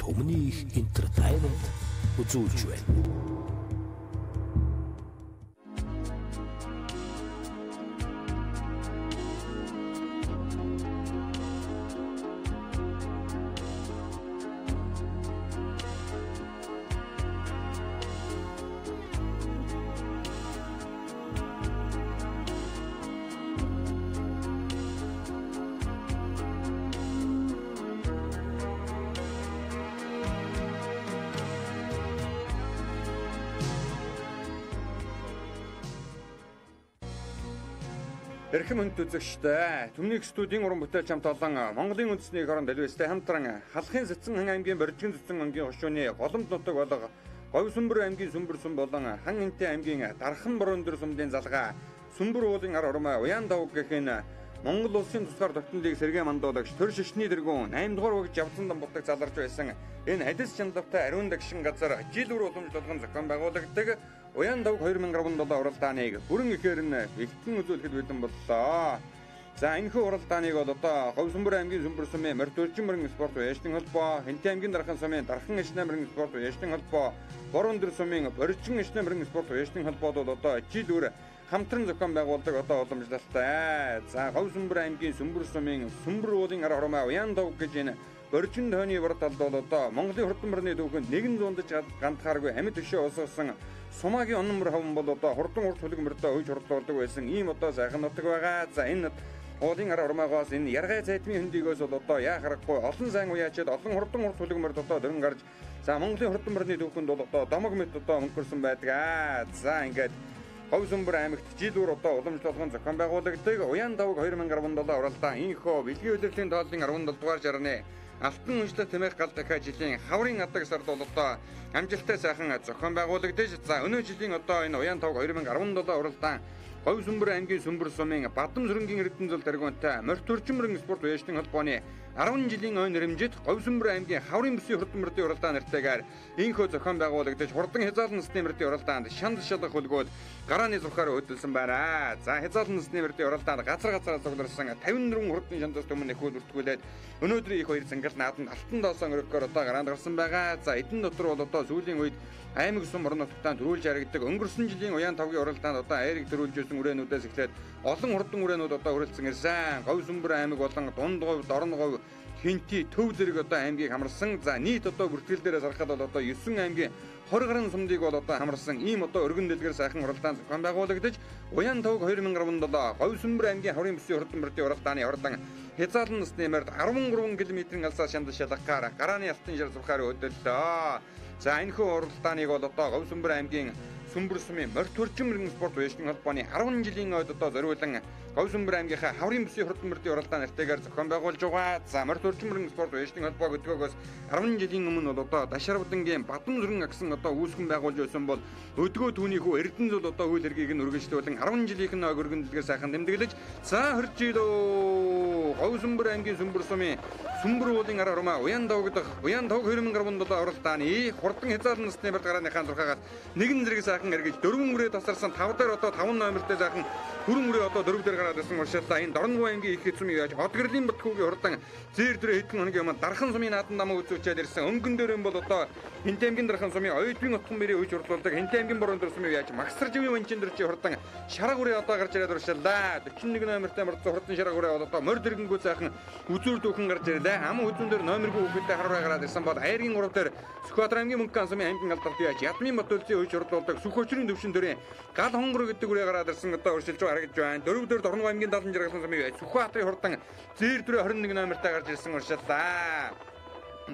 Түмний их entertainment үзүүлж байна. Эрхэм хүнд үзэгчтэй Түмний студийн уран бүтээлч хамт олон Монголын үндэсний хорон дэлвэстэй хамтран Халахын Цэцэн хан аймгийн Боржигын Цэцэн ангийн хошууны голомт нутаг болго Говь Сүмбэр аймгийн Сүмбэр сум болон Хан Энтэй аймгийн Дархан Борон дөр сумдын залгаа Сүмбэр уулын ар урмаа Уян давг гэх энэ Монгол улсын тусгаар тогтнолыг сэргээ мандуулагч төр шишний дэргүүн 8 дугаар багт явцсан дамбутаг заларч байсан энэ адис чандлавтай ариун дагшин газар жил бүр уламжлалган зохион байгуулагдаг Уян давг 2017 уралдааныг бүрэн ихээр нь эхтэн үзүүлэхэд бэлэн боллоо. За энэхүү уралдааныг бол одоо Говь Сүмбэр аймгийн Сүмбэр сумын Морьтөржин мөрөн спорт уяачлан холбоо, Хэнтэй аймгийн Дархан сумын Дархан ичнэ мөрөн спорт уяачлан холбоо, Борон дөр сумын Боржигын ичнэ мөрөн спорт уяачлан холбоод бол одоо жил бүр хамтран зохион байгуулдаг одоо уламжлалтай. За Говь Сүмбэр аймгийн Сүмбэр сумын Сүмбэр уулын ар хормоо Уян давг гэж энэ Боржигын тооны бор талд бол одоо Монголын хурдан мөрний дүүхэнд нэгэн зундаж гантхааргүй амьд өшөө усгасан Сумагийн онномор хавн бол одоо хурдан урт хөлөг мөрдөө үйж хурдуулдаг байсан ийм одоо сайхан нутаг байгаа. За энэ уулын ар урмаагаас энэ яргай цайтмын хөндийгөөс бол одоо яа харахгүй олон сайн уяачаад олон хурдан урт хөлөг мөрд одоо дөрөн гарч за Монголын хурдан мөрний дүүхэнд бол одоо домог мэт одоо өнгөрсөн байдаг. За ингээд Говь Сүмбэр аймагт жил бүр одоо уламжлалгын зохион байгуулагддаг Уян давг 2017 уралдаан инхөө бэлгийн удирдлагын тооллын 17 дугаар жарганы Алтан уншлах тэмээх гал дахиад жилийн хаврын адаг сард бол одоо амжилттай сайхан зохион байгуулагдаж за өнөө жилийн одоо энэ Уян давг 2017 уралдаан Говь Сүмбэр аймгийн Сүмбэр сумын Бадам сүрэнгийн Эрдэнэзэл дэргүүнтэй Морьтөржин мөрөн спорт уяачлан холбооны 10 жилийн ой нэрэмжит Говь Сүмбэр аймгийн Хаврын бүсийн хурдан мөрдийн уралдаан нэртэйгээр инхөө зохион байгуулагдаж хурдан хязгаарлан насны мөрдийн уралдаанд шанд шалгах хөлгөөд гарааны зурхаар хөдөлсөн байна. За хязгаарлан насны мөрдийн уралдаанд газар зогдорсон 54 хурдан шандаас өмнө их үлдтгүүлээд өнөөдрийн их хоёр цангал нааданд алтан доосон өргөөр одоо гараанд гарсан байгаа. За эдэн дотор бол одоо сүүлийн үед аймаг сум орон нутгад төрүүлж харагддаг өнгөрсөн жилийн Уян тавгийн уралдаанд одоо айрыг төрүүлж ирсэн үрээнүүдээс эхлээд олон хурдан үрээнүүд одоо хүрэлцэн ирсэн. Говь Сүмбэр аймаг болон Дунд говь, Дорн говь, Хинти, Төв зэрэг одоо аймгийг хамарсан. За нийт одоо бүртгэл дээрээс харахад бол одоо 9 аймгийн 20 гаруй сумдыг бол одоо хамарсан. Ийм одоо өргөн дэлгэр сайхан уралдаан зохион байгуулагдаж Уян давг 2017 Говь Сүмбэр аймгийн Хаврын бүсийн хурдан мөрдийн уралдааны уралдаан хязгаарлан насны мөрд 13 км-ийн алсаа шанд шалгахаар гарааны алтан шар зурхаар хөдөллөө. За энэхүү уралдааныг бол одоо Говь Сүмбэр аймгийн Сүмбэр сумын Морьтөржин мөрөн спорт уяачлан холбооны 10 жилийн ойд одоо зориулан Говь Сүмбэр аймгийнхаа Хаврын бүсийн хурдан мөрдийн уралдаан нэртэйгээр зохион байгуулж байгаа. За Морьтөржин мөрөн спорт уяачлан холбоо гэдгөөс 10 жилийн өмнө бол одоо Дашарвдангийн Бадам сүрэн агсан одоо үүсгэн байгуулж байсан бол өдгөө түүнийхүү Эрдэнэзэл одоо үйл хэргийг нь үргэлжлүүлэн 10 жилийнх нь өргөн дэлгэр сайхан тэмдэглэж за хөрж идөө Говь Сүмбэр аймгийн Сүмбэр сумын Сүмбэр уулын ар урмаа Уян давг 2017 уралдааны хурдан хязгаарлан насны мөрд гарааныхаа зурхаагаас нэгэн зэрэг сайхан эргэж 4 үрээ тасарсан 5 дээр одоо 5 номертэй сайхан хүрэн үрээ одоо 4 дээр гараад ирсэн уршилтаа энэ Дорн говь аймгийн их хэцүм яаж Одгэрлийн Батхүүгийн хурдан зээр дөрөө хэдэн хоногийн өмнө Дархан сумын наадан намаа үзүүлчихэд ирсэн өнгөн дээр бол одоо Хэнтэй аймгийн Дархан сумын оюутны утган бэрийн үеж урлуулдаг Хэнтэй аймгийн Борон дөр сумын яаж Магсар живийн ванчин дэрчи хурдан шараг үрээ одоо гарч ирээд уршиллаа 41 номертэй мөрдсөн хурдан шараг үрээ бол одоо морь дэргэнгүү сайхан үзүүр дүүхэн гарч ирлээ ам үзүүн дээр номергүй хүүхэдтэй хараараа гараад ирсэн бол айргийн 3 дээр Сүхбаатар аймгийн Мөнхган сумын аймгийн алдарт яаж Ядмын Батөлзийн үеж урлуулдаг Сүхөчрийн төвшин төрийн гал хонгор гэдэг үрээ гараад ирсэн одоо уршилж байгаа харагдж байна 4 дээр Дорн говь аймгийн Далан жаргалсан сумын Сүхбаатарын хурдан зээр дөрөө 21 номертай гарч ирсэн уршиллаа.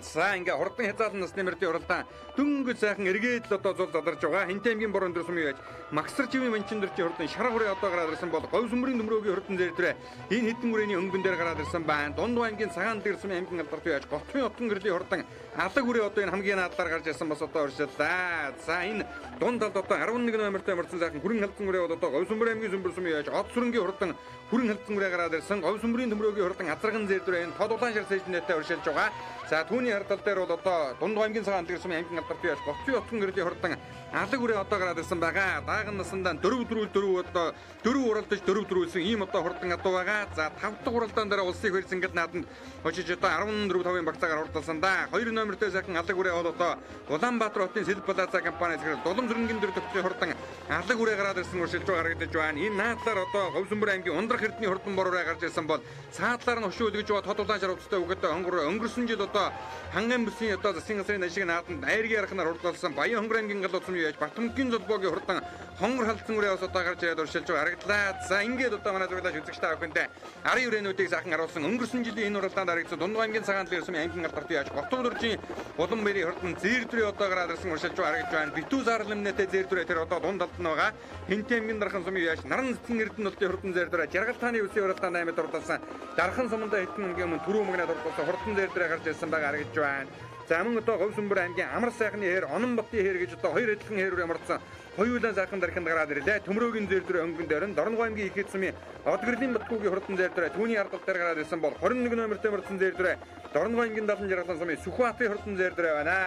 За ингээ хурдан хязгаарлан насны мөрдийн уралдаан дөнгөж сайхан эргээд л одоо зул задарж байгаа. Хэнтэй аймгийн Борон дөр сумын яаж Магсар живийн ванчин дэрчи хурдан шараг хүрээ одоо гараад ирсэн бол Говь Сүмбэрийн төмрөөгийн хурдан зэр дөрөө энэ хэдэн үрээний өнгөн дээр гараад ирсэн байна. Дунд аймгийн Цагаан дэр сумын аймгийн алдарт яаж Готмын утган гэрлийн хурдан алаг үрээ одоо энэ хамгийн наадаар гарч ирсэн бас одоо уршиллаа. За энэ дунд талд одоо 11 номертой мөрдсөн сайхан хүрэн халдсан үрээ бол одоо Говь Сүмбэр аймгийн Сүмбэр сумын яаж Од сүрэнгийн хурдан хүрэн халдсан үрээ гараад ирсэн. Говь Сүмбэрийн төмрөөгийн хурдан азарган зэр дөрөө энэ тод улаан шар сэжнэтэй уршилж байгаа. За түүний хардтал дээр бол одоо Дундгой аймгийн цагаан антгэр сумын аймгийн алдарт яаж Говцын отгон гэрлийн хурдан алаг үрээ одоо гараад ирсэн байгаа. Дааган насандаа 4-4 одоо 4 уралдаж 4 дөрүүлсэн ийм одоо хурдан адуу байгаа. За 5 дахь уралдаан дээр улсын их хурц ингээд нааданд очиж одоо 14-5-ын багцаагаар хурдалсан да. 2 номертэй сайхан алаг үрээ бол одоо Улаанбаатар хотын Сэлб Плаза компани зэрэг Дулам зүрэнгийн дөр төгсгийн хурдан алаг үрээ гараад ирсэн уршилж харагдаж байна. Энэ наадлаар одоо Говьсөнбөр аймгийн Ундрах эрдний хурдан бороо гарч ирсэн бол цаадлаар нь хөшөөлгөж бод хот улаан шарвцтай өгöd өнгөрсөн жил одоо ханган бүсийн одоо засгийн газрын ашиг нааданд айргийн арханаар хурдалсан Баян хонгор аймгийн галууд сум яаж Батмөнгийн зулбоогийн хурдан хонгор халдсан үрээ бас одоо гарч ирээд уршилж харагдлаа. За ингээд одоо манай зөвлөж үзэгчтэй авахынтай арын үрээнүүдийг сайхан харуулсан өнгөрсөн жилийн энэ уралдаанд харагдсан Дундгой аймгийн цагаан ангир сумын аймгийн алдарт яаж Готгол дөржийн улан бэрийн хурдан зээрдрээ одоо гараад ирсэн уршилж харагдж байна. Битүү зарламнэтэй зээрдрээ тэр одоо дунд алд нь байгаа. Хинтээ аймгийн дархан сумын яаж Наран цэцэн эрдэнэ улсын хурдан зээрдрээ Жаргалтааны үсгийн уралдаанд 8-д хурдалсан Дархан сумандаа хэдэн өдрийн өмнө түрүү мөгнөд хурдалсан хурдан зээрдрээ гарч ирсэн байгаа харагдж байна. За мөн одоо Говьсөнбөр аймгийн Амар сайхны хэр Онон Батын хэр гэж одоо хоёр эдлэн хэрээр ямарцсан хоёулаа сайхан дарханд гараад ирлээ. Төмрөөгийн зээрдрээ өнгөн дээрэн Дорногой аймгийн их эд сумын Одгэрлийн Батгуугийн хурдан зээрдрээ түүний ардал дээр гараад ирсэн бол 21 номертэй мөрдсөн зээрдрээ Дорногой аймгийн 70 жаргалан сумын Сүхбаатарын хурдан зээрдрээ байна.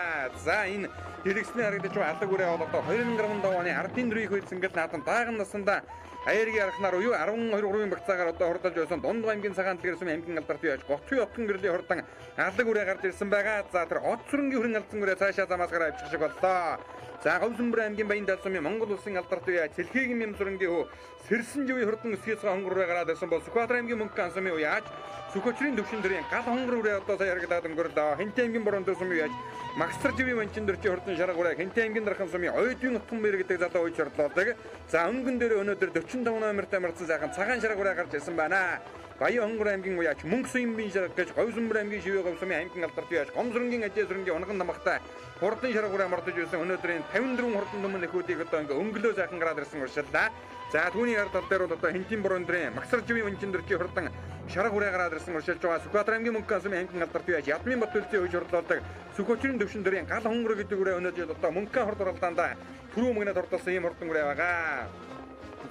За энэ хэрэгсний харагдаж байгаа алаг үрээ бол одоо 2015 оны ардын дөрвийг хөөцөнгөл наатан дааган насандаа Аяргийн архнаар уу 12-3-ын багцаагаар одоо хурдалж байсан Дундгой аймгийн цагаан ангир сумын аймгийн алдарт яаж Говьцын отгон гэрлийн хурдан алаг үрээ гарч ирсэн байгаа. За тэр от сүрэнгийн хүрэн алдсан үрээ цаашаа замаас гараа авчих шиг боллоо. За Говьсөнбөр аймгийн Баян дал сумын Монгол улсын алдарт яаж Сэлхийгийн мэм сүрэнгийн хөө Сэрсэн живийн хурдан өсгийцгээ хонгор үрээ гараад ирсэн бол Сүхбаатар аймгийн Мөнгөн сумын уу яаж Сүхөчрийн төвшин дэрийн гал хонгор үрээ одоо сая харагдаад өнгөрлөө. Хинтээ аймгийн Борон дэс сумын яаж Магсар живийн манчин дөрчийн хурдан шарга үрээ Хинтээ аймгийн Дархан сумын Ойдын утган бэр гэдэг залуу ууж шардлаадаг. За өнгөн дээр өнөөдөр 45 номертай марцсан сайхан цагаан шарга үрээ гарч ирсэн байна. Баян хонгор аймгийн уяач Мөнгө суин бин шарга гэж Говьсөнбөр аймгийн Шивээ Говь сумын аймгийн алдарт яаж Гомсрынгийн ажээ сүрэнгийн унган намахтай хурдан шарга үрээ мартаж ирсэн өнөөдрийн 54 хурдан өмнө нөхөдийг одоо ингээ өнгөлөө сайхан гараад ирсэн уршиллаа. За түүний ард тал дээр бол одоо Хинтийн Борон дэрийн Магсар живийн манчин дөрчийн хурдан шарга үрээ гараад ирсэн уршилж байгаа. Сүхбаатар аймгийн Мөнгөн сумын аймгийн алдарт яаж Ядмын Бат үлзий хөөж хурлуулдаг Сүхөчрийн төвшин дэрийн гал хонгор гэдэг үрээ өнөөдөр одоо Мөнгөн хурд уралдаанда түрүү мөнгөд хурдалсан ийм хурдан үрээ байгаа.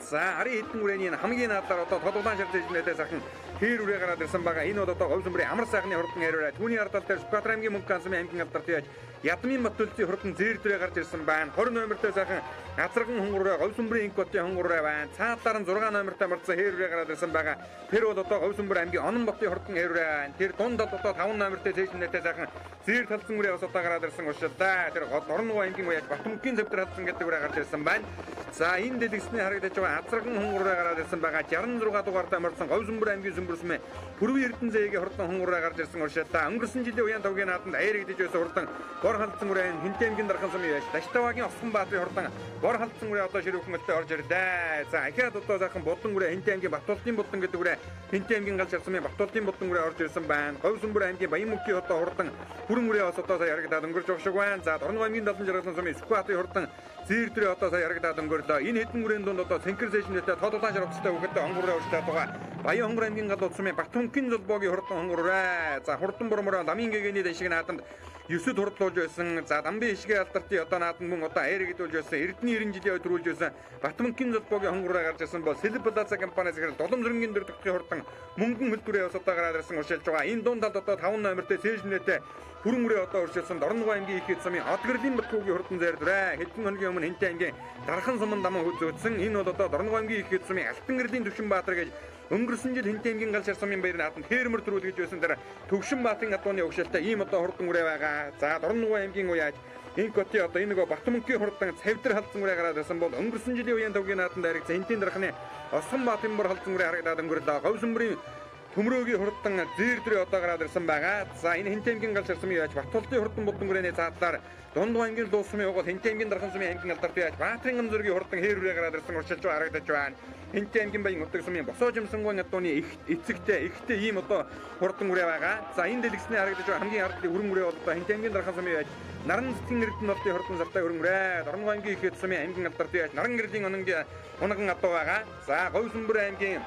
За ари хэдэн үрээний хамгийн наадлаар одоо толгойлан шарж ирнэдээ сайхан хэр үрээ гараад ирсэн байгаа. Энэ бол одоо Говьсөнбөрийн Амар сайхны хурдан хэрэг. Түүний ард тал дээр Сүхбаатар аймгийн Мөнгөн сумын аймгийн алдарт яаж Ядмын Бат үлзий хурдан зээрдрээ гарч ирсэн байна. 20 номертэй сайхан Азраган хонгороо Говьсөнбөрийн Инкотын хонгороо байна. Цаадлаар нь 6 номертой марцсан хэр үрээ гараад ирсэн байгаа. Тэр бол одоо Говьсөнбөр аймгийн Онон Батын хурдан хэр үрээ байна. Тэр дунд одоо 5 номертой цэжнэтэй сайхан зээр талсан үрээ бас одоо гараад ирсэн уршилдаа. Тэр Дорногой аймгийн уяач Батмөнгийн зөвдөр хатсан гэдэг үрээ гарч ирсэн байна. За энэ дэлгэсний харагдаж байгаа Азраган хонгороо гараад ирсэн байгаа. 66 дугаартай марцсан Говьсөнбөр аймгийн Сүмбэрсмэ Пүрвийн Эрдэнэзээгийн хурдан хонгороо гарч ирсэн уршилдаа. Өнгөрсөн жилийн уян тавгийн нааданд аяр гэдэж байсан хурдан бор халдсан үрээ Хинтээ аймгийн Дархан сумын яаж Даштавагийн Осгон Баатарын хурдан бор халдсан үрээ одоо ширүүхэн мөлтөд орж ирлээ. За ахиад одоо сайхан Будан үрээ Хинтээ аймгийн Батуултын Будан гэдэг үрээ Хинтээ аймгийн гал шарсмын Батуултын Будан үрээ орж ирсэн байна. Говьсөнбөр аймгийн Баян мөнхийн одоо хурдан хүрэн үрээ бас одоо сая харагдаад өнгөрч байгаа шиг байна. За Дорногой аймгийн 70 жаргалан сумын Сүхбаатарын хурдан зээрдрээ одоо сая харагдаад өнгөрлөө. Энэ хэдэн үрээний дунд одоо синхронизэйшнтэй толгойлан шарвцтай өгөхөд хонгор үрээ урьдчилаад байгаа. Баян хонгор аймгийн галууд сумын Батмөнгийн зулбоогийн хурдан хонгор үрээ. За хурдан бормороо ламын гэгэний дэшиг нааданд 9-д хурдлуулж байсан. За Дамбын ишгээ алдартын одоо нааданд мөн одоо айр гэдүүлж байсан. Эрдэнэ 90 жилийн өдрүүлж байсан. Батмөнгийн зулбоогийн хонгор үрээ гарч ирсэн бол Сэлб Плаза компани зэрэг Дулам зүрэнгийн дөр төгсгийн хурдан мөнгөн хөлбөрөө бас одоо гараад ирсэн уршилж байгаа. Энэ дунд талд одоо 5 номертэй цэжнэтэй хүрэн үрээ одоо уршилсан Дорногой аймгийн их эд сумын Одгэрлийн Батгуугийн хурдан зээрдрээ. Хэдэн хоногийн өмнө Хинтээ аймгийн Дархан сумын даман хөзөөдсөн. Энэ бол одоо Дорногой аймгийн их эд сумын Алтан гэрлийн Төвшин Баатар гэж өнгөрсөн жил Хинтээ аймгийн гал шар сумын баяр нааданд хээрмэр төрүүлгэж байсан дээр Төвшин Баатарын адууны өгшөлтэй ийм одоо хурдан үрээ байгаа. За Дорногой аймгийн уяач Инкоти одоо энэ нөгөө Батмөнгийн хурдан цавдар халдсан үрээ гараад ирсэн бол өнгөрсөн жилийн уян тавгийн нааданд харигдсан Хинтийн Дарханы Осгон Баатарын бор халдсан үрээ харагдаад өнгөрлөө. Говьсөнбөрийн Төмрөөгийн хурдан зээрдрээ одоо гараад ирсэн байгаа. За энэ Хинтээ аймгийн гал шар сумын яаж Батуултын хурдан Будан үрээний цаадлаар Дундгой аймгийн Луус сумын угол Хинтээ аймгийн Дархан сумын аймгийн алдарт яаж Баатарын ам зүргийн хурдан хэр үрээ гараад ирсэн уршилж харагдаж байна. Хинтээ аймгийн Баян утга сумын Босоо жимсэнгуйн адууны эцэгтэй ийм одоо хурдан үрээ байгаа. За энэ дэлгэсний харагдаж байгаа хамгийн ард хүрэн үрээ бол одоо Хинтээ аймгийн Дархан сумын яаж Наран цэцэн эрдэнэ улсын хурдан зартай хүрэн үрээ. Дорногой аймгийн их эд сумын аймгийн алдарт яаж Наран гэрлийн унган адуу байгаа. За Говьсөнбөр аймгийн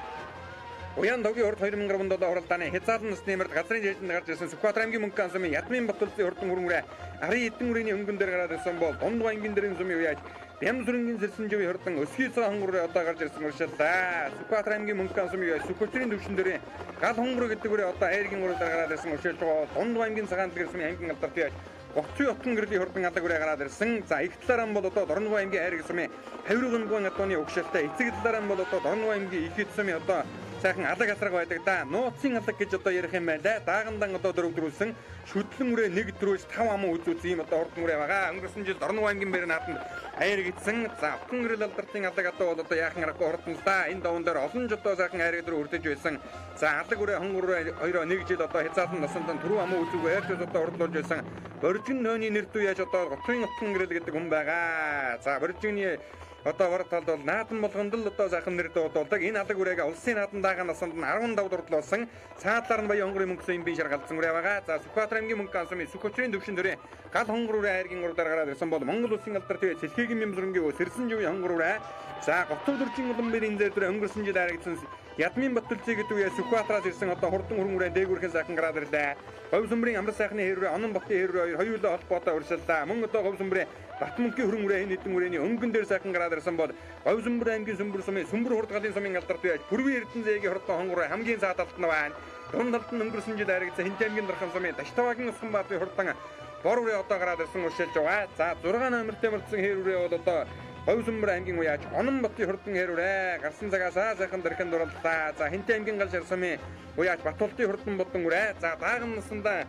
Уян тавгийн урд 2017 хуралдааны хязгаарлан насны нэмэрд газрын жижигтэнд гарч ирсэн Сүхбаатар аймгийн Мөнгөн сумын Ядмын Бат үлзий хурдан хүрэн үрээ арын эдэн үрээний өнгөн дээр гараад ирсэн бол Дундгой аймгийн дэрийн сумын уяач Бямсүрэнгийн Сэрсэнживийн хурдан өсгийцэн хонгороо одоо гарч ирсэн уршиллаа. Сүхбаатар аймгийн Мөнгөн сумын Сүхөчрийн төвшин дээр гал хонгороо гэдэг үрээ одоо айргийн уралдаар гараад ирсэн уршилж байгаа. Дунд аймгийн цагаан дэлгэрсмийн аймгийн алдарт яаж Гоцын отгон гэрлийн хурдан алаг үрээ гараад ирсэн. За их талаар нь бол одоо Дорногов аймгийн айргийн сумын Хавиргангуан адууны угшилтай. Эцэг талаар нь бол одоо Дорногов аймгийн Ихэд сумын одоо сайхан алаг асраг байдаг да. Нууцын алаг гэж одоо ярих юм байна. Даагандан одоо дөрөвдрүүлсэн шүтлэн үрээ 1 дөрөвс 5 аман үзүүц ийм одоо хурдан үрээ байгаа. Өнгөрсөн жил Дорногов аймгийн бэр наатанд айр гидсэн. За отгон гэрэл алдартын алаг одоо бол одоо яахан аргагүй хурдан л да. Энэ даван дээр олон жоо сайхан айр дээр үрдэж байсан. За алаг үрээ хонгор өрөө 2 жил одоо хязгаарлан насанд түрүү аман үзүүгээ айртас одоо хурдлуулж байсан. Боржин нөөний нэр дүү яаж одоо Гоцын отгон гэрэл гэдэг хүн байгаа. За боржины одоо вар талд бол наадам болгонд л одоо сайхан нэр дуудуулдаг. Энэ алаг үрээгээ улсын наадам дагаа насанд нь 15 дурдлуулсан. Цаадлаар нь баян хонгорын мөнгөсөн би шаргалцсан үрээ байгаа. За Сүхбаатар аймгийн Мөнгөн сумын Сүхөчрийн төвшин дээр гал хонгор үрээ айргийн уралдаар гараад ирсэн бол Монгол улсын алдар төв Сэлхийгийн Мямсрынгийн Сэрсэнживийн хонгор үрээ. За Готов дөржин улан бэрийн дээр өнгөрсөн жил айрагдсан Ядмын Батүлцэг гэдэг үе Сүхбаатараас ирсэн одоо хурдан хөрөн үрээ дээгүүрхэн сайхан гараад ирлээ. Говь сүмбрийн амар сайхны хэрвээ Онон Батын хэрвээ хоёулаа холбоотой урьдчиллаа. Мөн одоо говь сүмбрийн Батмөнгийн хөрөн үрээ энэ хэдэн үрээний өнгөн дээр сайхан гараад ирсэн бол говь сүмбэр аймгийн сүмбэр сумын сүмбэр хурдгалын сумын алдарт байж Бүрвийн Эрдэнэзээгийн хурдан хонгор хамгийн цаад талд нь байна. Дунд талд нь өнгөрсөн жил айрагдсан Хинт аймгийн Дархан сумын Таштаваагийн Усганбаатарын хурдан бор үрээ одоо гараад ирсэн урьдчилж байгаа. За 6 номертэй мөрдсөн хэр үрээ бол одоо Говь сүмбэр аймгийн уяач Онон Батын хурдан хэр үрээ гарсан цагаасаа сайхан дэрхэн дурлалаа. За Хинт аймгийн Гал шарсамын уяач Батултын хурдан болон үрээ. За дааган насандаа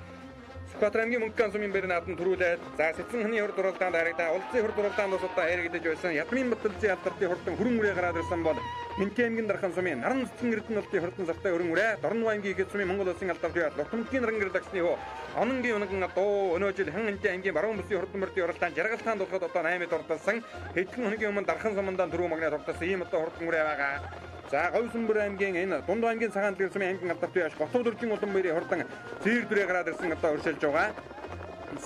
Сүхбаатар аймгийн Мөнгөн сумын бэр нааданд төрүүлээд за Сэцэн ханы хурд уралдаанд харагдаа улсын хурд уралдаанд бас одоо айрагдаж байсан. Ядмын Батүлцгийн алдартын хурдан хүрэн үрээ гараад ирсэн бол Хинт аймгийн Дархан сумын Наран цэцэн Эрдэнэлтийн хурдан зартай хүрэн үрээ. Дорногов аймгийн Ихэд сумын Монгол улсын алдарт яваад Лутамдгийн наран гэр лагсны хөө Ононгийн унаган адуу өнөө жил хан Хинт аймгийн Баруун бүсийн хурдан мөрдийн уралдаанд жаргалтаанд болоход одоо 8-д уралдалсан. Хэдхэн хоногийн өмнө Дархан сумандаа дөрөв магнат уралдалсан ийм одоо хурдан үрээ байгаа. За Говь сүмбэр аймгийн энэ Дунд аймгийн цагаан дэлгэрсмийн аймгийн алдарт яваад Готов дөржин улан бэрийн хурдан зээр дүрээ гараад ирсэн одоо урьдчилж байгаа.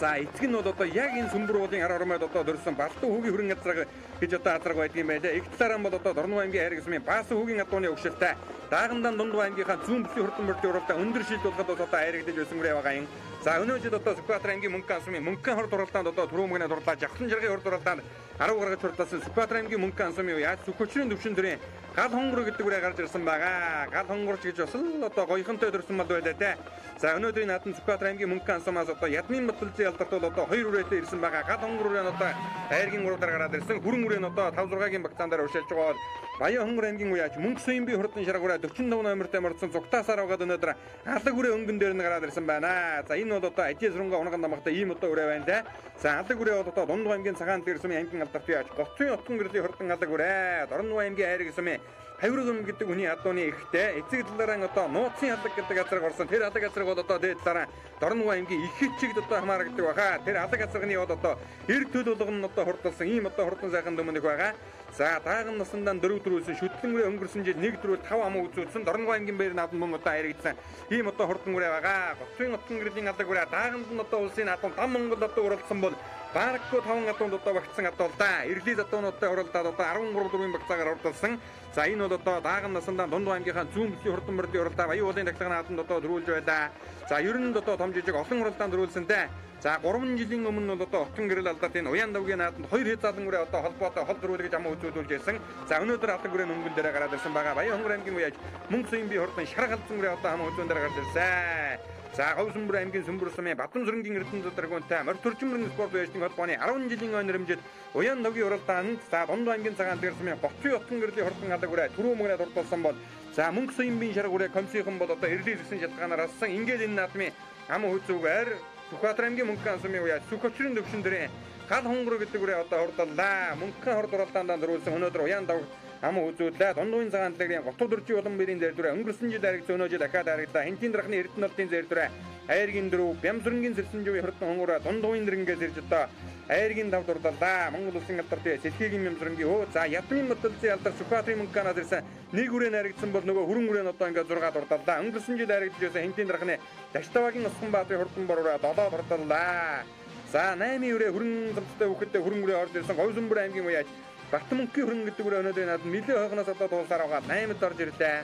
За эцэг нь бол одоо яг энэ сүмбэр уулын ар ормойд одоо дөрсөн Балтан хүүгийн хөрөнгө газраг гэж одоо азраг байдаг юм байлаа. Их талаараа бол одоо Дорногов аймгийн айргийн сумын Баасан хүүгийн адууны угшилтай даагандан Дунд аймгийнхаа зүүн бүсийн хурдан мөрдийн уралдаан өндөр шилд болгоод одоо айрагдаж байсан үрээ байгаа юм. За өнөө жил одоо Сүхбаатар аймгийн Мөнгөн сумын Мөнгөн хурд уралдаанд одоо түрүү мөнгөний дурлаа Жавхлан жаргын хурд уралдаанд 10 гаргаж хурдласан Сүхбаатар аймгийн Мөнгөн сумын яаж Сүхөчрийн төвшин дөрийн гал хонгор гэдэг үрээ гарч ирсэн байгаа. Гал хонгорч гэж бас л одоо гоёхонтой дөрсөн мал байлаа те. За өнөөдрийн наадам Сүхбаатар аймгийн Мөнгөн сумаас одоо Ядмын Батүлцгийн алдарт бол одоо 2 үрээтэй ирсэн байгаа. Гал хонгор үрээ нь одоо айргийн уралдаар гараад ирсэн. Хүрэн үрээ нь одоо 5-6-гийн багцаан дээр уршилж байгаа бол Баян хонгор аймгийн уяач Мөнгө Соёмбын хурдан шараг үрээ 45 номертэй мордсон цугтаасаар угаад өнөөдөр алаг үрээ өнгөн дээр нь гараад ирсэн байна. За энэ бол одоо ажил сүрэнгээ унаган дамгахтай ийм одоо үрээ байна да. За алаг үрээ бол одоо Дунд аймгийн цагаан дэлгэрсмийн аймгийн алдарт яваач Гоцын отгон гэрлийн хурдан алаг үрээ. Дорногов аймгийн айргийн сумын Хавирган гэдэг хүний адууны ихтэй эцэг талаараа одоо нууцын алаг гэдэг газар горсон. Тэр алаг газар бол одоо дээд талаараа Дорногов аймгийн Ихэд чигд одоо хамаардаг баха. Тэр алаг газарны бол одоо эрг төл болгон нь одоо хурдалсан ийм одоо хурдан сайхан дүмнэх байгаа. За дааган насандаа 4 дөрөвсөн шүтлэн үрээ өнгөрсөн жил 1 дөрөв 5 ам үзүүлсэн Дорногов аймгийн бэр наадам мөн одоо айрагдсан. Ийм одоо хурдан үрээ байгаа. Гоцын отгон гэрлийн алаг үрээ дааганд нь одоо улсын наадам Дам Монгол одоо уралдсан бол Бараггүй 5 адуунд одоо багтсан адуул да. Эрлийн адуунуудтай уралдаад одоо 13 дөрвийн багцаагаар уралдсан. За энэ бол одоо дааган насандаа Дунд аймгийнхаа зүүн бүсийн хурдан мөрдийн уралдаа Баян уулын дахилгын наадамд одоо дөрүүлж байлаа. За ер нь одоо том жижиг олон уралдаанд дөрүүлсэнтэй. За 3 жилийн өмнө бол одоо отгон гэрэл алдаад энэ Уян давгийн наадамд 2 хязгаарлан үрээ одоо холбоотой хол дөрүүлгэж амаа үзүүлүүлж байсан. За өнөөдөр алаг үрээ өнгөн дээр гараад ирсэн байгаа. Баян хонгор аймгийн уяач Мөнгө Соёмбын хурдан шарах алдсан үрээ одоо амаа үзүүн дээр гарч ирсэн. За Говь сүмбэр аймгийн сүмбэр сумын Батамсрынгийн Эрдэнэ даргуунтай морь төрчмөрийн спорт байшин холбооны 10 жилийн өнөрөмжид Уян давгийн уралдаанд за Дунд аймгийн цагаан дэлгэрсмийн Гоцын отгон гэрлийн хурдан алаг үрээ түрүү мөнгөний дурдсан бол за Мөнгө Соёмбын шарах үрээ комиссийнхан бол одоо эрлээ зэсэн шалтгаанаар ассан. Ингээд энэ наадмын амаа үзүүгээр Сүхбаатар аймгийн Мөнгөн сумын уяач Сүхөчрийн төвшин дээр гал хонгор гэдэг үрээ одоо хурдаллаа. Мөнгөн хурд уралдаанд дөрүүлсэн өнөөдөр Уян дав амаа үзүүлээ. Дундуугийн цагаан дэлгэрийн Готов дөржин улан бэрийн зэр дүрээ өнгөрсөн жил айрагдсан өнөө жил дахиад айрагдлаа. Хинтийн дарахны Эрдэнэлтийн зэр дүрээ айргийн дөрөв Бямсрынгийн Сэрсэнживийн хурдан хонгороо Дундуугийн нэрэнгээс ирж одоо айргийн дав дурлалаа. Монгол улсын алдарт Сэлхийгийн Бямсрынгийн хөө за Ядмын Батүлцгийн алдарт Сүхбаатарын Мөнгөнөөс ирсэн нэг үрээ айрагдсан бол нөгөө хүрэн үрээ нь одоо ингээд 6 дурлалаа. Өнгөрсөн жил айрагдж байсан Хинтийн дарахны Таштаваагийн Усганбаатарын хурдан бор үрээ 7 дурлалаа. За 8 үрээ хүрэн замцтай хүүхэдтэй хүрэн үрээ орж ирсэн Говь сүмбэр аймгийн уяач Батмөнгийн хөрөнгө гэдэг үрээ өнөөдөр надад нэлээд хойгноос одоо дуулсаар байгаа 8-д орж ирлээ.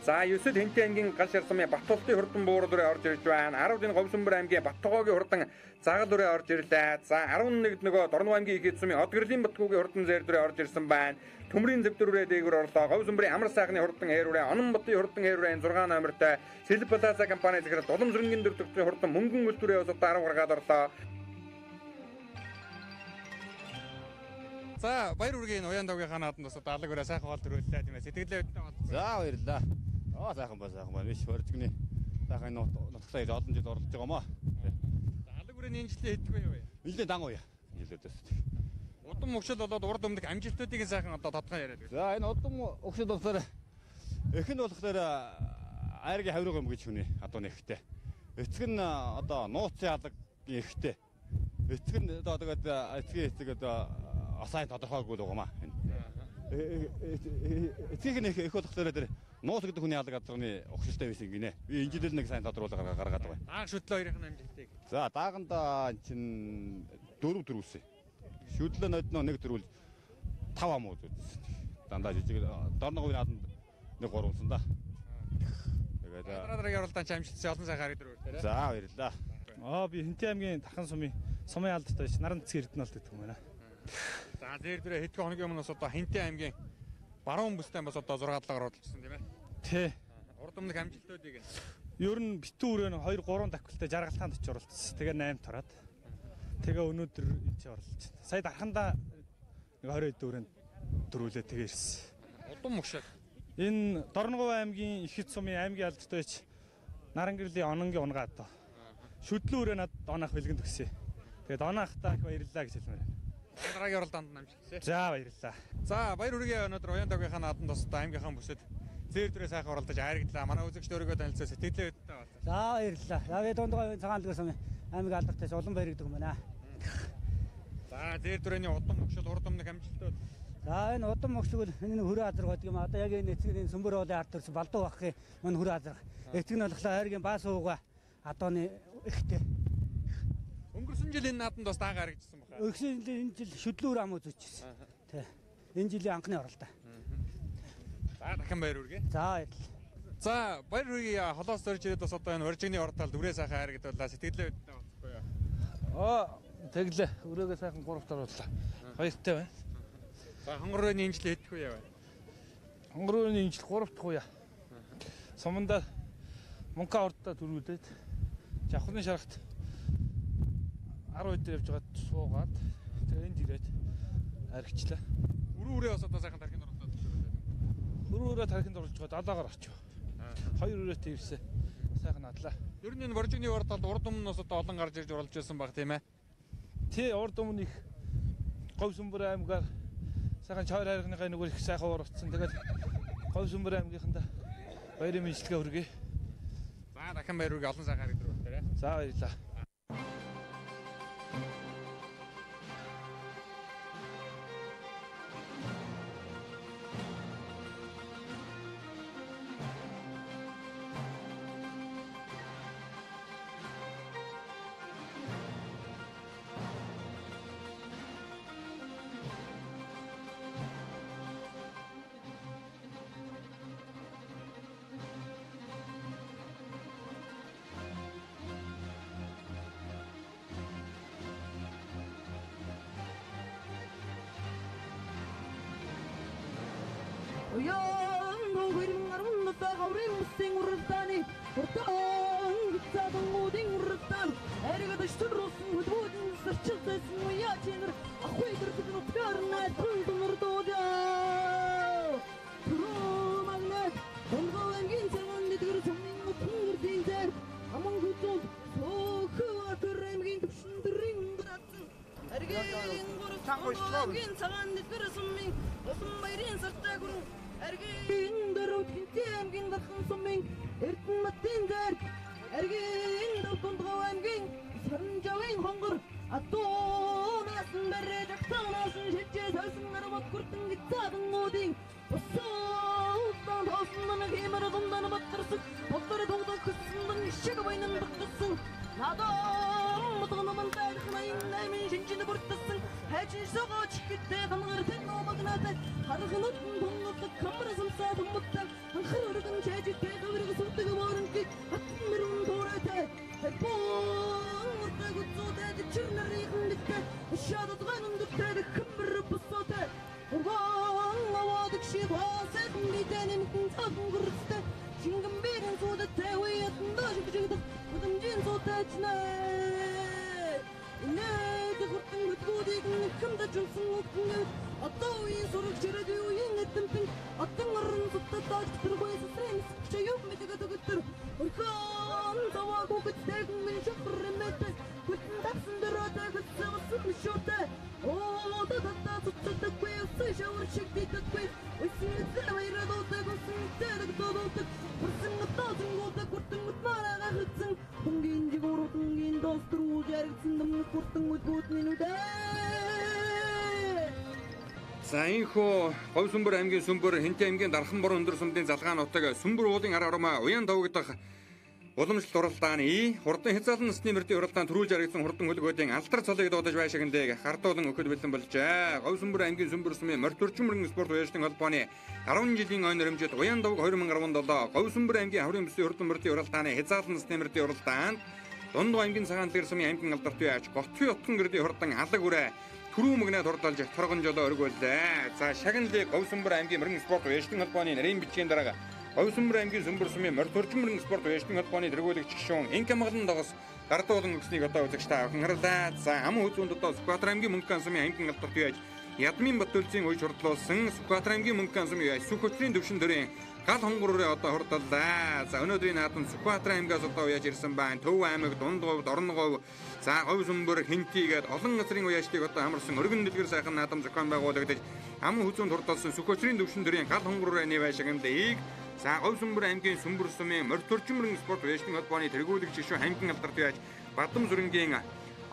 За 9-д Хэнтэй аймгийн гал шар сумын Батултын хурдан буур дүрээ орж ирж байна. 10-д Говьсөнбөр аймгийн Баттогоогийн хурдан Загал дүрээ орж ирлээ. За 11-д нөгөө Дорнов аймгийн Ихэд сумын Одгөрлийн Батгуугийн хурдан Зэр дүрээ орж ирсэн байна. Төмрийн Зэв дүрээ дээгүүр орлоо. Говьсөнбөрийн Амар сайхны хурдан Хэрүрээ, Ононбатын хурдан Хэрүрээ 6 номертой Сэлб Плаза компани захирал Уламжрынгийн дөрөвдөгчийн хурдан Мөнгөн өл дүрээ усад 10 гаргаад орлоо. За баяр үргийн Уян давгийнхаа нааданд бас даалга өрөө сайхан гол төрүүллээ тийм ээ. Сэтгэлээ өдөө болсон. За баярлалаа. Сайхан байна. Биш хөржигний сайхан нутагтаа олон жил орлож байгаа маа. Даалга өрөөний энэ жилийн хэдгүй юу вэ? Жилийн дан уя. Жилүүдээс. Удам мөкшөл болоод урд өмнөх амжилтуудыг сайхан одоо тодгоо яриад байна. За энэ удам өгшөд болохоор эхэн болохоор айргийн хавирга юм гэж хүнээ одоо нэгтэй. Эцэг нь одоо нууцын алга ихтэй. Эцэг нь одоо тэгээд эцэг одоо асайн тодорхойгүй л байгаа маа. Эцэг нь их болохоор тэр нууц гэдэг хүний алга газрын огшилтой байсан гинэ. Би энэ жилд нэг сайн тодруулга гаргаад байгаа. Дааг шүтлөө хоёрын амжилтыг. За дааганд чин 4 төрүүлсэн. Шүтлөө нодноо нэг төрүүл 5 ам үзсэн. Дандаа жижиг Дорноговын нааданд нэг 3-сан да. Тэгээд дараагийн оролдооч амжилтсан олон сайхан харагдав үү. За баярлалаа. Би Хэнтэй аймгийн Тархан сумын алдартай Наран цэцгийн Эрдэнэ алт гэдэг юм байна. За зэр дөрөө хэдхэн хоногийн өмнөөс одоо Хэнтэй аймгийн баруун бүстэй бас одоо 6 талаар орлжсэн тийм ээ. Тий. Урд өмнөх амжилтуудыг нь. Ер нь битүү өрөө 2-3 давхилтай жаргалтаанд очиж оролцсон. Тэгээ 8 тараад. Тэгээ өнөөдөр энэ ч орлож байна. Сая дархандаа нэг 20 эд өрөөнд дөрүүлээ тэгээ ирсэн. Удам мөкшөл. Энэ Дорногов аймгийн Ихэд сумын аймгийн алдартай Наран гэрлийн Ононгийн унгаа одоо. Шүдлэн өрөө надад оноох бэлгэн төгсөө. Тэгээд оноохтаа их баярлалаа гэж хэлмээр байна. Дараагийн оролдоонд амжилтсаа. За баярлалаа. За баяр үргээ өнөөдөр Уян давгийнхаа нааданд бас одоо аймгийнхаа бүсэд зэр дөрөө сайхан оролдож хайрагдлаа. Манай үзэгчд өөрийгөө танилцуулсан сэтгэлээ өдөртэй байна. За баярлалаа. За би Дундгой цагаан лагер сумын аймгийн алдартай улан баяр гэдэг юм байна. За зэр дөрөний удам мөкшөл урд өмнөх амжилтууд. За энэ удам мөкшөл энэ хөрөө азар гэдэг юм. Одоо яг энэ эцэг энэ Сүмбөр уулын ард төрсөн Балдуу бахын мань хөрөө азар. Эцэг нь болохоор хайргийн баас ууга адооны ихтэй. Өнгөрсөн жил энэ нааданд бас даага харагдсан баха. Өнгөрсөн жил энэ жил шүдлүүр ам үзчихсэн. Тий. Энэ жилийн анхны оролдоо. За дахин баяр үргээ. За баярлалаа. За баяр үргээ холоос зорж ирээд бас одоо энэ оржигны ордол дүрээ сайхан харагдуулаа. Сэтгэлээ өдөртэй болчихгүй юу? Тэглээ. Өрөөгөө сайхан 3 тарууллаа. Баяртай байна. За хонгорооны энэ жил хэдгүй яа вэ? Хонгорооны энэ жил 3 дахь уя. Суманда Мунка ордоо дөрүүлээд Жавхны шарахт 10 өдөр явж байгаад суугаад тэгээ энд ирээд аригчлаа. Өрөө бас одоо сайхан тархинд оролдоод байна. Өрөөрөө тархинд орлож байгаа далаагаар очив. 2 өрөөтэй ирсэн. Сайхан надлаа. Ер нь энэ боржигны ордолд урд өмнөөс одоо олон гарч ирж оролж байсан баг тийм ээ. Тий, урд өмнө их Говьсөнбөр аймгаар сайхан чойр хайргныхаа нөгөө их сайхан уралцсан. Тэгээд Говьсөнбөр аймгийнханда баярын мэдлэгээ хүргэе. За дахин баяр үргээ олон сайхан харагдав байна. За баярлалаа. Uyan hawirngarun nutagawrin musing urutani urtang gitsadang uding urutan eriga dashtur rosun hududin sarchiltas muya chingar akhway durtudin utkarna tuldun urtoda turumagnet Dongawangin sangan nidgar saming utungur dinjar amang hudud soku aturemgin tupshundring uratsan eriga ingurus Dongawangin sangan nidgar saming osum bayrin sartagurun Ergin darut kintiamgin darkhan summing ertun matin zar Ergin dartun dgawamgin sarnjawin hongor atton asun berre jaksan asun shitje sasun arabat kurtun gitsadın oding Ossan hosundan hemara dundan battırsın Otları doğda kısımdan işe kabayının dıkkısın Nadam mutluğunun tarihine inlemin хэмжээнд бүрдсэн хайжин согоо чигтэй хамгартай номагнаатай харахнууд бомгот камер самсаа бомгот анхар өргөн чэжтэй гаврыг сүрдэг мөрөнки атмэрэн дураатай бон урдаг зүдэд чирнэрийн дэхтэй шадад ганундтай камер босоотай урган аваад шивасэт мэдэнэм таггурстай Чингэн бэрэн зүдэдтэй уятан дашигжигдах удамжин зүдэднээ Инээд хүртэн хөтгүүдийг нэхэмдэ жунсан үгтэн Одоо үеийн сураг чирээд үеийн эдэмтэн Атан орон зүдэд даж тэргүй сэсрэн Чаяв мэдэгэд өгөтөр Өрхон заваа гүгэттэй гүмэн шахрэмэтэй Хүтэн таксан дөрөөтэй хүтсэ усын шүүтэй Оо дададаа зүдэдгүй усын шавар шигдийдэдгүй Усын эцэн вайрад удаг усын эцэнэг дододаг Хүрсэн атасын гудаг хүртэн утмаарага хүтсэн Хунгийн жигуру хунгийн доструу жаргсан дэмнэг хүртэн үдгүүд минүдээ За инхүү Говь Сүмбэр аймгийн Сүмбэр Хэнтэй аймгийн Дархан бор өндөр сүмдийн залгаан нутаг Сүмбэр уулын ар армаа уян давагдах уламжлалт уралдааны хурдан хязгаалan насны мөрдийн уралдаан төрүүлж харагдсан хурдан хөлгөөдийн алдар цолыг дуудаж байшигндэг хартуулан өгөхөд бэлэн болжээ. Говь Сүмбэр аймгийн Сүмбэр сүмийн морь төрчин мөрөн спорт уяжлын холбооны 10 жилийн ойн өрөмжөд уян давг 2017 Говь Сүмбэр аймгийн хаврын бүсийн хурдан мөрдийн уралдааны хязгаалan насны мөрдийн уралдаанд Дунд аймгийн цагаан дэлгэр сүмийн аймгийн алдарт яаж Готхын утган гэрдийн хурдан алаг үрэ Түрүү мөгнөд хурдалж торгон жолоо өргүүллээ. За шагналыг Говь Сүмбэр аймгийн мөрөн спорт уяжлын холбооны нарийн бичгийн дарга Говь Сүмбэр аймгийн Сүмбэр сүмийн морь төрчин мөрөн спорт уяжлын холбооны тэргүүлэгч гишүүн Инк амгалан дагас гардуулан өгснийг одоо үзэгч та бүхэн харлаа. За аман үзүүнд одоо Сүхбаатар аймгийн Мөнгөн сүмийн аймгийн алдарт яаж Ядмын Батүлзийн үе шурдлуулсан Сүхбаатар аймгийн Мөнгөн сүмийн яаж Сүх хөтлийн төвшин төрийн гал хонгороо одоо хурдаллаа. За өнөөдрийн наадам Сүхбаатар аймгаас одоо уяж ирсэн байна. Төв аймаг, Дундгов, Дорногов, за Говь Сүмбэр, Хэнтийгээд олон газрын уяжтыг одоо хамарсан өргөн дэлгэр сайхан наадам зохион байгуулагдаж аман хүзүүнд хурдалсан Сүх хөтлийн төвшин төрийн гал хонгороо байшигныг за Говь Сүмбэр аймгийн Сүмбэр сүмийн морь төрчин мөрөн спорт уяжлын холбооны тэргүүлэгч гишүүн аймгийн алдарт яаж Бадам зүрэнгийн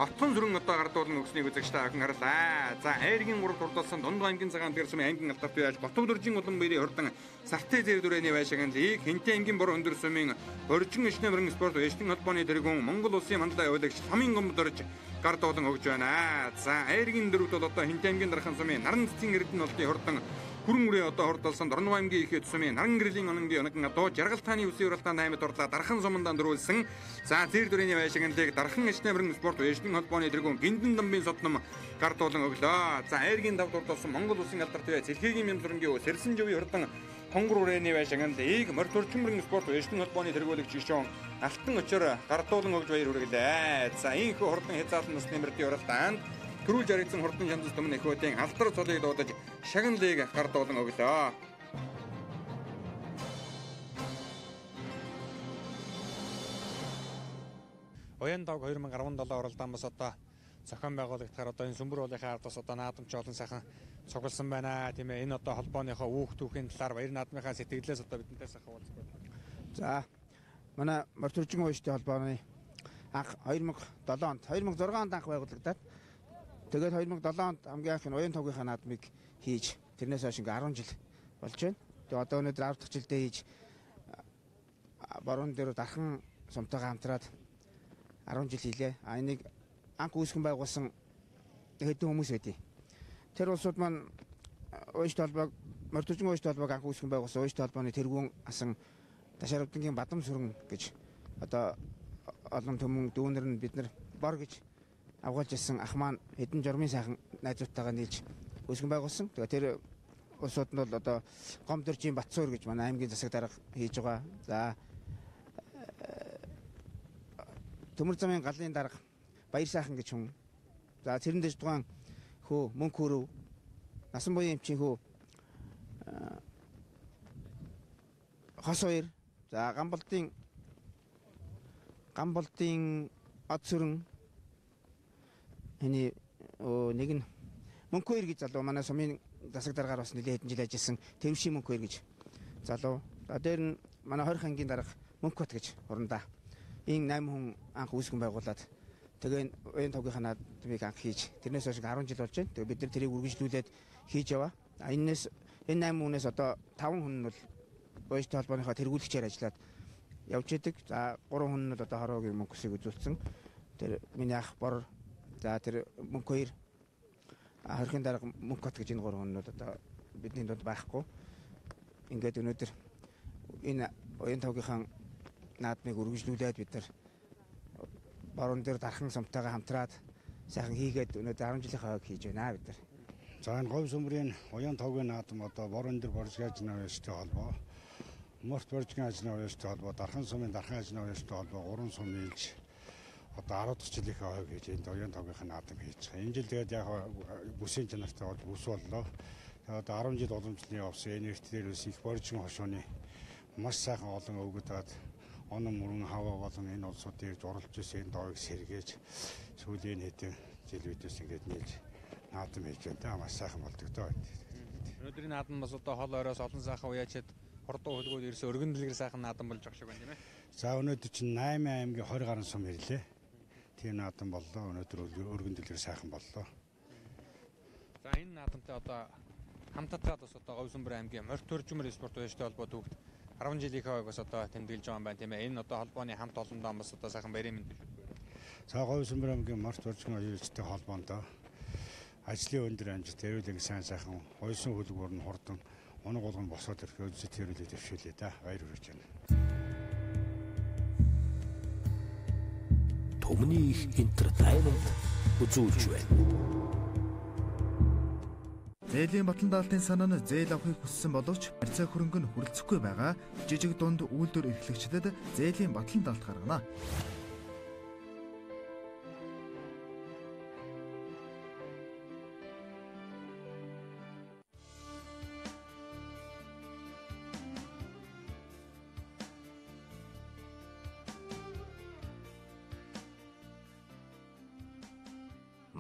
Отхон зүрэн одоо гардуулан өгснийг үзэгч та бүхэн харлаа. За айргийн 3 хурдалсан Дунд аймгийн цагаан дэлгэр сүмийн аймгийн алдарт яаж Готов дөржин улан биерийн хурдан Сартай зэр дүрэний байшигныг Хэнтэй аймгийн бор өндөр сүмийн Боржин ишнэ мөрөн спорт уяжлын холбооны тэргүүн Монгол улсын мандаа явуулагч Самын гомд дөрж гардуулан өгж байна. За айргийн 4-д бол одоо Хэнтэй аймгийн Дархан сүмийн Наран цэцгийн эрдэнэ олдын хурдан Хүрэн үрээ одоо хурдалсан Дорнов аймгийн ихэд сүмийн Наран гэрлийн ононгийн оногн одоо Жаргалтааны үсийн уралдаанд 8-д орлоо Дархан сумандаа дөрүүлсэн. За зэр дүрэний байшигныг Дархан ишнэ мөрөн спорт уяжлын холбооны тэргүүн Гиндэн дамбын содном гардуулан өглөө. За айргийн 5-д хурдалсан Монгол улсын алдарт бай Цэлхэгийн Мямзурынгийн Сэрсэн живийн хурдан Хонгор үрээний байшигныг морь төрчин мөрөн спорт уяжлын холбооны тэргүүлэгч гишүүн Алтан очор гардуулан өгж баяр хүргэлээ. За инхүү хурдан хязгаалan насны мөрдийн уралдаанд төрүүлж харагдсан хурдан шандас төмөн эхүүдийн алдар цолыг дуудаж шагналыг гардуулан өглөө. Уян давг 2017 уралдаан бас одоо зохион байгуулагдахаар одоо энэ Сүмбэр уулынхаа ардаас одоо наадамч олон сайхан цугласан байна тийм ээ. Энэ одоо холбооныхоо үүх түүхийн талаар баяр наадмынхаа сэтгэлээс одоо бидэнтэй сайхан уулзах. За манай морь төрчин уяжтай холбооны анх 2006 онд анх байгуулагдаад тэгээд 2007 онд хамгийн анх уян тавгийнхаа наадмыг хийж тэрнээс хойш ингээ 10 жил болж байна. Тэгээд одоо өнөөдөр 10 дахь жилдээ хийж баруун дээр Дархан сумтайгаа хамтраад 10 жил хийлээ. Энийг анх үүсгэн байгуулсан хэдэн хүмүүс байдیں۔ Тэр улсууд маань уяжтай холбоог морь төрчин уяжтай холбоог анх үүсгэн байгуулсан уяжтай холбооны тэргүүн асан Ташаравдынгийн Бадам сүрэн гэж одоо олон төмөн дүүнэр нь бид нар бор гэж авгаалж ирсэн ах маань хэдэн журмын сайхан найзуудтайгаа нийлж үүсгэн байгуулсан. Тэгээ тэр улсууд нь бол одоо Гом дөржийн Батсуур гэж манай аймгийн засаг дарга хийж байгаа. За Төмөр замын галын дарга Баяр сайхан гэж хүн. За тэрэн дэж тухайн хөө Мөнх хөрөв насан буян эмчийн хөө Хос хоёр. За Гамболдын Од сүрэн нэг нь Мөнх хоёр гэж залуу манай сумын засаг даргаар бас нэлээд хэдэн жил ажилласан Тэвшин Мөнх хоёр гэж залуу. Дээр нь манай Хорих ангийн дарга Мөнх бат гэж урандаа. Энэ 8 хүн анх үүсгэн байгуулад тэгээ уян тавгийнхаа наадмыг анх хийж тэрнээс хойш 10 жил болж байна. Тэгээ бид нар тэрийг үргэлжлүүлээд хийж яваа. Энэ 8 хүнээс одоо 5 хүн нь бол уяжтай холбооныхоо тэргүүлэгчээр ажиллаад явж идэг. За 3 хүн нь одоо хороогийн Мөнхөсийг үзүүлсэн. Тэр миний ах бор За тэр мөнгө 2 хорхийн дарга мөнгө код гэж энэ 3 өнөд одоо бидний донд байхгүй. Ингээд өнөөдөр энэ уян тавгийнхаа наадмыг үргэлжлүүлээд бид нар борон дээр дархан сумтайгаа хамтраад сайхан хийгээд өнөөдөр 10 жилийн хойг хийж байна бид нар. За энэ говь сүмрийн уян тавгийн наадам одоо борон дээр боржгийн ажны уястай холбоо, морт боржгийн ажны уястай холбоо, дархан сумын дархан ажны уястай холбоо 3 сум нийлж одоо 10 жилийн хойг хийж энэ уян тавгийнхаа наадам хийж байгаа. Энэ жил тэгээд яг бүсийн чанартай бол бүс боллоо. Одоо 10 жил уламжлалын явсан энэ эртнэрээс их боржгийн хошооны маш сайхан олон өвгөдөд онон мөрөн хаваа болон энэ улсуудыг зурлж ирсэн энэ доойг сэргээж сүүлийн хэдэн жилүүдээс ингээд нийлж наадам хийж байна. Маш сайхан болдог доо. Өнөөдрийн наадам бас одоо хол оройс олон сайхан уяачаад хурдан хөлгөөд ирсэн өргөн дэлгэр сайхан наадам болж байгаа шиг байна тийм ээ. За өнөөдөр чинь 8 аймгийн 20 гаруй сум ирлээ. Тийм наадам боллоо. Өнөөдөр өргөн дэлгэр сайхан боллоо. За энэ наадамтай одоо хамтдаад бас одоо Говьсүмбэр аймгийн морь төржмөр спорт уяачтай холбоо төвд 10 жилийн хойг бас одоо тэмдэглэж байгаа юм байна тийм ээ. Энэ одоо холбооны хамт олондоо бас одоо сайхан баярын мэнд төлөвлөв. За Говьсүмбэр аймгийн морь төржмөр уяачтай холбоонд ажлын өндөр амжилт тэрүүлэг сайхан уйсан хөлбөр нь хурдан унаг болгон босоод ирэх өдсөд тэрүүлэг дэвшүүлээ да. Баяр хүргэж байна. Төмний их entertainment үзүүлж байна. Зээлийн батлан даалтын санаа нь зээл авахыг хүссэн боловч харьцаа хөрөнгө нь хүрэлцэхгүй байгаа жижиг дунд үйлдвэр эрхлэгчдэд зээлийн батлан даалт гаргана.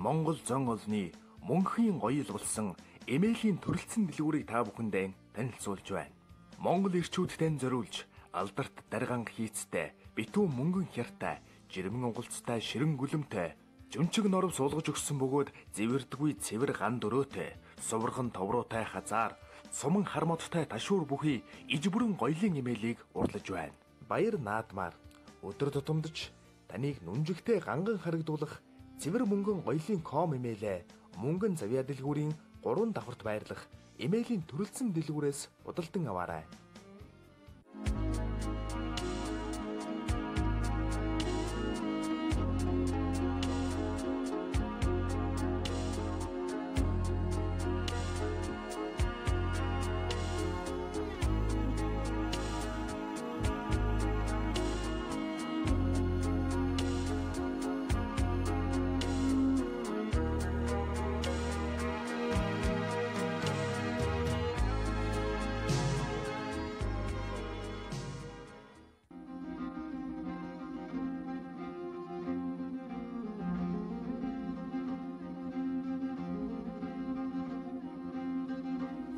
Монгол зон олны мөнхийн гоёлгуулсан эмээлийн төрөлцсөн дэлгүүрийг та бүхэндээ танилцуулж байна. Монгол ирчүүдтэй зориулж алдарт дарганг хийцтэй, битүү мөнгөн хяртай, жирэмэн угалцтай, ширэн гүлэмтэй, жөнчөг норов суулгаж өгсөн бөгөөд зэвэрдгүй цэвэр ган дөрөөтэй, суврхан товруутай хазаар, суман хармодтой ташуур бүхий иж бүрэн гоёлын эмээлийг урлаж байна. Баяр наадмаар өдөр тутамдж таныг нүнжигтэй ганган харагдуулах цэвэр мөнгөн гоёлын ком эмээлээ мөнгөн завья дэлгүүрийн 3 давхарт байрлах эмээлийн төрөлцсөн дэлгүүрээс худалдан аваарай.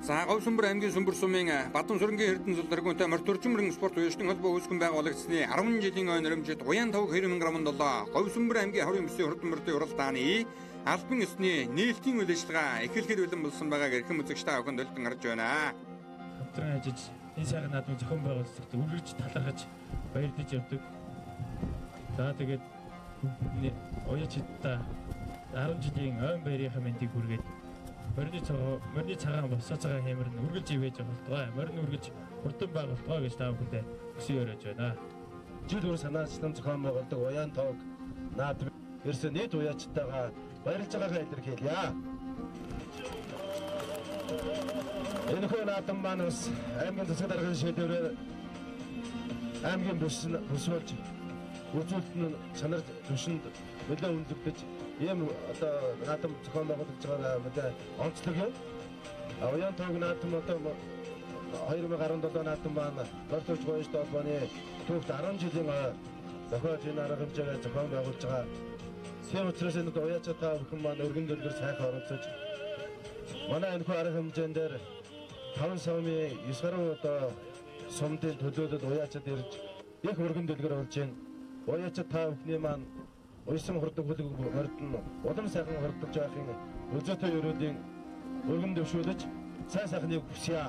За Говьсүмбэр аймгийн Сүмбэр сумын Бадан сүрэнгийн Эрдэнэ зулдэргүүнтэй морь төржмөрийн спорт уяачдын холбоо үүсгэн байгуулагдсны 10 жилийн ой нэрмжид уян тавг 2017 Говьсүмбэр аймгийн хорийн өмсөлийн хурдан морьдын уралдааны албан ёсны нээлтийн үйл ажиллагаа эхлэхэд бэлэн болсон байгааг эрхэм үзэгчтэй охинд олдон гарч байна. Хамтран ажиллаж энэ сайхан наадмыг зохион байгуулалтад үргэлж талархаж баярлаж явдаг. За тэгээд уяачдаа 10 жилийн ойн баярын мэндийг хүргээд морины цагаан босоо цагаан хэмэр нь үргэлж ивэж болтугай. Морин үргэлж хурдан байгуултгай гэж та бүхэндээ хүсье өрөөж байна. Жил бүр санаачлан зохион байгуулдаг уян тавг наадам ерөөсөө нийт уяачтайгаа баярлж байгаагаа илэрхийлье. Энэ хөө наадам маань бас аймгийн засаг даргын шийдвэрээр аймгийн бүс болж үзүүлэлт нь чанар түвшинд нөлөө өндөрлөж ийм одоо наадам зохион байгуулж байгаа мэдээ онцлог юм. Уян тавг наадам одоо 2017 наадам маань морь төрж гоёштой холбооны төвд 10 жилийн зохиож энэ арга хэмжээгээ зохион байгуулж байгаа. Тийм учраас энэ уяачаа та бүхэн маань өргөн дэлгэр сайхан оролцож манай энэ арга хэмжээнд дээр 5 сумын 9 гаруй одоо сумдын төлөөлөлд уяачаад ирж их өргөн дэлгэр болж байна. Уяачаа та бүхний маань уйсан хурдаг хөлөг морьд нь улам сайхан хурдж байхын өзөөтэй өрөөдийн өргөн дэвшүүлж сайн сайхныг хүсье.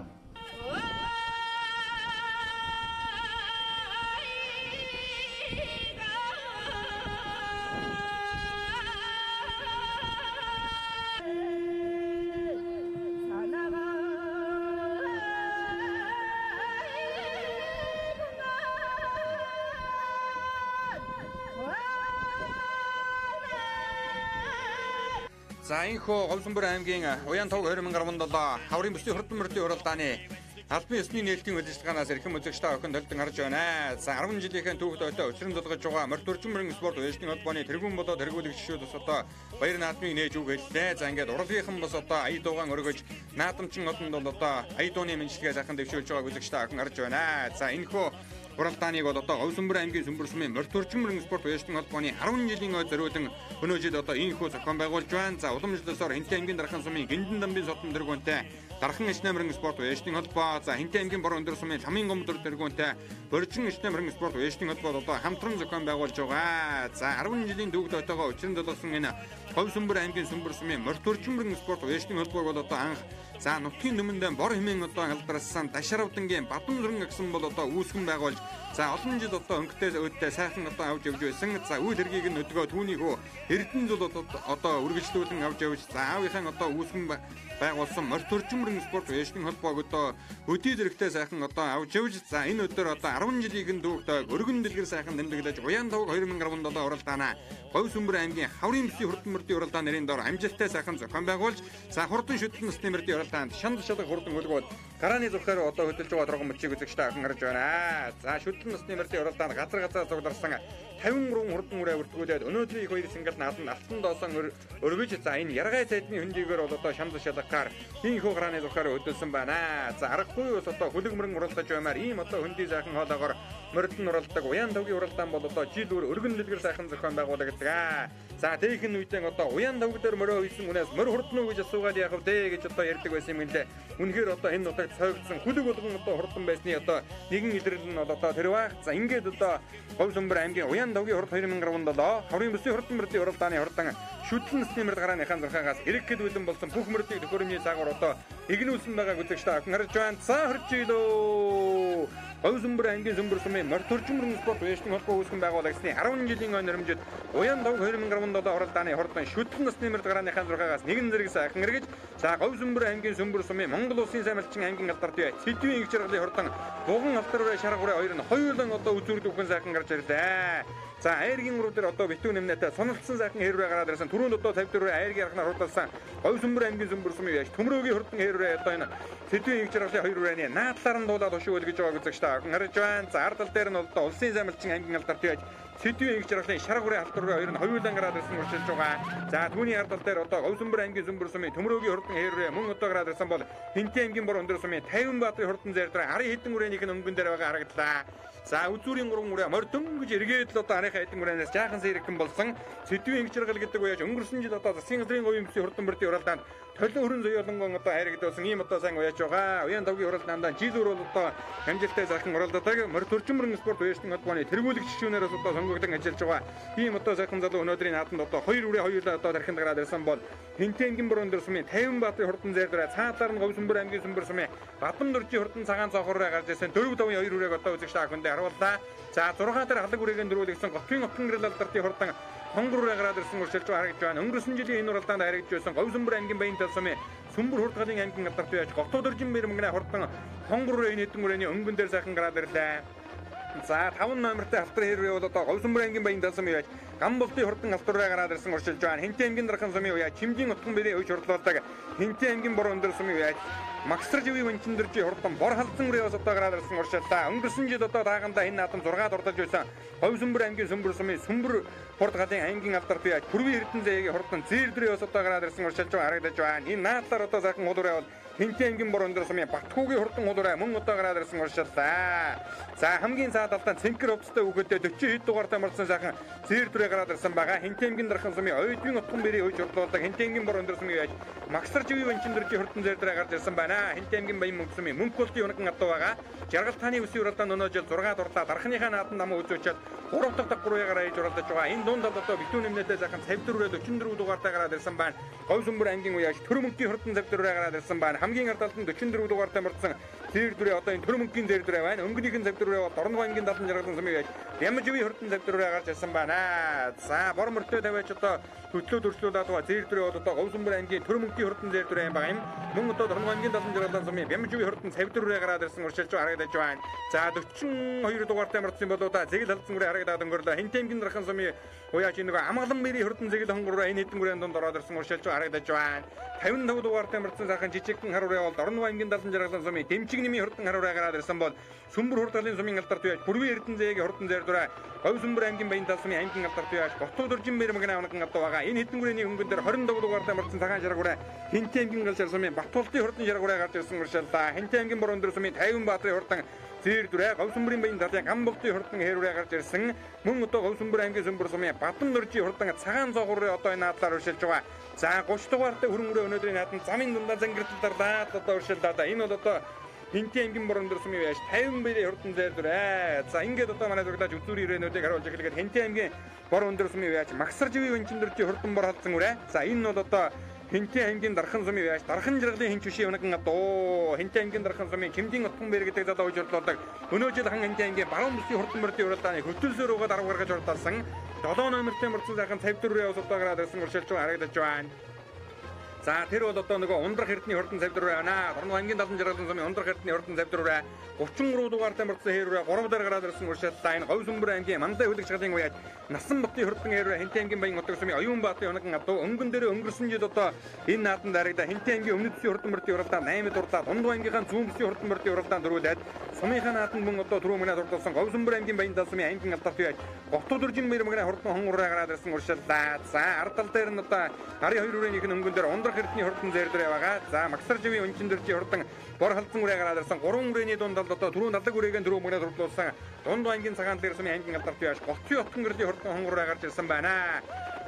За энэхүү Говьсөнбөр аймгийн Уян Тав 2017 хаврын бүсийн хурдан мөрдийн уралдааны албан ёсны нээлтийн удирдлагаас эрхэм үзэгчтэй охин толдон харж байна. За 10 жилийнхэн түүх тойтой өчрөн зулгаж байгаа морь төрчмөрийн спорт уяжны холбооны тэргүүн болоод тэргүүлэгчид бас одоо баяр наадмыг нээж үг хэллээ. За ингээд урлагийнхан бас одоо ая дуугаан өргөж наадамчин одонд бол одоо ая дууны мэдлэгээ сайхан дэвшүүлж байгааг үзэгчтэй охин харж байна. За энэхүү уралдааныг бол одоо Говьсөнбөр аймгийн Сүмбэр сумын морь төрчмөрийн спорт уяжны холбооны 10 жилийн ой зориулан өнөө жил одоо энэхүү зохион байгуулж байна. За уламжлалсаар Хинтээ аймгийн Дархан сумын Гиндэн дамбын содон тэргүүнтэй Дархан ичнэмрэн спорт уяжны холбоо, за Хинтээ аймгийн Бор өндөр сумын Ламын гомдор тэргүүнтэй Боржин ичнэмрэн спорт уяжны холбоо одоо хамтран зохион байгуулж байгаа. За 10 жилийн дүүг дойтойгоо өчрөн долоосон энэ Говьсөнбөр аймгийн Сүмбэр сумын морь төрчмөрийн спорт уяжны холбоог бол одоо анх за нутгийн нөмөндөө бор хэмээн одоо алдарсан Дашаравдангийн Бадам зүрэн гэсэн бол одоо үүсгэн байгуулж за олон жил одоо өнгөтэй өөдтэй сайхан одоо авч явж байсан. За үйл хэргийг нь өдгөө түүнийг Эрдэнэ зул одоо үргэлжлүүлэн авч явж за аавынхаа одоо үүсгэн байгуулсан морь төрчмөрийн спорт уяжны холбоог одоо өдий зэрэгтэй сайхан одоо авч явж за энэ өдөр одоо 10 жилийн дүүгтэй өргөн дэлгэр сайхан тэмдэглэж Уян Тав 2017 уралдаанаа Говьсөнбөр аймгийн хаврын бүсийн хурдан мөрдийн уралдаан нэрийн дор амжилттай сайхан зохион байгуулж за хурдан шүтэн насны мөрдийн уралдаанд шанд шалгах хурдан хөлгөөд гарааны зурхаар одоо хөдөлж байгаа турган мөчийг үзэгчтэй ахин харж байна. За шүтэн насны мөрдийн уралдаанд газар цугларсан 53 хурдан үрээ өртгүүлээд өнөөдрийн 2 сингл нааданд алтан доосон өргөж за энэ яргай сайдны хөндийгээр бол одоо шанд шалгахаар ийхүү гарааны зурхаар хөдөлсөн байна. За аргагүй бас одоо хүлэгмэрэн уралдаж баймаар ийм одоо хөндөй сайхан хоолоогоор мөрдөн уралдаг Уян Тавгийн уралдаан бол одоо жил өргөн дэлгэр сайхан зохион байгуулагдаг. За тэйхэн үедээ одоо Уян Тавг дээр мөрөө хийсэн үнээс мөр хурдан уу гэж асуугаад яах вэ гэж одоо ярьдаг байсан юм лээ. Үнэхээр одоо энэ нутагт цойгдсон хүлэг болгон одоо хурдан байсны одоо нэгэн илрэл нь бол одоо тэр байх. За ингээд одоо Говьсөнбөр аймгийн Уян Тавгийн хурд 2017 хаврын бүсийн хурдан мөрдийн уралдааны хурдан шүтлэн насны мөрд гарааныхаа зурхаагаас эрэг хэлбэлэн болсон бүх мөрдийг төхөөрөмний цагаар одоо игнүүлсэн байгааг үзэгчтэй охин харж байна. За харж илөө Говьсөнбөр аймгийн Сүмбэр сумын морь төрчмөрийн спорт уяжны холбоо үүсгэн байгуулагсны 10 жилийн ой нэрмжид Уян Тав 2017 уралдааны хурдан шүтлэн насны мөрд гарааныхаа зурхаагаас нэгэн зэрэг сайхан эргэж за Говьсөнбөр аймгийн Сүмбэр сумын Монгол улсын самилчин аймгийн алдарт бай сэдвийн их жаргалын хурдан буган алтар шарга хүрээ хоёр нь хоёулан одоо үзүүрд үхэн сайхан гарч ирлээ. За айргийн уруу дээр одоо битүүн нэмнэтэй сонирхсан сайхан хэрвээ гараад ирсэн түрүүнд одоо 54 айргийн арганаар хурдалсан Говьсөнбөр аймгийн Сүмбэр сумын яж төмрөөгийн хурдан хэрвээ одоо энэ сэдвийн их жаргалын хоёр хүрээний наадлаар нь дуулаад ушгүй гэж байгааг үзэгчтэй харж байна. За ардал дээр нь одоо улсын замилчин аймгийн алдарт байж сэдвийн их жаргалын шарга хүрээ алтар хүрээ хоёр нь хоёулан гараад ирсэн уршилж байгаа. За түүний ардал дээр одоо Говьсөнбөр аймгийн Сүмбэр сумын төмрөөгийн хурдан хэрвээ мөн одоо гараад ирсэн бол Хинтээ аймгийн Бор өндөр сумын 50 баатарын хурдан зайрдраа арын хэдэн үрээнийх нь өнгөн дээр байгаа харагдлаа. За үзүүрийн 3 үрээ морь дөнгөж эргээд л одоо арийнхаа хэдэн үрээнээс жаахан сэрэгхэн болсон сэдвийн их жаргал гэдэг уяж өнгөрсөн жил одоо засгийн газрын говийн бүсийн хурдан мөрдийн уралдаанд толон хөрөн зөөлөнгөн одоо хайрагдсан ийм одоо сайн уяж байгаа. Уян Тавгийн уралдаандаа жил бүр бол одоо амжилттай сайхан уралдаадаг морь төрчмөрийн спорт уяжны холбооны тэргүүлэгч шүүнээрээс одоо сонгогдсон ажиллаж байгаа. Ийм одоо сайхан залуу өнөөдрийн нааданд одоо 2 үрээ хоёулаа одоо дархинд гараад ирсэн бол Хинтээ аймгийн Бор өндөр сумын 50 баатарын хурдан зайрдраа цаатлаар нь Говьсөнбөр аймгийн Сүмбэр сумын Бадам дуржийн хурдан цагаан цоохороо гарч ирсэн 4-5-2 үрээг одоо үзэгчтэй ахынд харууллаа. За 6 дээр халаг үрээгийн дөрвөлгсөн Готын гэрэл алдартын хурдан хонгороо гараад ирсэн уршилж харагдж байна. Өнгөрсөн жилийн энэ уралдаанд харагдж байсан Говьсөнбөр аймгийн Баянтал сумын Сүмбэр хурдгалын аймгийн алдарт байж Готоо дөржин мэрмгнэ хурдан хонгороо энэ хэдэн үрээний өнгөн дээр сайхан гараад ирлээ. За 5 номертой алтар хэрвээ бол одоо Говьсөнбөр аймгийн Баянтал сумын яаж Гамболтын хурдан алтараа гараад ирсэн уршилж байна. Хинтээ аймгийн Дархан сумын яаж Чимжийн утган бэрийн өж хурлуулдаг Хинтээ аймгийн Бор өндөр сумын яаж Магсар живийн ванчиндэржи хурдан бор халдсан үрээ бас одоо гараад ирсэн уршилтаа. Өнгөрсөн жил одоо даагандаа энэ наадам 6 дурдаж байсан Говьсөнбөр аймгийн Сүмбэр сумын Сүмбэр хурдгалын аймгийн алдарт бай Хүрвийн Эрдэнэ зээгийн хурдан зээр дөрөө бас одоо гараад ирсэн уршилж харагдаж байна. Энэ наадлаар одоо сайхан улураа бол Хинтээ аймгийн Бор өндөр сумын Батхуугийн хурдан улураа мөн одоо гараад ирсэн уршилтаа. За хамгийн цаад алдаан Цэнхэр хувцастай үгэдээ 40 хэд дугаартай марсан сайхан зээр дөрөө гараад ирсэн байгаа. Хинтээ аймгийн Дархан сумын Ойдын утган бэрийн өж хурлуулдаг Хинтээ аймгийн Бор өндөр сумын яаж Магсар живийн ванчиндэржи хурдан зээр дөрөө гарч ирсэн байна. Хинтээ аймгийн Баян мөнгөсмийн мөнхөлтийн унаган адуу байгаа. Жаргал тааны үсийн уралдаанд өнөө жил 6 дурлаа дархныхаа наадан намаа үзүүлчихэд 3 дахь даггуугаар ээж уралдаж байгаа. Энэ дунд одоо битүүн нэмнэтэй сайхан 54-өөд 44 дугаартай гараад ирсэн байна. Говьсөнбөр аймгийн уяж Төрөмөнгийн хурдан 54-ээр гараад ирсэн байна. Хамгийн ардалд нь 44 дугаартай мөрдсөн зээр дүрээ одоо энэ төрмөнгийн зээр дүрээ байна. Өнгөнийхэн зэв дүрээ Дорногов аймгийн далан жаргалан сумын байж Ямживийн хурдан зэв дүрээ гарч ирсэн байна. За бор мөртөө тавиач одоо хөтлөө төрслүүлээд байгаа зээр дүрээ бол одоо Говьсүмбэр аймгийн төрмөнгийн хурдан зээр дүрээ юм байна. Мөн одоо Дорногов аймгийн далан жаргалан сумын Ямживийн хурдан цав дүрээ гараад ирсэн уршилж харагдаж байна. За 42 дугаартай марцсан болоо да зэгэл халдсан үрээ харагдаад өнгөрлөө. Хинтэмгийн дархан сумын уяач нэг амгалан мэрийн хурдан зэгэл хонгороо энэ хэдэн гүрэн донд ороод ирсэн уршилж харагдаж байна. 55 дугаартай марцсан сайхан жижигхэн харураа бол Дорногов аймгийн далан жаргалан сумын Дэмчиг нэмийн хурдан харураа гараад ирсэн бол Сүмбэр хурдгалын сумын алдарт уяач Бүрвийн Эрдэнэзээгийн хурдан зээр дүрээ Говьсүмбэр аймгийн Баянтал сумын аймгийн алдарт уяач Готуу дөржин мэр мэгнэ авнаган авдаг байгаа. Энэ хэдэн гүрэний хөнгөн дээр 25 дугаартай марцсан цагаан шаргуураа Хинтээ аймгийн галшар сумын Батуултын хурдан шаргуураа гарч ирсэн уршилдаа. Хинтээ аймгийн Борон дөр сумын 50 баатрын хурдан зээр дүрээ Говьсүмбэрийн Баянталын Гамболтын хурдан хэрүүрээ гарч ирсэн. Мөн одоо Говьсүмбэр аймгийн Сүмбэр сумын Бадам дөржийн хурдан цагаан цогоороо одоо энэ надлаар уршилж байгаа. За 30 дугаартай хөрөнгөрөө өнөөдрийн наадам замын дундаа зангирталдаа одоо уршилдаа. Энэ бол одоо Хинтээ аймгийн Борон дөр сумын байж 50 бэрийн хурдан зээр дүрээ. За ингээд одоо манай зургадаач үзүүр ирээнүүдийг харуулж эхлэхэд Хинтээ аймгийн Борон дөр сумын байж Магсарживийн Вэнчин дөржийн хурдан бор халдсан үрээ. За энэ бол одоо Хинтээ аймгийн Дархан сумын байж Дархан жаргалын хинч үшийн унаган адуу. Хинтээ аймгийн Дархан сумын Кимдийн Утган бэр гэдэг залуу ууж орлуулдаг. Өнөө жил хан Хинтээ аймгийн Баруун бүсийн хурдан мөрдийн уралдааны хөтөлсөөр угаад арга гаргаж уралдаалсан. 7 номертэй мөрдсөн сайхан цав дүрээ ус удаа гараад ирсэн уршилж харагдаж байна. За тэр бол одоо нөгөө ундрах эрдний хурдан цав дүрээ байна. Дорногов аймгийн далан жаргалан сумын ундрах эрдний хурдан цав дүрээ 33 дугаартай мөрдсөн хэрүүрээ 3 дээр гараад ирсэн уршилдаа. Энэ Говьсүмбэр аймгийн Мандай хүлэгч галын уяач Насан Бутын хурдан хэрүүрээ Хинтээ аймгийн Баян утга сумын Оюун Баатарын унаган адуу. Өнгөн дээр өнгөрсөн жил одоо энэ нааданд дарагдаа Хинтээ аймгийн Өмнөд бүсийн хурдан мөрдийн уралдаан 8 дурлаа. Дундав аймгийнхаа Зүүн бүсийн хурдан мөрдийн уралдаан дөрвөлээд сумынхаа нааданд мөн одоо түрүү мөнө дурдсан Говьсүмбэр аймгийн Баянтал сумын аймгийн алдарт уяач Готуу дөржин мэр мэгнэ хурдан хонгороо гараад ирсэн уршилдаа. За ардтал дээр нь одоо 12 хүрээний өнгөн дээр ундрах эрдний хурдан зээр дүрээ байгаа. За Магсарживийн Вэнчин дөржийн хурдан бор халдсан үрээ гараад ирсэн 3 хүрээний дундал одоо түрүү надлаг үрээгийн түрүү мэгнэ дурдлуулсан Дундав аймгийн цагаан дээр сумын аймгийн алдарт уяач Готын Отгон гэрлийн хурдан хонгороо гарч ирсэн байна.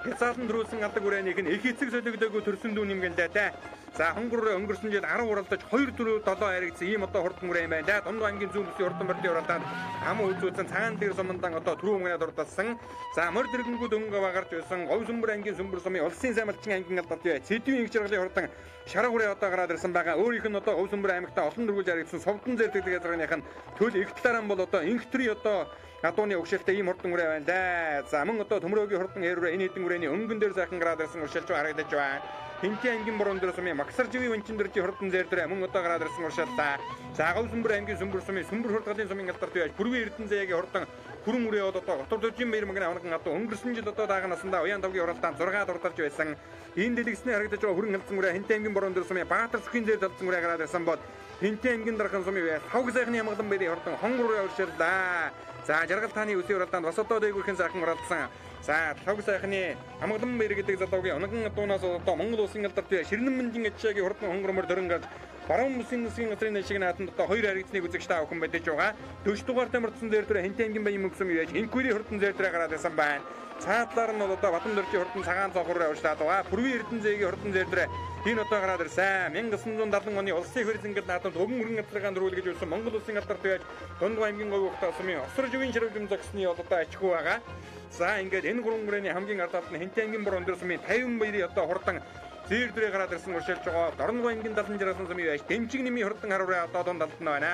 Хязаалан дөрүүлсэн алдаг үрээнийг нь их эцэг солигдоогүй төрсөн дүү нэмгэлдээ те. За хонгороо өнгөрсөн жил 10 уралдаж 2-4-7 харигдсан ийм одоо хурдан үрээ юм байна да. Дундав аймгийн зүүн бүсийн хурдан мөрдийн уралдаанд ам үзүүлсэн цагаан дээр сумандан одоо түрүү мэгнэ дурдсан. За мөр дэргэнгүүд өнгө гарч ирсэн Говьсүмбэр аймгийн Сүмбэр сумын Улсын Саймалчин аймгийн алдарт уяач Сэдвийн их жаргалын хурдан шарга үрээ одоо гараад ирсэн байгаа. Өөрийнх нь одоо Говьсүмбэр аймагтаа олон дөрвөлж харагдсан Совдон зэрэг газрынх нь төл их талаараа бол одоо инхтри одоо адууны өгшөлтэй ийм хурдан үрээ байна да. За мөн одоо төмрөөгийн хурдан хэрүүрээ энэ хэдэн үрээний өнгөн дээр сайхан гараад ирсэн уршилж харагдаж байна. Хинтээ аймгийн Борон дөр сумын Магсарживийн Вэнчин дөржийн хурдан зээр дүрээ мөн одоо гараад ирсэн уршилдаа. За Говьсүмбэр аймгийн Сүмбэр сумын Сүмбэр хурдгалын сумын алдарт уяач Бүрвийн Эрдэнэзээгийн хурдан хүрэн үрээ бол одоо Готуу дөржин мэр мэгнэ авнаган адуу өнгөрсөн жил одоо даага насандаа Уян тавгийн уралдаанд 6 дурталж байсан. Энэ дэлгэсний харагдаж байгаа хүрэн халдсан үрээ Хинтээ аймгийн Борон дөр сумын Баатар сүхийн зээр талдсан үрээ гараад ирсэн бол Хинтээ аймгийн Дархан сумын уяач Хавг сайхны ямгалан бэрийн хурдан хонгор үрээ уршилдаа. За жаргал тааны үсийн уралдаанд бас одоо дээгүүрхэн сайхан уралдсан. За Хавг сайхны амгалан бэр гэдэг залуугийн унаган адуунаас одоо Монгол улсын алдарт уяач Ширнэн Мэнжин ачаагийн хурдан хонгормор дөрөнгөж Баруун бүсийн засгийн газрын ашиг наатанд одоо 2 харигдсныг үзэгч та охин badж байгаа. 40 дугаартай мөрдсөн зээр дүрээ Хинтээ аймгийн Баян мөксөм уяач Инкүри хурдан зээр дүрээ гараад ирсэн байна. Цаатлаар нь бол одоо Батан дөржийн хурдан цагаан цогоор явуулаад байгаа. Бүрвийн Эрдэнэзээгийн хурдан зээр дүрээ энэ одоо гараад ирсэн. 1970 оны улсын хөрийн зингэд наатанд өвгөн мөрөн газрын дөрүүлгэж үлсэн Монгол улсын алдарт уяач Дундав аймгийн Говь ухтаа сумын Осроживийн ширвэм зогсны бол одоо ачгүй байгаа. За ингээд энэ гурван хүрээний хамгийн ард талд нь Хинтээ аймгийн Борон дөр сумын 50 баярын одоо хурдан зээр дүрээ гараад ирсэн уршилж байгаа. Дорногов аймгийн далан жаргалан сумын уяач Дэмчиг нэмийн хурдан харураа одоо дунд алдна байна.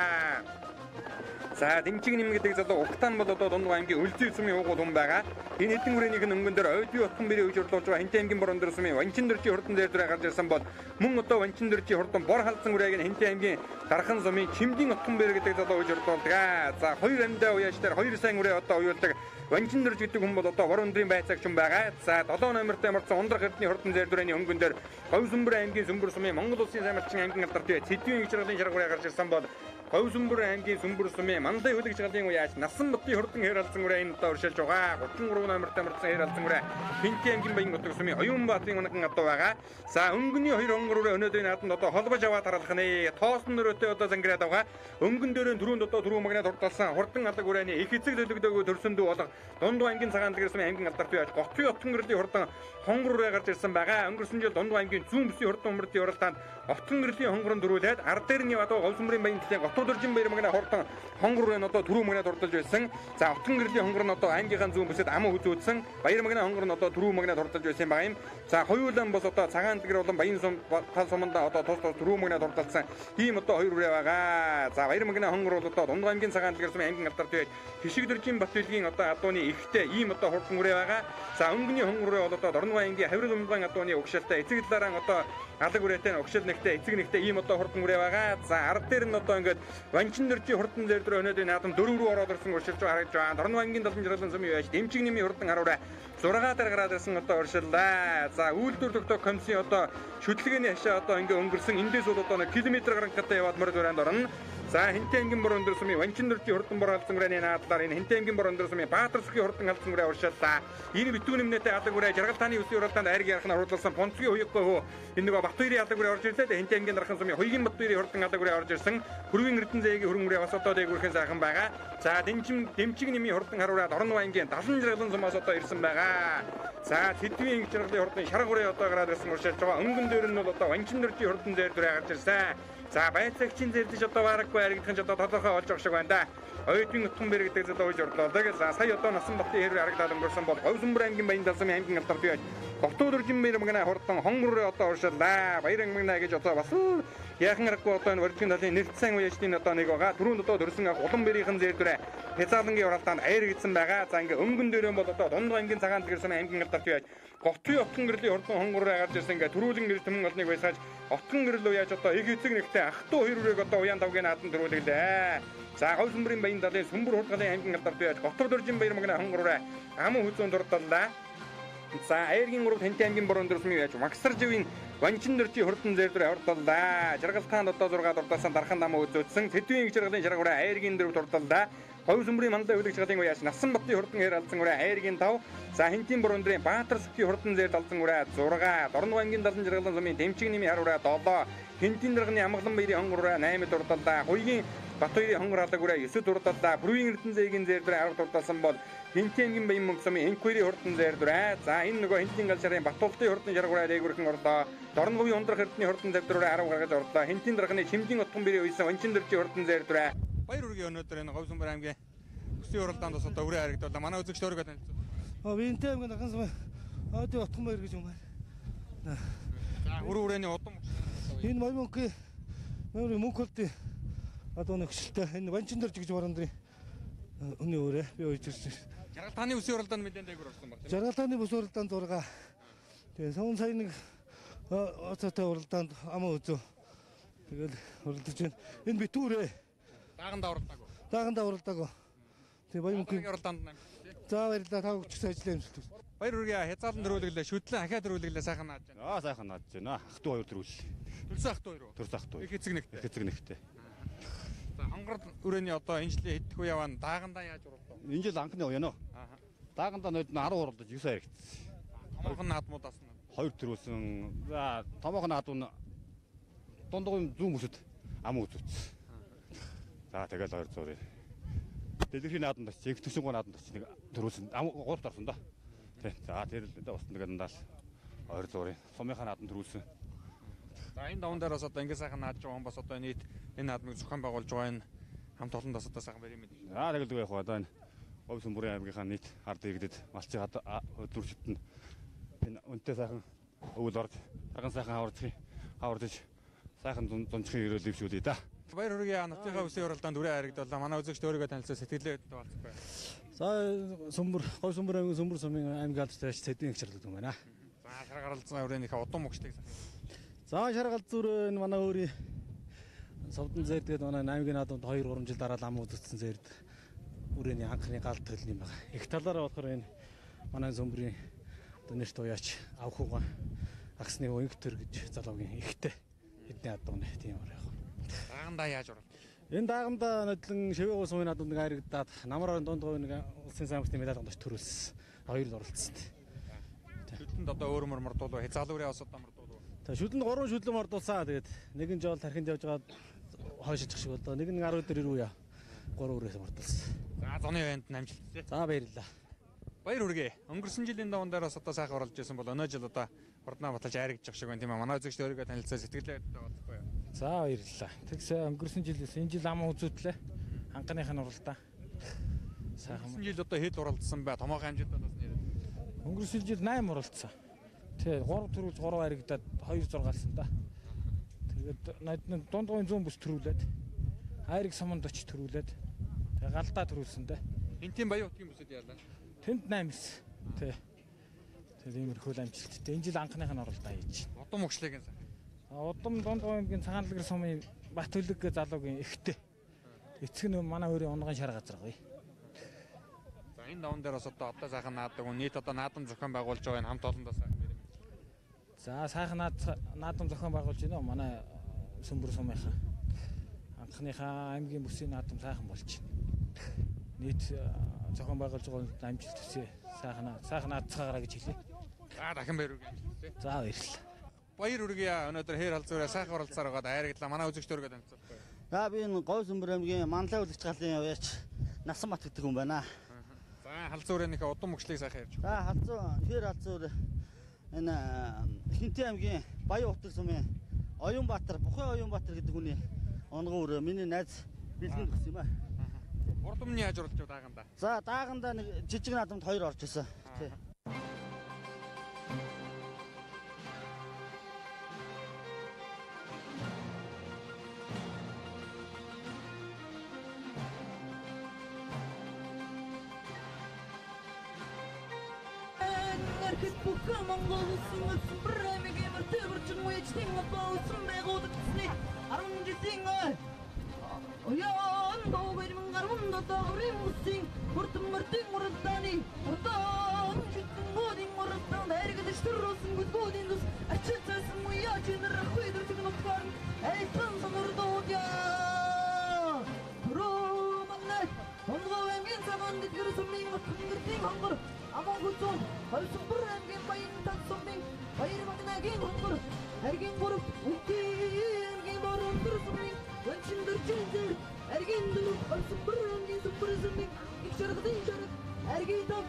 За Дэмчиг нэм гэдэг залуу Уктан бол одоо Дундав аймгийн Үлзий сумын уугуул хүн байгаа. Энэ хэдэн хүрээнийх нь өнгөн дээр Ойдын Отгон бэрийн үж урлуулж байгаа Хинтээ аймгийн Борон дөр сумын Ванчин дөржийн хурдан зээр дүрээ гарч ирсэн бол мөн одоо Ванчин дөржийн хурдан бор халдсан үрээг нь Хинтээ аймгийн Дархан сумын Чимдийн Отгон бэр гэдэг залуу үж урлуулдаг. За хоёр амьдаа уяач дээр хоёр сайн үрээ одоо уйлдаг. Ванчин дөрж гэдэг хүн бол одоо бор өндрийн байцаагч хүн байгаа. За 7 номертэй марцсан ундрах эрдний хурдан зээр дүрээний өнгөн дээр Говьсүмбэр аймгийн Сүмбэр сумын Монгол улсын Саймалчин аймгийн алдарт уяач Сэдвийн их жаргалын шарга үрээ гарч ирсэн бол Говьсүмбэр аймгийн Сүмбэр сумын Мандай хүлэгч галын уяач Насан Бутын хурдан хэр алсан үрээ энэ одоо уршилж байгаа. 33 номертой марцсан хэр алсан үрээ Хинтээ аймгийн Баян утга сумын Оюун Баатарын унаган адуу байгаа. За өнгөний 2 хонгор үрээ өнөөдрийн нааданд одоо холбож аваад харалах нэ. Тоосон нөрөөтэй одоо зангираад байгаа. Өнгөн дөрөнд түрүүнд одоо түрүү магнад хурдалсан хурдан алга үрээний их эцэг төлөгдөөгөө төрсөн дүү болго Дундав аймгийн цагаан дэлгэр сумын аймгийн алдарт уяач Готын Отгон гэрлийн хурдан хонгор үрээ гарч ирсэн байгаа. Өнгөрсөн жил Дундав аймгийн зүүн бүсийн хурдан мөрдийн уралдаанд Отгон гэрлийн хонгорон дөрүүлээд ард дээр нь яваад Говьсүмбэрийн Баянтлын Готын Хотуудөржин баяр мэгнэ хортон хонгорын одоо дөрөв мэгнэ дурдж байсан. За Отгон гэрлийн хонгор нь одоо аймгийнхаа зүүн бүсэд ам үзүүлсэн. Баяр мэгнэ хонгор нь одоо дөрөв мэгнэ дурдж байсан байгаа юм. За хоёулаа бас одоо цагаан дэлгэр болон баян сум тал суманда одоо тус дөрөв мэгнэ дурдсан. Ийм одоо хоёр үрээ байгаа. За баяр мэгнэ хонгор бол одоо Дундгой аймгийн цагаан дэлгэр сумын аймгийн алдарт байж Хишигдэржин Батүлгийн одоо адууны ихтэй ийм одоо хурдан үрээ байгаа. За өнгөний хонгор бол одоо Дорногой аймгийн Хаврал умган адууны угшаалтай эцэг талаараа одоо алаг үрээтэй угшаал нэгтэй эцэг нэгтэй ийм одоо хурдан үрээ байгаа. За ард дээр нь одоо ингээд Ванчин дөржи хурдан дээр дөр өнөөдөр наадам 4 рүү ороод ирсэн уршилж байгаа харагдж байгаа. Дорногой аймгийн 70 жиргалан сумын байж дэмчиг нэмийн хурдан харуулаа 6 дээр гараад ирсэн одоо уршиллаа. За үйлдвэр тогтоох комиссийн одоо шүтлэгээний хашаа одоо ингээд өнгөрсөн эндээс бол одоо километр гарангатаа яваад морд өрөөнд орно. За Хинтээ аймгийн бор өндөр сумын Ванчин дөржи хурдан бор халдсан үрээний наадлаар энэ Хинтээ аймгийн бор өндөр сумын Баатарсгийн хурдан халдсан үрээ уршиллаа. Энэ битүүн нэмнэтэй алаг үрээ жаргалтааны өсвийн уралдаанд айрыг ярахнаар хурласан Понцгийн хуйггүй хөө энэ нөгөө Батбаярын алаг үрээ орж ирлээ. Хинтээ аймгийн дархан сумын Хуйгийн Батбаярын хурдан алаг үрээ орж ирсэн. Хүрвийн Эрдэнэзээгийн хөрөнгө үрээ бас одоо дээгүүрхэн сайхан байгаа. За дэмчиг нэмийн хурдан харуулаад Дорногой аймгийн 70 жиргалан сумаас одоо ирсэн байгаа. За Тэдвийн жиргалын хурдан шарга үрээ одоо гараад ирсэн уршилж байгаа. Өнгөн дээр нь бол одоо Ванчин дөржи хурдан дээр дүрээ гарч ирсэн. За байцаагчийн зэрлэж одоо бараггүй харагдах нь одоо тодорхой олж байгаа шиг байна да. Оюутны утган бэр гэдэг зүйл ойж орлоо. За сая одоо насан батын хэрэг харагдаад өнгөрсөн бол Говьсөнбөр аймгийн Баян Далсамын аймгийн алдарт байж Хотуудөржин баяр мэгнэ хурдан хонгор одоо уршиллаа. Баяр мэгнэ гэж одоо бас яахан аргагүй одоо энэ урьдчилан талын нэрцэн үеичдийн одоо нэг байгаа. Түрүүнд одоо дөрсөн улан бэрийнхэн зэр дүрэ Хязаалангийн уралдаанд аяр гидсэн байгаа. За ингээ өнгөн дээрэн бол одоо Дундгой аймгийн цагаан дэлгэр сумын аймгийн алдарт байж Готын Отгон гэрлийн хурдан хонгороо гарч ирсэн ингээ төрүүлэн гэр төмөн олныг байсааж Отгон гэрэл уу яаж одоо эг эцэг нэгтэй ах トゥ хоёр үрэг одоо уян тавгийн наадан төрүүлгэлээ. За Говьсөнбөрийн Баян Далын Сүмбэр хурдгалын аймгийн алдарт байж Готодөржин баяр мэгнэ хонгороо ам хүзүүн дурдаллаа. За Айргийн 3 Хинтээ аймгийн бор өндөр сумын байж Максар живийн Ванчин дөржи хурдан зэр дүр хурдаллаа. Жаргалтаанд одоо 6 дурдсан дархан нам үзүүлсэн. Тэдвийн жаргалын шарга үрээ Айргийн 4 дурдаллаа. Говьсөнбөрийн мандаа үлэгч гадын уяас Насан батын хурдан хэр алсан үрээ Айргийн 5. За Хинтийн бор өндрийн Баатарсгийн хурдан зэр далсан үрээ 6. Дорногой аймгийн 70 жаргалан сумын дэмчиг нэмийн хар үрээ 7. Хинтийн дарганы амгалан баярын хонгор үрээ 8 дурдаллаа. Хуйгийн Батбаярын хонгор алаг үрээ 9 дурдаллаа. Бүрийн Эрдэнэзээгийн зэр дүр 10 дурдалсан бол Хинтээ аймгийн Баян мөнгө сумын Энхвэрийн хурдан зэр дүрээ. За энэ нөгөө Хинтийн гал шарын Батуултын хурдан шарга үрээ дээгүүрхэн орлоо. Дорноговын ундрах эрдний хурдан зэр дүрээ 10 гаргаж орлоо. Хинтийн дарганы Чимжийн утган бэрийн үйсэн Ванчин дөржи хурдан зэр дүрээ. Баяр үргийн өнөөдөр энэ Говьсөнбөр аймгийн өсвийн уралдаанд бас одоо үрээ харагдуулаа. Манай үзэгч өөрийгөө танилцуулъя. Хинтээ аймгийн дархан сум Одын утган баяр гэж юм байна. За үрээний удам энэ мөнгө мөнгөлтийн одоо нэг хөшөлтэй энэ Ванчин дөржи гэж барандрын өнөө өрөө би ойж ирсэн. Жаргалтааны өсвийн уралдаанд мэдэн дээгүүр орсон баг. Жаргалтааны бүс уралдаанд 6. Тэгээ сон сая нэг оцотой уралдаанд амаа үзөө. Тэгэл уралдаж байна. Энэ битүүрээ. Даагандаа уралдаагүй. Тэгээ баян мөнгө уралдаанд 8. За баярлалаа. Та хүчтэй ажиллаа юмшилт. Баяр үргээ хязаалан дөрүүлгэлээ шүтлэн ахаа дөрүүлгэлээ сайхан нааж байна. Сайхан нааж байна. Ах トゥ хоёр дөрүүл. Төрсөн ах トゥ хоёр уу? Төрсөн ах トゥ. Их эцэг нэгтэй. Их эцэг нэгтэй. За хонгор үрээний одоо энэ жилийн хэдэх үе яваа даагандаа яаж уралдав? Энэ жил анхны уян уу? Даагандаа 10 уралдаж 9 харагдсан. Томоохон наадмуудаас нь 2 төрүүлсэн. За томоохон наадмууд дундгойн зүүн бүсэд ам үзүүлсэн. За тэгэл 200. Дэлгэрийн наадмаас чиг төсөнгөө наадмаас нэг төрүүлсэн. Ам 3 дарсан да. Тий. За тэр л устна гэдэг надаас 200. Сумынхаа наадам төрүүлсэн. За энэ даван дээр бас одоо ингэ сайхан наадж байгаа хүн бас одоо нийт энэ наадмыг зохион байгуулж байгаа энэ хамт олондоос одоо сайхан барь юм байна. За тэгэл яг одоо энэ Говьсөнбөрийн аймгийнхаа нийт ард иргэдэд малцын өдрөвчөд нь энэ үнэтэй сайхан өвөл орж арган сайхан хавардаж сайхан дунджихын өрөөл дэвшүүлээ да. Баяр хүргээ нутгийн үсгийн уралдаанд үрээ харагдуулаа. Манай үзэгчд өөрийгөө танилцуулж сэтгэлээ болцгоё. За Говьсөнбөр аймгийн Сүмбэр сумын аймгийн алдарт Тэдвийн хчирлэг юм байна. За шаргалзсан өрөөнийхөө удам мөгчлийг. За шаргал зүр энэ манай өөрийн совдон зэр тэгээд манай аймгийн наадамд 2-3 жил дараа ам үзэгдсэн зэрд өрөөний анхны гал төлн юм байна. Их талаараа болохоор энэ манай Сүмбэрийн одоо нэрт уяач авхуга агсны өнгөтөр гэж залуугийн ихтэй хэдний адууны тийм өөр яг. Даагандаа яаж уралдав? Энэ даагандаа нодлон шивээ ус сумын наадамд нэг харагдаад намраар дундгой нэг улсын сайн мөртний медаль гондож төрүүлсэн. Хоёр л оролцсон. Шүлтэнд одоо өөр мордуулаа хязаалуурын осод мордуулаа. За шүлтэнд 3 шүлэн мордуулсан. Тэгээд нэг нь жол тархинд явж байгаа хойшилчих шиг болоо. Нэг нь 10 дээр ирүү яа. 3 өрөөс мордуулсан. За зуны байнд амжилттай. За баярлалаа. Баяр хүргээ. Өнгөрсөн жилийн даван дээр бас одоо сайхан оролж ирсэн бол өнөө жил одоо хурднаа баталж айрагдчих шиг байна тийм ээ. Манай үзэгчд өөрийгөө танилцуулж сэтгэлээ болцгоё. За баярлалаа. Тэгс өнгөрсөн жилээс энэ жил ам үзүүдлээ. Анхныхын уралдаа. Өнгөрсөн жил одоо хэд уралдсан бай? Томоохон хэмжээтэй бас нэр. Өнгөрсөн жил 8 уралдсан. Тэгээ 3 төрүүлж 3 харигдаад 2 зургаалсан да. Тэгээд дундгойн 100 бүс төрүүлээд айрыг суманд очиж төрүүлээд тэгээ галдаа төрүүлсэн дээ. Энтийн баян утгийн бүсэд яалаа. Тэнд 8-9. Тэгээд иймэрхүү амжилттай. Энэ жил анхныхын оролдоо хийж байна. Удам өгшлэгийн сан. Удам дундгойн цагаанлагэр сумын Бат Төлөг залуугийн эхтэй. Эцэг нь манай өөрийн унган шар газар гоё. За энэ даван дээр бас одоо сайхан наадаг нийт одоо наадам зохион байгуулж байгаа энэ хамт олондоо сайхан мэрэмж. За сайхан наадам зохион байгуулж байна уу манай Сүмбэр сумынхаа анхныхаа аймгийн бүсийн наадам сайхан болж байна. Нийт зохион байгуулж байгаа амжилт төсөө сайхан наадцгаараа гэж хэлье. За дахин баяр үргэлж хэлье. За баярлалаа. Баяр үргээ өнөөдөр хээр халзуураа сайхан оролцоор байгаад айрагдлаа манай үзэгчдөргөө амцсан. За би энэ Говь Сүмбэр аймгийн Манлай үлэгч галын яваач Насан Бат гэдэг хүн байна. За халзуурынхаа удам өгшлийг сайхан ярьж. За хээр халзуур энэ Хинтээ аймгийн Баян утга сумын Оюнбаатар, Бухай Оюнбаатар гэдэг хүний онгон өрөө миний найз бэлгэн төгс юм аа. Урд өмнө яаж оролцож дааганда? За дааганда нэг жижиг наадамд 2 орж исэн. Тий. Монгол улсын Сүмбэр аймгийн мөртөөрчин үеичдийн апаусан байгуудагцны 10 жилийн оян доогэрмэн гарван дотоорын улсын мөртөмөртийн уралдааны уралдаан шүтэн годин уралдаан дайрагд штөрсөн гудгодин дус ачилсан муя чинэр хүйдэрсэн нутгаар айсан сонордоодя романнай монгол аймгийн цагаан дэтгэр сумын мөртөмөртийн хонгор амангуцон Сүмбэр аймгийн баян татсумын баяр магнагийн хонгор аргийн гурав үнтийн борон төрсмийн өнчиндэр жилдэр аргийн дөрөв Сүмбэр аймгийн Сүмбэр сумын их шаргадын шаргад аргийн топ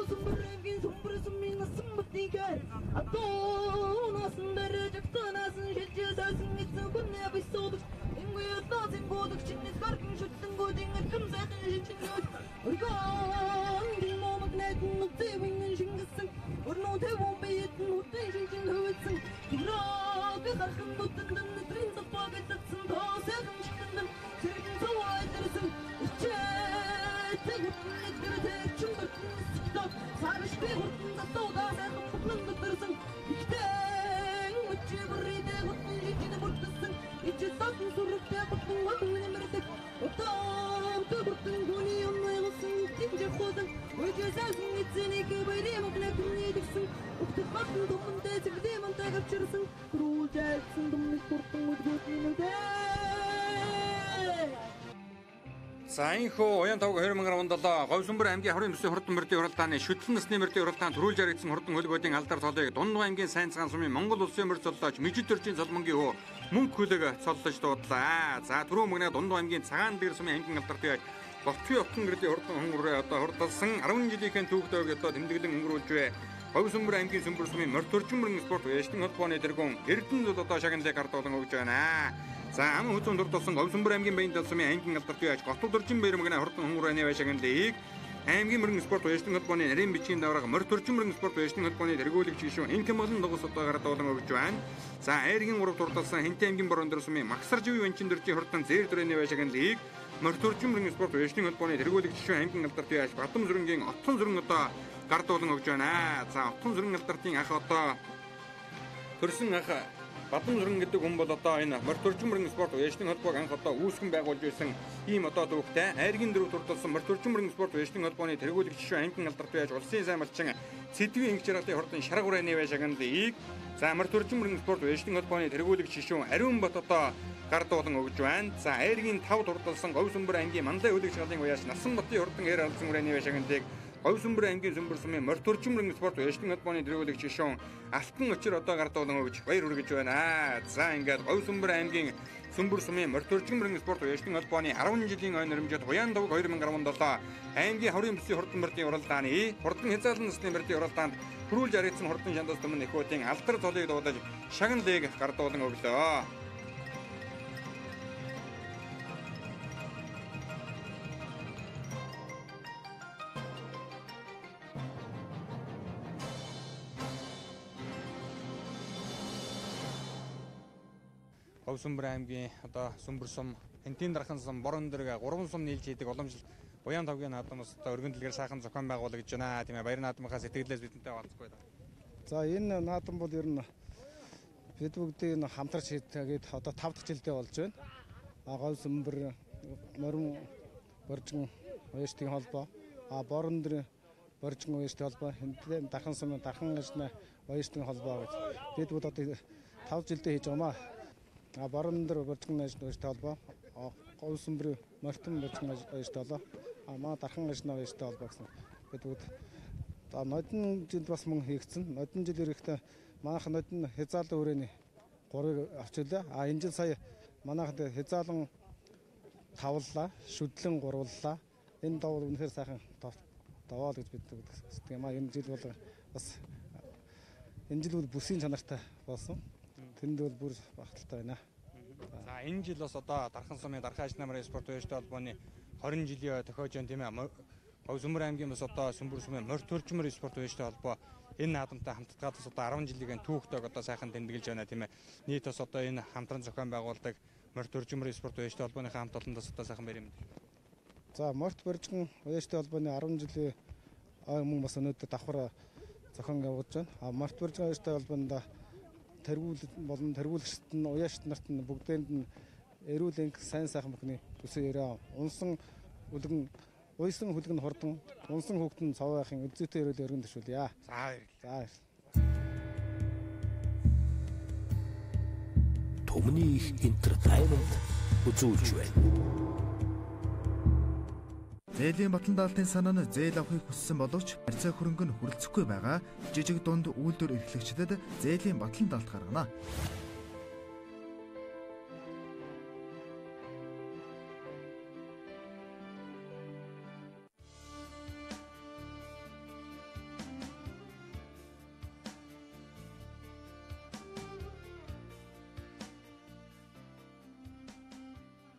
Сүмбэр аймгийн Сүмбэр сумын насан батникар атоо насан дэрежэгтэн насан шилжээсэн эцэн гүнэ бисодч ингуя тасын годч чинэс гаргин шүтэн годин эрхэм сайхан шинжлэх өргөн димомаг найдын нүцэвэн шингэсэн өрнөө тэвэн биетэн үтэн шинжин хөвөлсөн играг гархан нүтэн дэвнэтрин запагай татсан тоосэхэн читэндэн сэргэн цавайдэрсэн ичээ тэгүтэн эдгэрэтэ чүмбэртэн сикток сарышпи хүртэн затоодаа сайхан бүхнэн дэвдэрсэн ихтэн үчи бэрридэ хүртэн шинжин бүртсэн ичээ сатын сүрэгтэ бүхнэн ватэн нэмэрдэг утаам төгөртэн гүний юмнайгсэн тинжэ ходан үжээсэн эцэнийг баярмаг нэхний дэгсэн өгтөг батэн думдэ зэгдэм тагавчирсан рүүлжсэн думныг хүртэн үдгүүтний нүдэ. За энхүү уян тавг 2017 Говь Сүмбэр аймгийн хорын бүсийн хурдан мөрдийн уралдааны шүтлэн насны мөрдийн уралдаанд төрүүлж яригдсан хурдан хөлбөдийн алдар цолыг Дундгой аймгийн сайн цагаан сумын Монгол улсын мөрд цоллооч Мижид төржийн цолмонгийн хөө мөнгө хүлэг цоллож дуудлаа. За түрүү мөнгө Дундгой аймгийн цагаан дээр сумын аймгийн алдарт яаж Ботхи утган гэрдийн хурдан хонгороо одоо хурдалсан 10 жилийн төвөгтэйг одоо тэмдэглэн өнгөрүүлж бай. Говь Сүмбэр аймгийн Сүмбэр сумын морь төрчин мөрөн спорт уяачдын холбооны тэргүүн Эрдэнэт одоо шагналыг гардуулан өгж байна. За ам хүзүүн дурдсан Говь Сүмбэр аймгийн Баян сумын аймгийн алдарт яаж Готов дөржин баяр мэгнэ хурдан хонгорооны шагналыг аймгийн мөрөн спорт уяачдын холбооны нарийн бичгийн давраг морь төрчин мөрөн спорт уяачдын холбооны тэргүүлэгч гишүүн Инкем болон догос одоо гардуулан өгж байна. За Айргийн 3 дурдсан Хинтээ аймгийн борон дэр сумын Максар живийн ванчин дөржийн хурдан зээр дөрөний шагналыг морь төрчин мөрөн спорт уяачдын холбооны тэргүүлэгч гишүүн аймгийн алдарт яаж Батам зүрэнгийн Отхон зүрэн одоо гардуулан өгж байна. За Отхон зүрэн алдартын ах одоо төрсөн ах Батам зүрэн гэдэг хүн бол одоо энэ морь төрчин мөрөн спорт уяачдын холбоог анх одоо үүсгэн байгуулж байсан ийм одоо төвхтэй Айргийн дөрөв дурдсан морь төрчин мөрөн спорт уяачдын холбооны тэргүүлэгч гишүүн аймгийн алдарт яаж улсын сайн малчин Сэдвийн ангич жаргалын хурдан шарга урааны шагналыг за морь төрчин мөрөн спорт уяачдын холбооны тэргүүлэгч гишүүн Ариун Бат одоо гардуулан өгж байна. За Айргийн 5 дурдсан Говь Сүмбэр аймгийн Манлай үлэгч галын уяач Насан Батын хурдан эр алсан урааны шагналыг Говь Сүмбэр аймгийн Сүмбэр сумын морь төрчин мөрөн спорт уяачдын холбооны тэргүүлэгч гишүүн Алтан Очир одоо гардуулан өгж баяр хүргэж байна. За ингээд Говь Сүмбэр аймгийн Сүмбэр сумын морь төрчин мөрөн спорт уяачдын холбооны 10 жилийн ой нэрмжид Уян давг 2017 аймгийн хорийн бүсийн хурдан мөрдийн уралдааны хурдан хязгаарлан насны мөрдийн уралдаанд хүрүүлж яригдсан хурдан шандас түмэн эхүүдийн алдар цолыг дуудаж шагналыг гардуулан өглөө. Говь Сүмбэр аймгийн одоо Сүмбэр сум, Хэнтийн дархан сум, Борон дэрэг 3 сум нийлж хийдэг уламжлалт Уян тавгийн наадамс одоо өргөн дэлгэр сайхан зохион байгуулагдж байна. Тийм ээ, баяр наадмынхаа сэтгэлээс бидэнтэй уулзахгүй байна. За энэ наадам бол ер нь бид бүгдийг хамтарч хийгээд одоо 5 дахь жилдээ болж байна. Говь Сүмбэр, Морин Боржин уяштын холбоо, Борон дэрэг Боржин уяштын холбоо, Хэнтийн дархан сумын дархан ажны уяштын холбоо гэж бид бүгд одоо 5 жилдээ хийж байгаа маа. Борон дэрэг Боржин ажны уяштын холбоо, Говь Сүмбэр Мортон Боржин уяштын холбоо, маа дархан ажны уяштын холбоо гэсэн бид бүгд нодон жилд бас мөн хийгдсэн. Нодон жил ирэхдээ манайх нодон хязаалын хүрээний 3-ыг авчирлаа. Энэ жил сая манайх хязаалан тавллаа, шүдлэн гурваллаа. Энэ давал үнэхээр сайхан даваал гэж бид үздэг юм аа. Энэ жил бол бас энэ жил бол бүсийн чанартай болсон. Тэнд бол бүр багталтай байна. За энэ жил бас одоо дархан сумын дархан ажны намрын спорт уяжтай холбооны 20 жилийн тохиож байна тийм ээ. Говь Сүмбэр аймгийн бас одоо Сүмбэр сумын Морь төрчмөр спорт уяжтай холбоо энэ наадамтай хамтдаад бас одоо 10 жилийн түүхтэйг одоо сайхан тэмдэглэж байна тийм ээ. Нийт бас одоо энэ хамтран зохион байгуулдаг Морь төрчмөр спорт уяжтай холбооныхаа хамт олондоос одоо сайхан барь юм. За Морь Боржин уяжтай холбооны 10 жилийн мөн бас өнөөдөр давхар зохион явуулж байна. Морь Боржин уяжтай холбоонд тэргүүлэгчд нь уяашт нарт нь бүгдээнд нь эрүүл энх сайн сайхан бүхний төсөө яриа унсан үлгэн уйсан хүлгэн хордон унсан хүүхдэн цав байхын үлзээтэй эрүүл өргөн төшүүлье. За. Түмний их entertainment үзүүлж байна. Зээлийн батлан даалтын санаа нь зээл авахыг хүссэн боловч барьцаа хөрөнгө нь хүрэлцэхгүй байгаа жижиг дунд үйлдвэр эрхлэгчдэд зээлийн батлан даалт гаргана.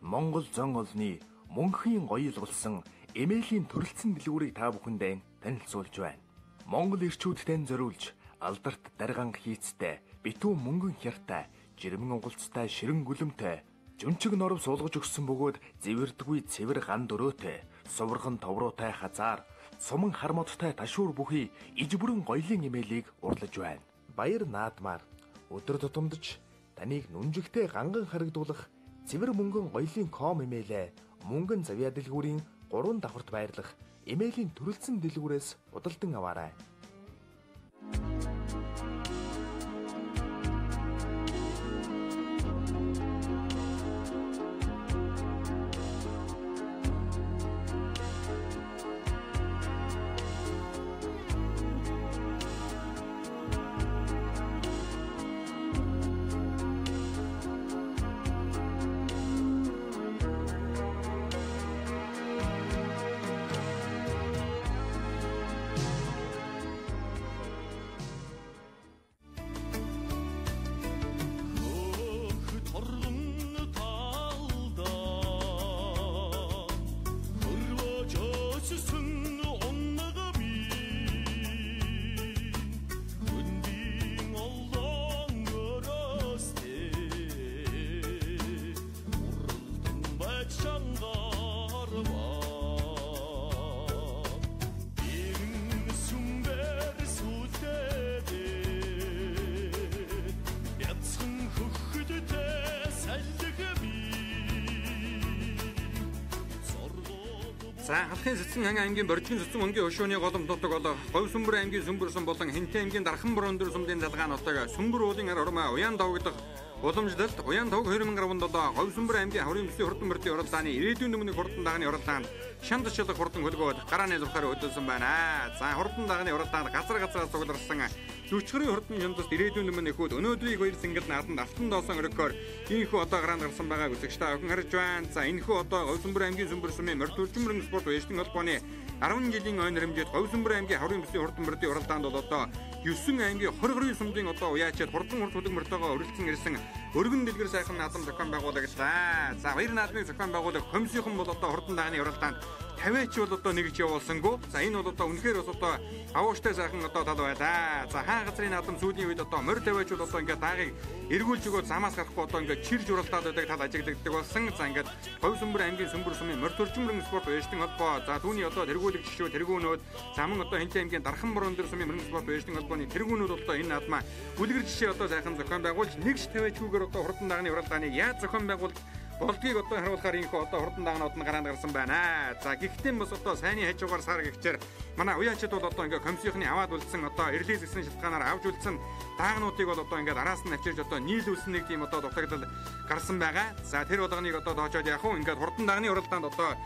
Монгол зон олны мөнхийн гоёлгуулсан эмээлийн төрөлцсөн дэлгүүрийг та бүхэндээ танилцуулж байна. Монгол ирчүүдтэй зориулж алдарт дарганг хийцтэй, битүү мөнгөн хяртай, жирэмэн угалцтай, ширэн гүлэмтэй, жүнчиг норов суулгаж өгсөн бөгөөд зэвэрдгүй цэвэр ган дөрөөтэй, суврхан товруутай хазаар, суман хармодтай ташуур бүхий иж бүрэн гоёлын эмээлийг урлаж байна. Баяр наадмаар өдөр тутамдж таныг нүнжигтэй ганган харагдуулах цэвэр мөнгөн гоёлын ком эмээлээ мөнгөн завья дэлгүүрийн 3 давхарт байрлах эмээлийн төрөлцсөн дэлгүүрээс худалдан аваарай. За халахын Цэцэн хан аймгийн Боржин цэцэн өнгийн өшөөний голом дутаг болоо Говь Сүмбэр аймгийн Сүмбэр сум болон Хэнтийн аймгийн Дархан Борон дэр сумдын залгаануудыг Сүмбэр уулын армаа Уян давгдах уламжлалт Уян давг 2017 Говь Сүмбэр аймгийн хаврын бүсийн хурдан мөрдийн уралдааны ирээдүйн өмнөх хурдан дагны уралдаанд шанд шилэг хурдан хөлгөөд гарааны зурхаар хөдөлсөн байна. За хурдан дагны уралдаанд газар цугларсан Зүчгэрийн хурдны шандас ирээдүйн өмнө эхүүд өнөөдрийг хоёр сингэл нааданд алтан доосон өргөөр ийхүү одоо гараанд гарсан байгааг үзэгчтэй охин харж байна. За энэхүү одоо Говь Сүмбэр аймгийн Сүмбэр сумын Морь төрчмөрөн спорт уяжтын холбооны 10 жилийн ойн хэмжээд Говь Сүмбэр аймгийн хаврын бүсийн хурдан мөрдийн уралдаанд бол одоо 9 аймгийн 20 сумдын одоо уяачаад хурдан хурд мөртөөгөө өрөлдсөн ирсэн өргөн дэлгэр сайхан наадам зохион байгуулагдлаа. За баяр наадмыг зохион байгуулах комиссийнхан бол одоо хурдан дагны уралдаанд 50-ч бол одоо нэгж явуулсангүй. За энэ бол одоо үнэхээр бас одоо авууштай сайхан одоо тал байлаа. За хаан газрын наадам сүүлийн үед одоо морь 50-ч бол одоо ингээд даагыг эргүүлж өгөө замаас гарахгүй одоо ингээд чирж уралдаад байдаг тал ажиглагддаг болсон. За ингээд Говь Сүмбэр аймгийн Сүмбэр сумын морь төрчмөрөн спорт баяжтан холбоо. За түүний одоо тэргүүлэг жишөө тэргүүнүүд заман одоо Хинтээ аймгийн Дархан борон дээр сумын мөрөн спорт баяжтан холбооны тэргүүнүүд одоо энэ наадмаа үлгэр жишээ одоо сайхан зохион байгуулж нэгж 50-чгүйгээр одоо хурдан дагны уралдааныг яаж зохион байгуулж болдгийг одоо харуулахаар инхүү одоо хурдан дагнууд нь гараанд гарсан байна. За гэхдээ бас одоо сайнны хажуугаар сар гихчээр манай уяачид бол одоо ингээ комиссийнхны аваад үлдсэн одоо эрлээс гэсэн шалтгаанаар авч үлдсэн дагнуудыг бол одоо ингээ араас нь авчирж одоо нийлүүлсэн нэг тийм одоо дутагдал гарсан байгаа. За тэр болгоныг одоо доочоод яг уу ингээ хурдан дагны уралдаанд одоо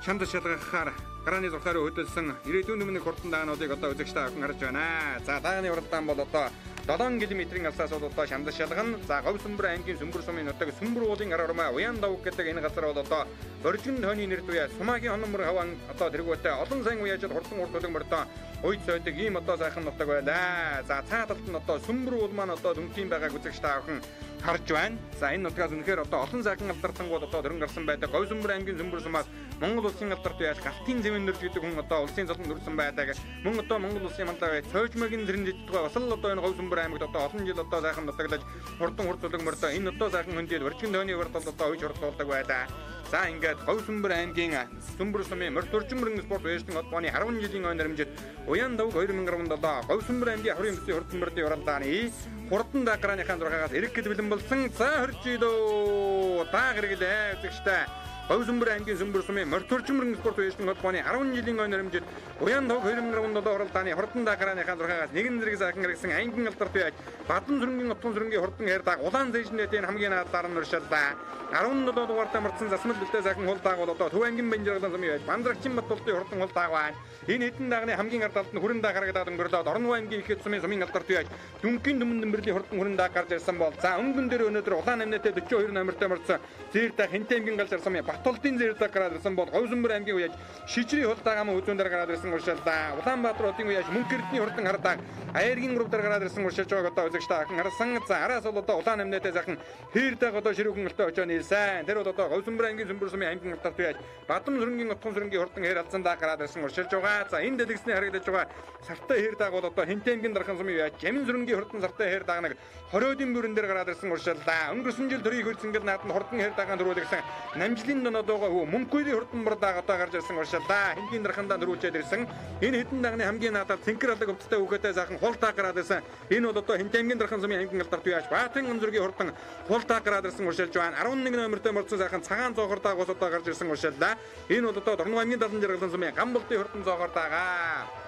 шанд шалгахаар гарааны зурхаар хөдөлсөн ирээдүйн өмнөх хурдан дагнуудыг одоо үзэгчтэй аван харж байна. За дагны уралдаан бол одоо 7 км-ийн алсаас бол одоо шанд шалгана. За Говь Сүмбэр аймгийн Сүмбэр сумын нутаг Сүмбэр уулын арармаа Уян давг гэдэг энэ газар бол одоо Боржин тооны нэр туяа Сумагийн хономор хаван одоо тэргүүтээ олон сайн уяажид хурдан урт төлөг мөртөө уйд сойдог ийм одоо сайхан нутаг байлаа. За цаа талд нь одоо Сүмбэр уул маань одоо дүнгийн байгааг үзэгчтэй аван харж байна. За энэ нутгаас үнэхээр одоо олон сайхан алдартангууд одоо дөрөн гарсан байдаг. Говь Сүмбэр аймгийн Сүмбэр сумаас Монгол улсын алдарт яаш галтын зэвэн нөрж гэдэг хүн одоо улсын золон нөрсөн байдаг. Мөн одоо Монгол улсын мандаа цоожмогийн зэрэн дэдгээ бас л одоо энэ Говь Сүмбэр аймагт одоо олон жил одоо сайхан нутаглаж хурдан хурцлог мөртөө энэ одоо сайхан хөндөл Боржин тооны урд одоо үйж хурцлуулдаг байлаа. За ингээд Говь Сүмбэр аймгийн Сүмбэр сумын морь төрчмөрөн спорт баяжтан холбооны 10 жилийн ой наримжид Уян давг 2017 Говь Сүмбэр аймгийн хаврын бүсийн хурдан мөрдийн уралдааны хурдан даграаныхаа зургаагаас эрэг бэлэн болсон. За хөрчидөө даа гэргэлээ үзэгчтэй. Говь Сүмбэр аймгийн Сүмбэр сумын морь төрчмөрөн спорт баяжтан холбооны 10 жилийн ой наримжид Уян давг 2017 уралдааны хурдан даграаныхаа зургаагаас нэгэн зэрэг сайхан гаргасан аймгийн алдарт байж Бадан сүрэнгийн утган сүрэнгийн хурдан хайрдаг улаан зэжнэдийн хамгийн наадаар нь уршиллаа. 17 дугаартай марцсан засмал бэлтэй сайхан хул дааг бол одоо Төв аймгийн Банжиргалан сумын байж Бандрагчин Батболтын хурдан хул дааг байна. Энэ хэдэн даагны хамгийн ард талд нь хүрэн дааг харагдаад өнгөрлөөд Орон аймгийн Ихэд сумын сумын алдарт байж дүнгийн дүмэн дэмбэрлийн хурдан хүрэн дааг гарч ирсэн бол за өнгөн дээр өнөөдөр улаан амнаатай 42 номертой марцсан зэр дааг Хинтээ аймгийн галзар сумын Батболтын зэр дааг гараад ирсэн бол Говь Сүмбэр аймгийн уяж Шижрийн хул дааг ам үзүүн дээр гараад ирсэн уршиллаа. Улаанбаатар хотын уяж Мөнхөрдний хурдан хардаг Аяргийн гурав дээр гараад ирсэн уршилж байгааг одоо үзэгчтэй ахын харсан. За араас бол одоо улаан амнаатай сайхан хээр дааг одоо ширүүхэн алтай очоо нийлсэн. Тэр бол одоо Говь Сүмбэр аймгийн Сүмбэр сумын аймгийн алдарт байж Бадам сүрэнгийн утган сүрэнгийн хурдан хээр алзан дааг гараад ирсэн уршилж байгаа. За энэ дэлгэсний харагдаж байгаа сартай хээр дааг бол одоо Хинтээ аймгийн Дархан сумын байж Жамин сүрэнгийн хурдан сартай хээр дааг нэг 20-ийн бүрэн дээр гараад ирсэн уршиллаа. Өнгөрсөн жил төрийн хөлцөнгөл нааданд хурдан хээр даагаан дөрүүлсэн намжлын донодоогоо мөнгөний хурдан бар дааг одоо гарч ирсэн уршиллаа. Хинтийн Дархандаа дөрүүлчээд ирсэн. Энэ хэдэн даагны хамгийн наадад цэнхэр алдаг өвдөлтөй өгөөтэй сайхан хул дааг гараад ирсэн. Энэ бол одоо Хинтээ аймгийн Дархан сумын аймгийн алдарт байж Баатан өнзөргийн хурдан хул дааг гараад ирсэн уршилж байна. 11 номертой морцсон сайхан цагаан зоогор дааг ус одоо гарч ирсэн уршиллаа. Энэ бол одоо Дорнов аймгийн Далан Жаргалан сумын Гамболтын хурдан зоогор даагаа.